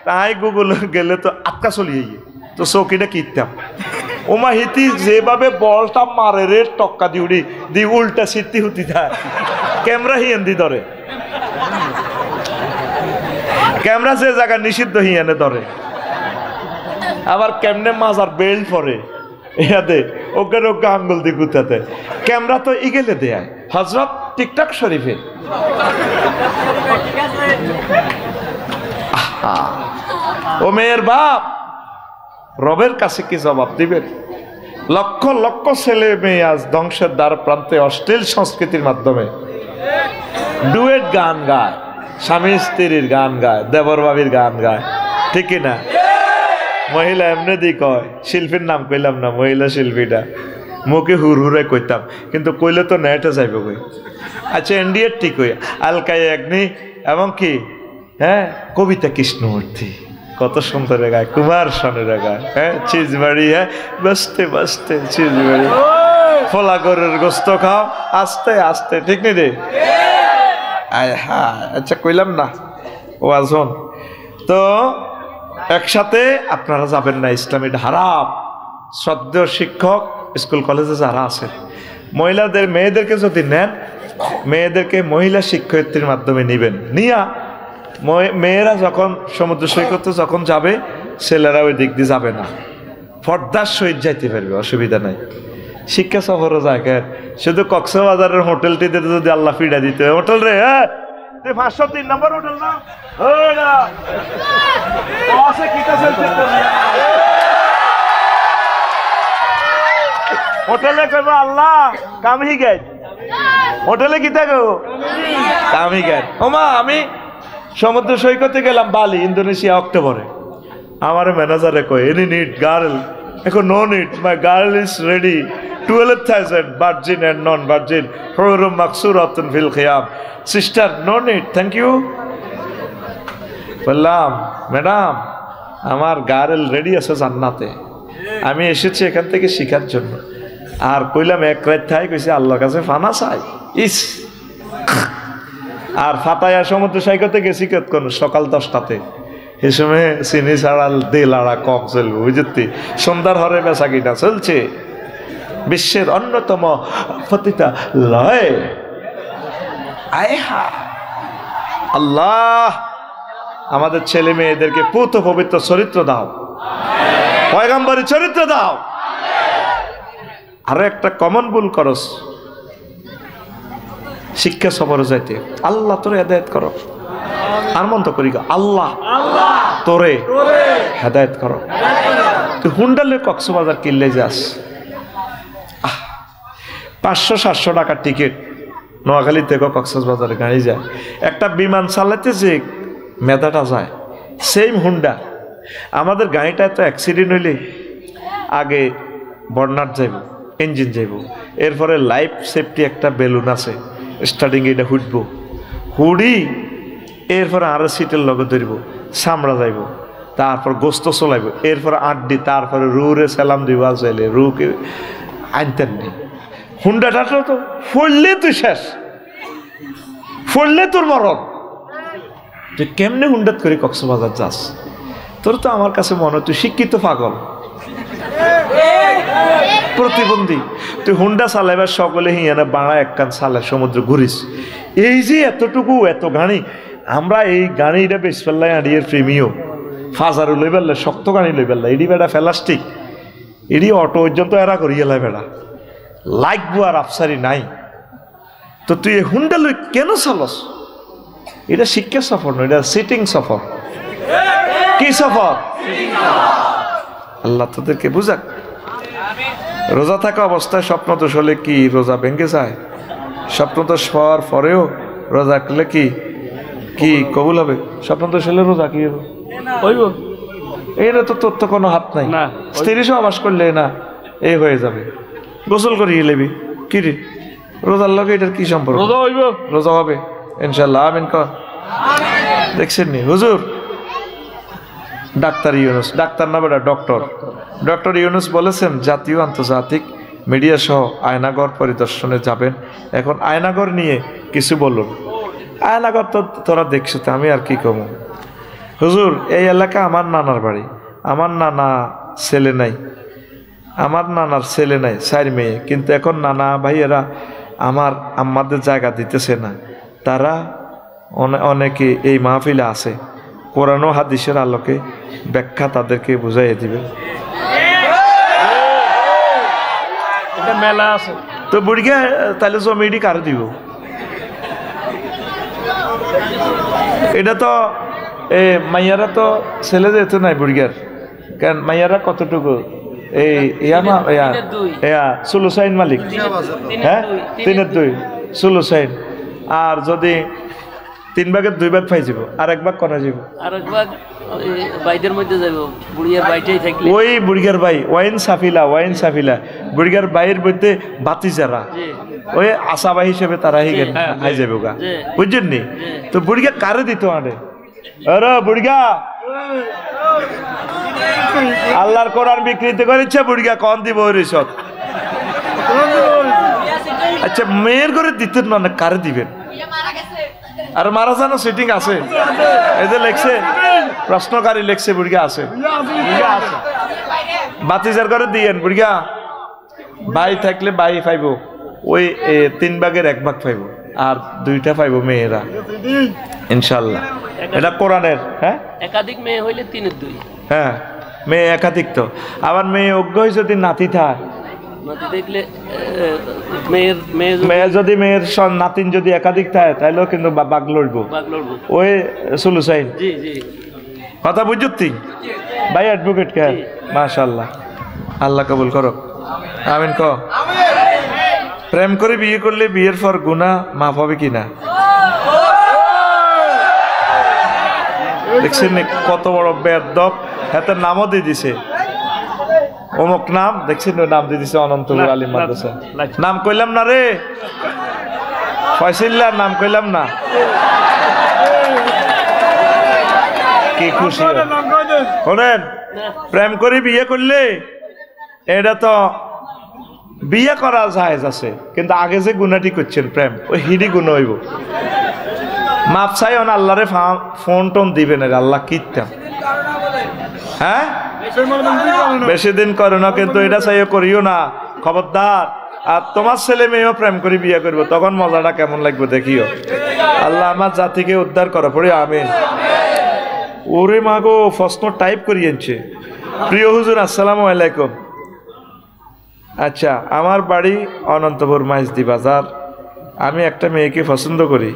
তাই গুগল গেলে তো আটকা চলিয়ে গিয়ে তো চৌকিটা কিনতাম। ওমা হিতি যেভাবে বলটা মারে রে, টক্কা দিউড়ি দি উল্টা সিদ্ধি হুতি থাকে, ক্যামেরা হিয়েন্দি ধরে, ক্যামেরা যে জায়গা নিষিদ্ধ হিয়ানে ধরে, আবার কেমনে মাজার বেল্ট পরে ইয়াদে ওকে ওকে আঙ্গুল দিয়ে গুতাতে, ক্যামেরা তো ইগেলে দেয় হজরত টিকটক শরীফে। ও মেয়ের বাপ, রবের কাছে কি জবাব দিবেন? লক্ষ লক্ষ ছেলে মেয়ে আজ ধ্বংসের দ্বার প্রান্তে অশ্লীল সংস্কৃতির মাধ্যমে ডুয়েট গান গায়, স্বামী স্ত্রীর গান গায়, দেবর ভাবির গান গায়, ঠিক না? মহিলা এমনি দি কয়, শিল্পীর নাম কইলাম না, মহিলা শিল্পীটা মুখে হুড়হুড়ে কইতাম, কিন্তু কইলে তো নেটে যাইব কই। আচ্ছা এনডিএর ঠিক হই আলকাই অগ্নি এবং কি হ্যাঁ কবিতা কৃষ্ণমূর্তি কত সুন্দর গায়, কুমার শানুরা গায়, হ্যাঁ চিজবাড়ি, হ্যাঁ বসতে বসতে চিজবাড়ি, ফোলা গরুর গোস্ত খাও আস্তে আস্তে, ঠিক নেই রে? আয় হ্যাঁ, আচ্ছা কইলাম না ও আজন। তো একসাথে আপনারা যাবেন না, ইসলামী হারাম। শ্রদ্ধেয় শিক্ষক স্কুল কলেজে যারা আছেন, মহিলাদের মেয়েদেরকে যদি নেন, মেয়েদেরকে মহিলা শিক্ষয়িত্রীর মাধ্যমে নেবেন, নিয়া মেয়েরা যখন সমুদ্র সৈকতে যখন যাবে, ছেলেরা ওই দিক দিয়ে যাবে না, পর্দার সহিত যাইতে পারবে, অসুবিধা নাই। শিক্ষা সফরও জায়গায় শুধু কক্সবাজারের হোটেলটিতে যদি আল্লাহ ফিডা দিতে, হোটেল রে হ্যাঁ 503 নম্বর হোটেল না, হোটেলে কইব আল্লাহ কামহি গাইড, হোটেলে কি থাকো কামহি গাইড। ওমা আমি সমুদ্র সৈকতে গেলাম বালি, ইন্দোনেশিয়া, অক্টোবরে। আমার ম্যানেজারে কয় এনি নিড গার্ল, এখন no need, my girl is ready, 12,000 virgin and non virgin, হুরুম মাকসুরাতুন ফিল খিয়াম, sister no need, thank you. বললাম ম্যাডাম আমার গার্ল রেডি আছে জান্নাতে, আমি এসেছি এখান থেকে শিখার জন্য। আর কইলাম এক রাত থাই, কইছে আল্লাহর কাছে ফানা চাই, ইস। আর ফাতায়া সমুদ্র সৈকতে গেছি কতক্ষণ, সকাল 10টাতে, এ সময় চিনি ছাড়া দেলাড়া কম চলবে, বুঝতি? সন্ধ্যার হরে বেচা কিনা চলছে, বিশ্বের অন্যতম পতিতা লয়। আয়হা আল্লাহ আমাদের ছেলে মেয়েদেরকে পুত পবিত্র চরিত্র দাও, পয়গম্বরী চরিত্র দাও। আরো একটা কমন ভুল করস, শিক্ষা সফরে যাইতে, আল্লাহ তোরে হেদায়েত করো, আর মন তো করি আল্লাহ তোরে হেদায়েত করো। তুই হুন্ডালে কক্সবাজার কিনলে যাস, 500-700 টাকার টিকিট, নোয়াখালী থেকে কক্সবাজারে গাড়ি যায়, একটা বিমান চালাতে যে মেধাটা যায়, সেম হুন্ডা। আমাদের গাড়িটা তো অ্যাক্সিডেন্ট হইলে আগে বর্নার যাইব, ইঞ্জিন যাইব, এরপরে লাইফ সেফটি একটা বেলুন আছে, স্টার্টিং এটা হুটব, হুড়ি এরপরে আরো সিটের লগে ধরব, চামড়া যাইব, তারপর গোস্ত চলাইব, এরপর আড্ডি, তারপরে রুরে সালাম দিব, চাইলে রুকে আনতেন নেই। হুন্ডাটা তো ফড়লে তুই শেষ, ফড়লে তোর মরণ। তুই কেমনে হুন্ডাত করে কক্সবাজার যাস? তোর তো আমার কাছে মনে হয় তুই শিক্ষিত পাগল, প্রতিবন্ধী। তুই হুন্ডা চালাইবার সকলে হিয়ানা বাড়া একখান চালায় সমুদ্র ঘুরিস। এই যে এতটুকু এত গাড়ি, আমরা এই গাড়িটা বেশ ফেললাই আড়িয়ে প্রেমীয় ফাজারও লই পেললে, শক্ত গাড়ি লই পেললে, এডি বেড়া ফেলাস্টিক, এডি অটো পর্যন্ত এরা করিয়ে লাই বেড়া, লাগবো আর আফসারি নাই। তো তুই এই হুন্ডা লই কেন চালস? এটা শিক্ষা সফর নয়, এটা সিটিং সফর। কি সফর? আল্লাহ তোদেরকে বুঝাক। রোজা থাকা অবস্থায় স্বপ্নদোষ হলে কি রোজা ভেঙে যায়? স্বপ্নদোষ হওয়ার পরেও রোজা করলে কি কি কবুল হবে? স্বপ্নদোষ হলে রোজা কি হইব? এইটা তো তোর তো কোনো হাত নাই। স্ত্রী সহবাস করলে না এই হয়ে যাবে, গোসল করিয়ে লেবি কি রে? রোজার লগে এটার কি সম্পর্ক? রোজা হইব, রোজা হবে ইনশাল্লাহ। আমিন কর। দেখছেন নি হুজুর ডাক্তার ইউনুস, ডাক্তার না বেটা ডক্টর, ডক্টর ইউনুস বলেছেন জাতীয় আন্তর্জাতিক মিডিয়া সহ আয়নাগর পরিদর্শনে যাবেন। এখন আয়নাগর নিয়ে কিছু বলুন। আয়নাগর তো তোরা দেখছো, তো আমি আর কি কমু? হুজুর এই এলাকা আমার নানার বাড়ি, আমার নানা ছেলে নাই, আমার নানার ছেলে নাই, 4 মেয়ে, কিন্তু এখন নানা ভাইয়েরা আমার আমাদের জায়গা দিতেছে না। তারা অনেকে এই মাহফিলে আছে, কোরআন ও হাদিসের আলোকে ব্যাখ্যা তাদেরকে বুঝাইয়ে দিবে। মেলা আছে তো বুড়িকে, তাহলে জমিটি কারে দিব? এটা তো মাইয়ারা তো ছেলে যেহেতু নাই বুড়িগার, কারণ মাইয়ারা কতটুকু এই সুলুসাইন মালিক, হ্যাঁ 3/2 সুলুসাইন। আর যদি 3 ভাগের 2 ভাগ পাই যাব, আর 1 ভাগ কোনা যাব, আর 1 ভাগ বাইদের মধ্যে যাব। বুড়িয়ার বাইটাই থাকলে ওই বুড়িয়ার বাই ওয়াইন সাফিলা বুড়িয়ার বাইয়ের মধ্যে বাতি যারা ওই আসাবা হিসেবে তারা হি গেল আই যাবে গা, বুঝছেন নি? তো বুড়িয়া কারে দিত আরে? আরে বুড়িয়া আল্লাহর কোরআন বিকৃতি করেছে, বুড়িয়া কোন দিব রিসত? আচ্ছা মেয়ের করে দিতেন না, কারে দিবেন? আর মারা জানো সিটিং আছে, এই যে লেখছে প্রশ্নকারী লেখছে বুড়িয়া আছে, বাতিজার করে দিয়েন। বুড়িয়া বাই থাকলে বাই পাইব, ওই 3 ভাগের 1 ভাগ পাইব, আর 2টা পাইব মেয়েরা ইনশাল্লাহ। এটা কোরআনের। হ্যাঁ একাধিক মেয়ে হইলে 3/2। হ্যাঁ মেয়ে একাধিক তো, আবার মেয়ে অজ্ঞ হয়ে যদি নাতি থাকে, মেয়ের যদি মেয়ের নাতিন যদি একাধিক থাকে তাহলেও কিন্তু বাঘ লড়বো, ওই সুলুসাইন। কথা বুঝতি ভাই? অ্যাডভোকেট কে? মাশাআল্লাহ, আল্লাহ কবুল করো, আমিন ক। প্রেম করে বিয়ে করলে বিয়ের পর গুনাহ মাফ হবে কিনা? দেখছেন কত বড় বেয়াদব, হাতে নামও দিয়ে দিছে অমুক নাম, দেখছেন নাম দিয়ে দিছে অনন্তপুর আলিম মাদ্রাসা। নাম কইলাম না রে ফয়সিল্লার, নাম কইলাম না। কি খুশি শোনেন, প্রেম করে বিয়ে করলে এটা তো বিয়ে করা জায়েজ আছে, কিন্তু আগে যে গুনাহটি করছেন প্রেম, ওই হিডি গুনাহ হইব। মাপ চাই অন আল্লাহরে ফোন টোন দিবেন, আল্লাহ কিতাম। হ্যাঁ বেশি দিন করো না, কিন্তু এটা চাইও করিও না, খবরদার। আর তোমার ছেলে মেয়েও প্রেম করে বিয়ে করবো, তখন মজাটা কেমন লাগবে দেখিও। আল্লাহ আমার জাতিকে উদ্ধার করো, পড়ি আমিন। ওরে মাগো প্রশ্ন টাইপ করিয়েছে। প্রিয় হুজুর আসসালামু আলাইকুম। আচ্ছা আমার বাড়ি অনন্তপুর মাইজদি বাজার, আমি একটা মেয়েকে পছন্দ করি,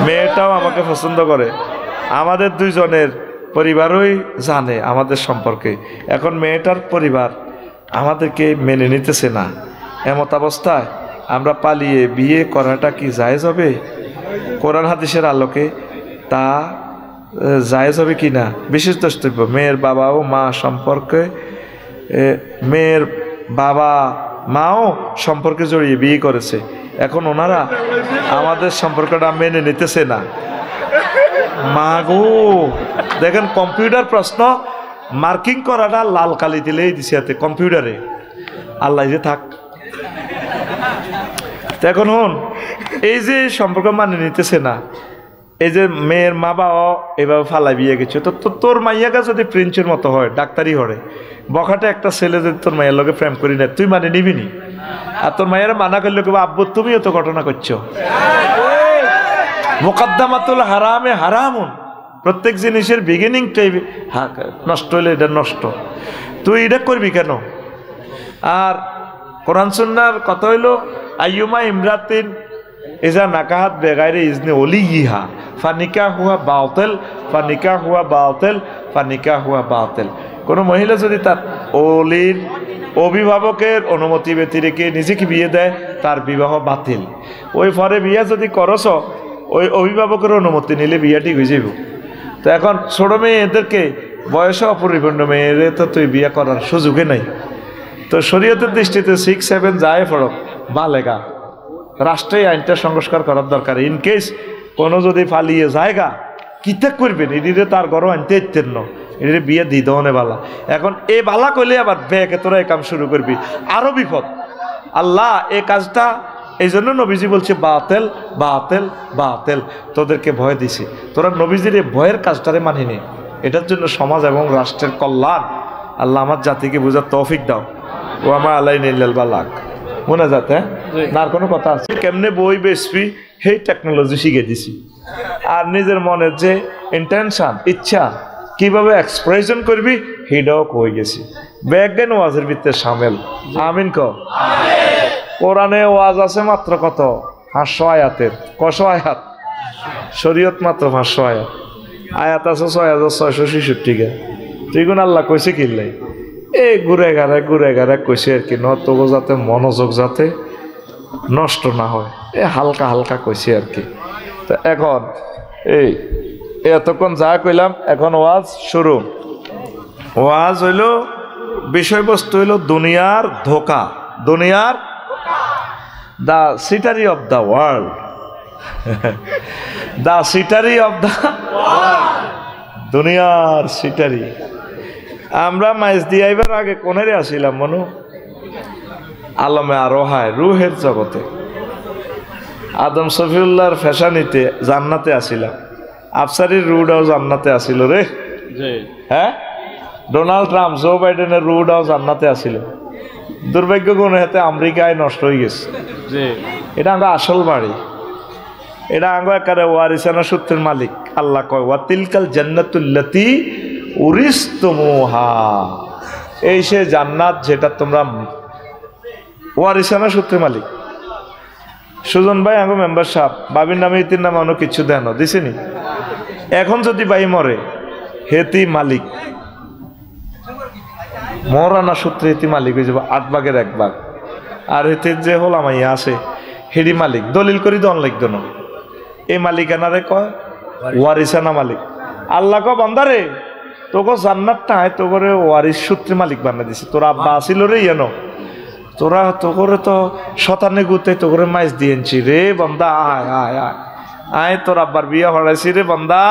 মেয়েটাও আমাকে পছন্দ করে, আমাদের 2 জনের পরিবারই জানে আমাদের সম্পর্কে। এখন মেয়েটার পরিবার আমাদেরকে মেনে নিতেছে না, এমত অবস্থায় আমরা পালিয়ে বিয়ে করাটা কি জায়েজ হবে? কোরআন হাদিসের আলোকে তা জায়েজ হবে কি না? বিশেষ দ্রষ্টব্য, মেয়ের বাবা ও মা সম্পর্কে মেয়ের বাবা মাও সম্পর্কে জড়িয়ে বিয়ে করেছে, এখন ওনারা আমাদের সম্পর্কটা মেনে নিতেছে না। মা গো, দেখেন কম্পিউটার প্রশ্ন মার্কিং করাটা লাল কালি দিলেই দিছে হাতে কম্পিউটারে, আল্লাহ যে থাক। এখন হন, এই যে সম্পর্ক মানে নিতেছে না, এই যে মেয়ের মা বাবা এভাবে ফালাই বিয়ে গেছে, তো তোর মাইয়াকে যদি প্রিন্সের মতো হয়, ডাক্তারি হরে বখাটে একটা ছেলে যদি তোর মায়ের লোকে প্রেম করি না, তুই মানে নিবি নি? আর তোর মায়ের মানা করলে কেবল আব্বু তুমিও তো ঘটনা করছো। মুকদ্দমাতুল হারামে হারামুন, প্রত্যেক জিনিসের বিগিনিংটাই নষ্ট হলে এটা নষ্ট, তুই এটা করবি কেন? আর কোরআন সুন্নাহর কথা হইল আইয়ুমা ইমরাতিন ইজা নাকাহাত বেগাইরে ইজনে ওলিয়িহা ফানিকা হুয়া বাতিল, ফানিকা হুয়া বাতিল, ফানিকা হুয়া বাতিল। কোনো মহিলা যদি তার ওলির অভিভাবকের অনুমতি ব্যতি রেখে নিজেকে বিয়ে দেয়, তার বিবাহ বাতিল। ওই পরে বিয়ে যদি করছ, ওই অভিভাবকের অনুমতি নিলে বিয়ে ঠিক হয়ে যাব। তো এখন ছোট মেয়েদেরকে, বয়সে অপরিপূর্ণ মেয়েদের তো তুই বিয়ে করার সুযোগে নাই। তো শরীয়তের দৃষ্টিতে 6-7 যায় ফরক বালেগা, রাষ্ট্রে আইনটা সংস্কার করার দরকার। ইনকেস কোনো যদি ফালিয়ে জায়গা কিতা করবেন, এদিকে তার ঘরও আনতে ইত্যেন না, এদিকে বিয়ে দিই দহনে বালা। এখন এ বালা করলে আবার ব্যাগে তোরা এই কাম শুরু করবি, আরো বিপদ। আল্লাহ এই কাজটা এই জন্য নবীজি বলছে বাতেল বাতেল বাতেল, তোদেরকে ভয় দিছে, তোরা নবীজির এই ভয়ের কাজটারে মানিনি। এটার জন্য সমাজ এবং রাষ্ট্রের কল্যাণ। আল্লাহ আমার জাতিকে বোঝার তৌফিক দাও। ও আমার আল্লাহ নিল্লাল বালাক মনে যাতে না আর কোনো কথা আছে। কেমনে বই বেসবি সেই টেকনোলজি শিখে দিছি, আর নিজের মনের যে ইন্টেনশন ইচ্ছা কিভাবে এক্সপ্রেশন করবি সেটাও কই গেছি। ব্যাজ্ঞান ওয়াজের ভিতরে সামেল। আমিন ক। কোরআনে ওয়াজ আছে মাত্র কত? 500 আয়াতের। কশো আয়াত? শরীয়ত মাত্র 500 আয়াত। আয়াত আছে 6666। তুই কোন আল্লাহ কইছে কিনলাই এই ঘুরে ঘাড়ে কইছে আর কি, নতব যাতে মনোযোগ যাতে নষ্ট না হয়, এ হালকা হালকা কইছে আর কি। তো এখন এই এতক্ষণ যা কইলাম, এখন ওয়াজ শুরু। ওয়াজ হইল, বিষয়বস্তু হইল দুনিয়ার ধোকা, দুনিয়ার দ্য সিটারি অফ দ্য ওয়ার্ল্ড, দ্য সিটারি অফ দ্য দুনিয়ার সিটারি। আমরা মাইজ দিয়ে আইবার আগে কোনেরে আসিলাম মনু? আলমে আরোহায় রুহের জগতে আদম শফিউল্লাহর ফ্যাশানিতে জান্নাতে আসিলাম। আফসারির রুডাও জান্নাতে আসিল রে। হ্যাঁ, ডোনাল্ড ট্রাম্প, জো বাইডেনের রুডাও জান্নাতে আসিল। দুর্ভাগ্য গুণে হাতে আমেরিকায় নষ্ট হয়ে গেছে। এটা আমরা আসল বাড়ি, এটা আঙ্গ একারে ওয়ারিসানা সূত্রের মালিক। আল্লাহ কয় ওয়া তিলকাল জান্নাতুল্লাতি উরিসতুমুহা, এই সে জান্নাত যেটা তোমরা ওয়ারিসানা সূত্রের মালিক। সুজন ভাই আঙ্গ মেম্বার সাহেব বাবির নামে ইতির নামে অন্য কিছু দেন দিছেনি। এখন যদি ভাই মরে হেতি মালিক, মরানা সূত্রে হেতি মালিক হয়ে যাবো 8 ভাগের 1 ভাগ। আর হেতে যে হল আমাইয়া আছে হেডি মালিক, দলিল করি দন লিখত না। এই মালিকানারে কয় ওয়ারিসানা মালিক। আল্লাহ ক বান্দারে তোকে জান্নাতটা তোকে ওয়ারিস সূত্রে মালিক বানা দিছে। তোর আব্বা আসিল রে ইয়েনো, তোরা তোকে তো শতানে গুতে তোকে মাইজ দিয়েছি রে বান্দা, আয় আয় আয় আয়, তোর আব্বার বিয়ে হরাইছি রে বান্দা,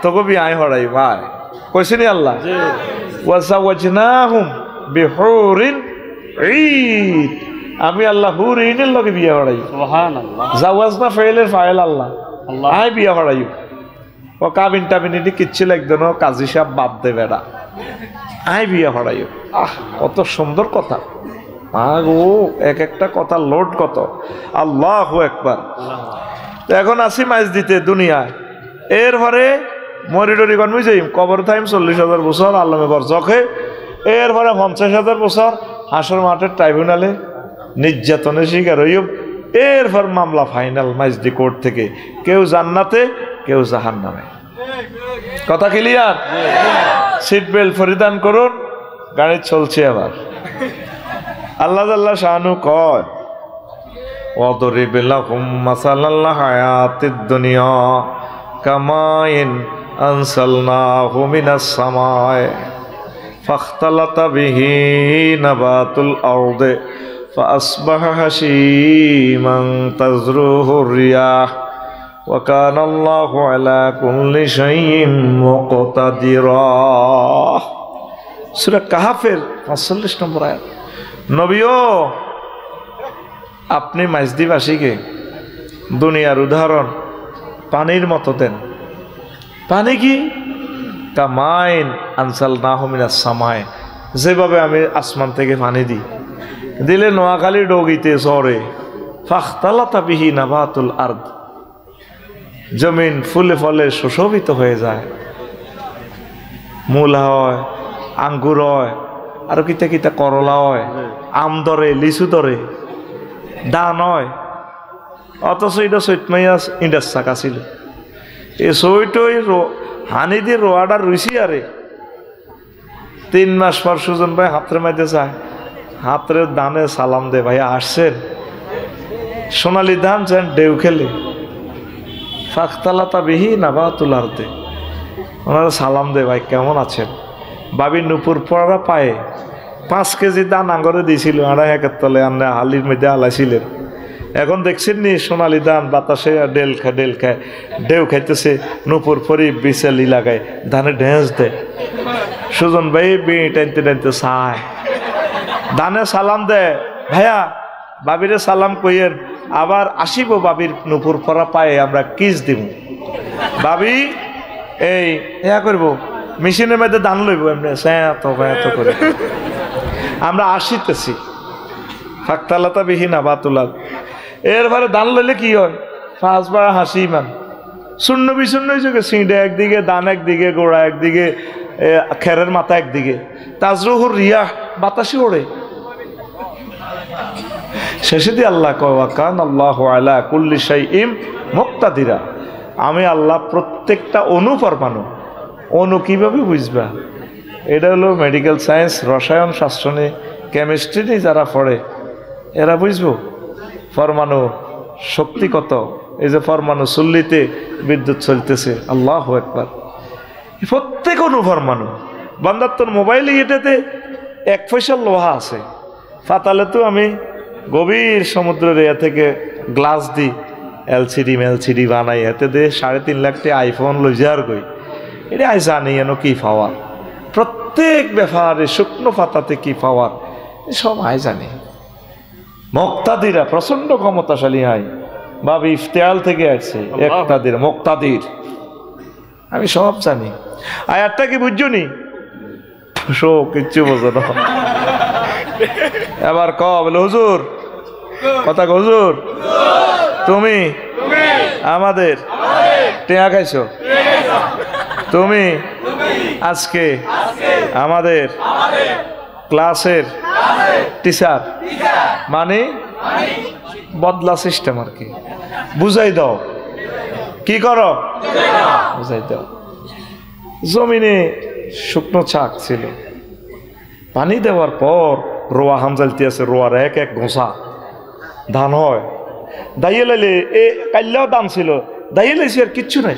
তোকে বিয়ে আয় হরাই ভাই কইছিনি আল্লাহ। ওয়াজাওয়াজনাহুম বিহুরিন ঈদ, আমি আল্লাহ হুরিনের লগে বিয়ে হরাই। সুবহানাল্লাহ। জাওয়াজনা ফাইলের ফাইল আল্লাহ, আয় বিয়ে হরাই। ও কাবিন টাবিনি কিচ্ছু লাগতো না, কাজী সাহেব বাপ দে বেড়া, আয় বিয়ে হরাই। আহ কত সুন্দর কথা, ও এক একটা কথা লোড কত। আল্লাহু আকবার। তো এখন আসি মাইজ দিতে দুনিয়ায়। এরপরে মরিডরি কনমি যাই কবর টাইম 40,000 বছর আল্লামে বরজখে। এরপরে 50,000 বছর হাসর মাঠের ট্রাইব্যুনালে নির্যাতনের শিকার হইব। এরপর মামলা ফাইনাল মাইজদি কোর্ট থেকে, কেউ জান্নাতে কেউ জাহান্নামে। কথা ক্লিয়ার? সিট বেল্ট পরিধান করুন, গাড়ি চলছে আবার। আল্লাহ আল্লাহ শাহানু কয় ওয়াদরিব লাহুম মাসালাল হায়াতিদ দুনিয়া কামাইন আনসালনাহু মিনাস সামায়ে ফাখতালাতা বিহি নাবাতুল আরদি ফাআসবাহা হাশীমান তাযরুহু রিয়াহ ওয়া কানা আল্লাহু আলা কুল্লি শাইইন মুকতাদিরা। সূরা কাহফের ৪৫ নম্বর আয়াত। নবীও আপনি মাইজদিবাসীকে দুনিয়ার উদাহরণ পানির মতো দেন। পানি কি? কামাইন আনসালনাহু মিনাস সামায়ে, যেভাবে আমি আসমান থেকে পানি দিই, দিলে নোয়াখালী ডগিতে চরে। ফাখতালাতা বিহি নাবাতুল আরদ, জমিন ফুলে ফলে সুশোভিত হয়ে যায়, মূলা হয়, আঙ্গুর হয়, আর কিতা কিতা করলা হয়, আম ধরে, লিচু ধরে, ধান হয়। অথচ এটা চৈত মাইয়া ইন্ডাস চাকা ছিল। এই চৈতই হানি দিয়ে রোয়াটা রুইছি। আরে 3 মাস পর সুজন ভাই হাতরে মাইতে চায়, হাতরে ধানে সালাম দে, ভাই আসছেন? সোনালি ধান চান ডেউ খেলে। ফাখতালাতা বিহি নাবাতুল আরদি, ওনারা সালাম দে, ভাই কেমন আছেন? বাবি নুপুর পড়া পায়ে 5 কেজি ধান আঙ্গরে দিয়েছিল, 2.5 একর তলে আন্না হালির মধ্যে আলাইছিলেন। এখন দেখছেন নি সোনালি ধান বাতাসে ডেল খায়, ঢেউ খাইতেছে, নুপুর ফরি বিছালি লাগায়, ধানে ঢেঁস দেয়। সুজন ভাই বিড়ি টানতে টানতে চায়, ধানে সালাম দেয়, ভাইয়া বাবিরে সালাম কইয়েন, আবার আসিব বাবির নুপুর পরা পায়ে আমরা কিস দিব। বাবি এই ইয়া করব, মেশিনের মধ্যে ধান লইব, এমনি এত করে আমরা আসিতেছি। ফাখতালাতা বিহি নাবাতুল আরদ, এরপরে ধান লইলে কি হয়? 5 বার হাসি মান শূন্য বিশূন্য হয়েছে, সিঁড়ে একদিকে, ধান একদিকে, গোড়া একদিকে, খেরের মাথা একদিকে, তাজরুহুর রিয়াহ, বাতাসে ওড়ে। শেষে দিয়ে আল্লাহ কয় ওয়া কানা আল্লাহু আলা কুল্লি শাইইন মুকতাদিরা, আমি আল্লাহ প্রত্যেকটা অণু পরমাণু। অণু কিভাবে বুঝবা? এটা হলো মেডিকেল সায়েন্স, রসায়ন শাস্ত্র নিয়ে, কেমিস্ট্রি নিয়ে যারা পড়ে এরা বুঝবো পরমাণু শক্তি কত। এই যে পরমাণু চুল্লিতে বিদ্যুৎ চলতেছে, আল্লাহু আকবার, প্রত্যেক অণু পরমাণু। বান্দার তোর মোবাইলে এটাতে 1 পয়সা লোহা আছে। পাতালে তো আমি গভীর সমুদ্রের এ থেকে গ্লাস দিই, এলসিডি বানাই, এতে দিয়ে 3.5 লাখ টাকা আইফোন লই যার গই। এটা আই জানি এন কি পাওয়ার, প্রত্যেক ব্যাপারে শুকনো পাতাতে কি পাওয়ার, সব আই জানি। মুকতাদিরা প্রচন্ড ক্ষমতাশালী হয়। বাবি ইফতেয়াল থেকে আসছে, একতাদির মুকতাদির, আমি সব জানি। আয়াতটা কি বুঝছো নি? কিচ্ছু বোঝো না। এবার ক বলে হুজুর, কথা হুজুর, তুমি আমাদের টেয়া খাইছো, তুমি আজকে আমাদের ক্লাসের টিচার, মানে বদলা সিস্টেম আর কি। বুঝাই দাও, কি করো বুঝাই দাও। জমিনে শুকনো ছাক ছিল, পানি দেওয়ার পর রোয়া হামজালতি আছে, রোয়ার এক এক ঘোষা ধান হয়। দাইয়ে লাইলে এ কাল্লাও দান ছিল, দাইয়ে লাইছে আর কিচ্ছু নাই।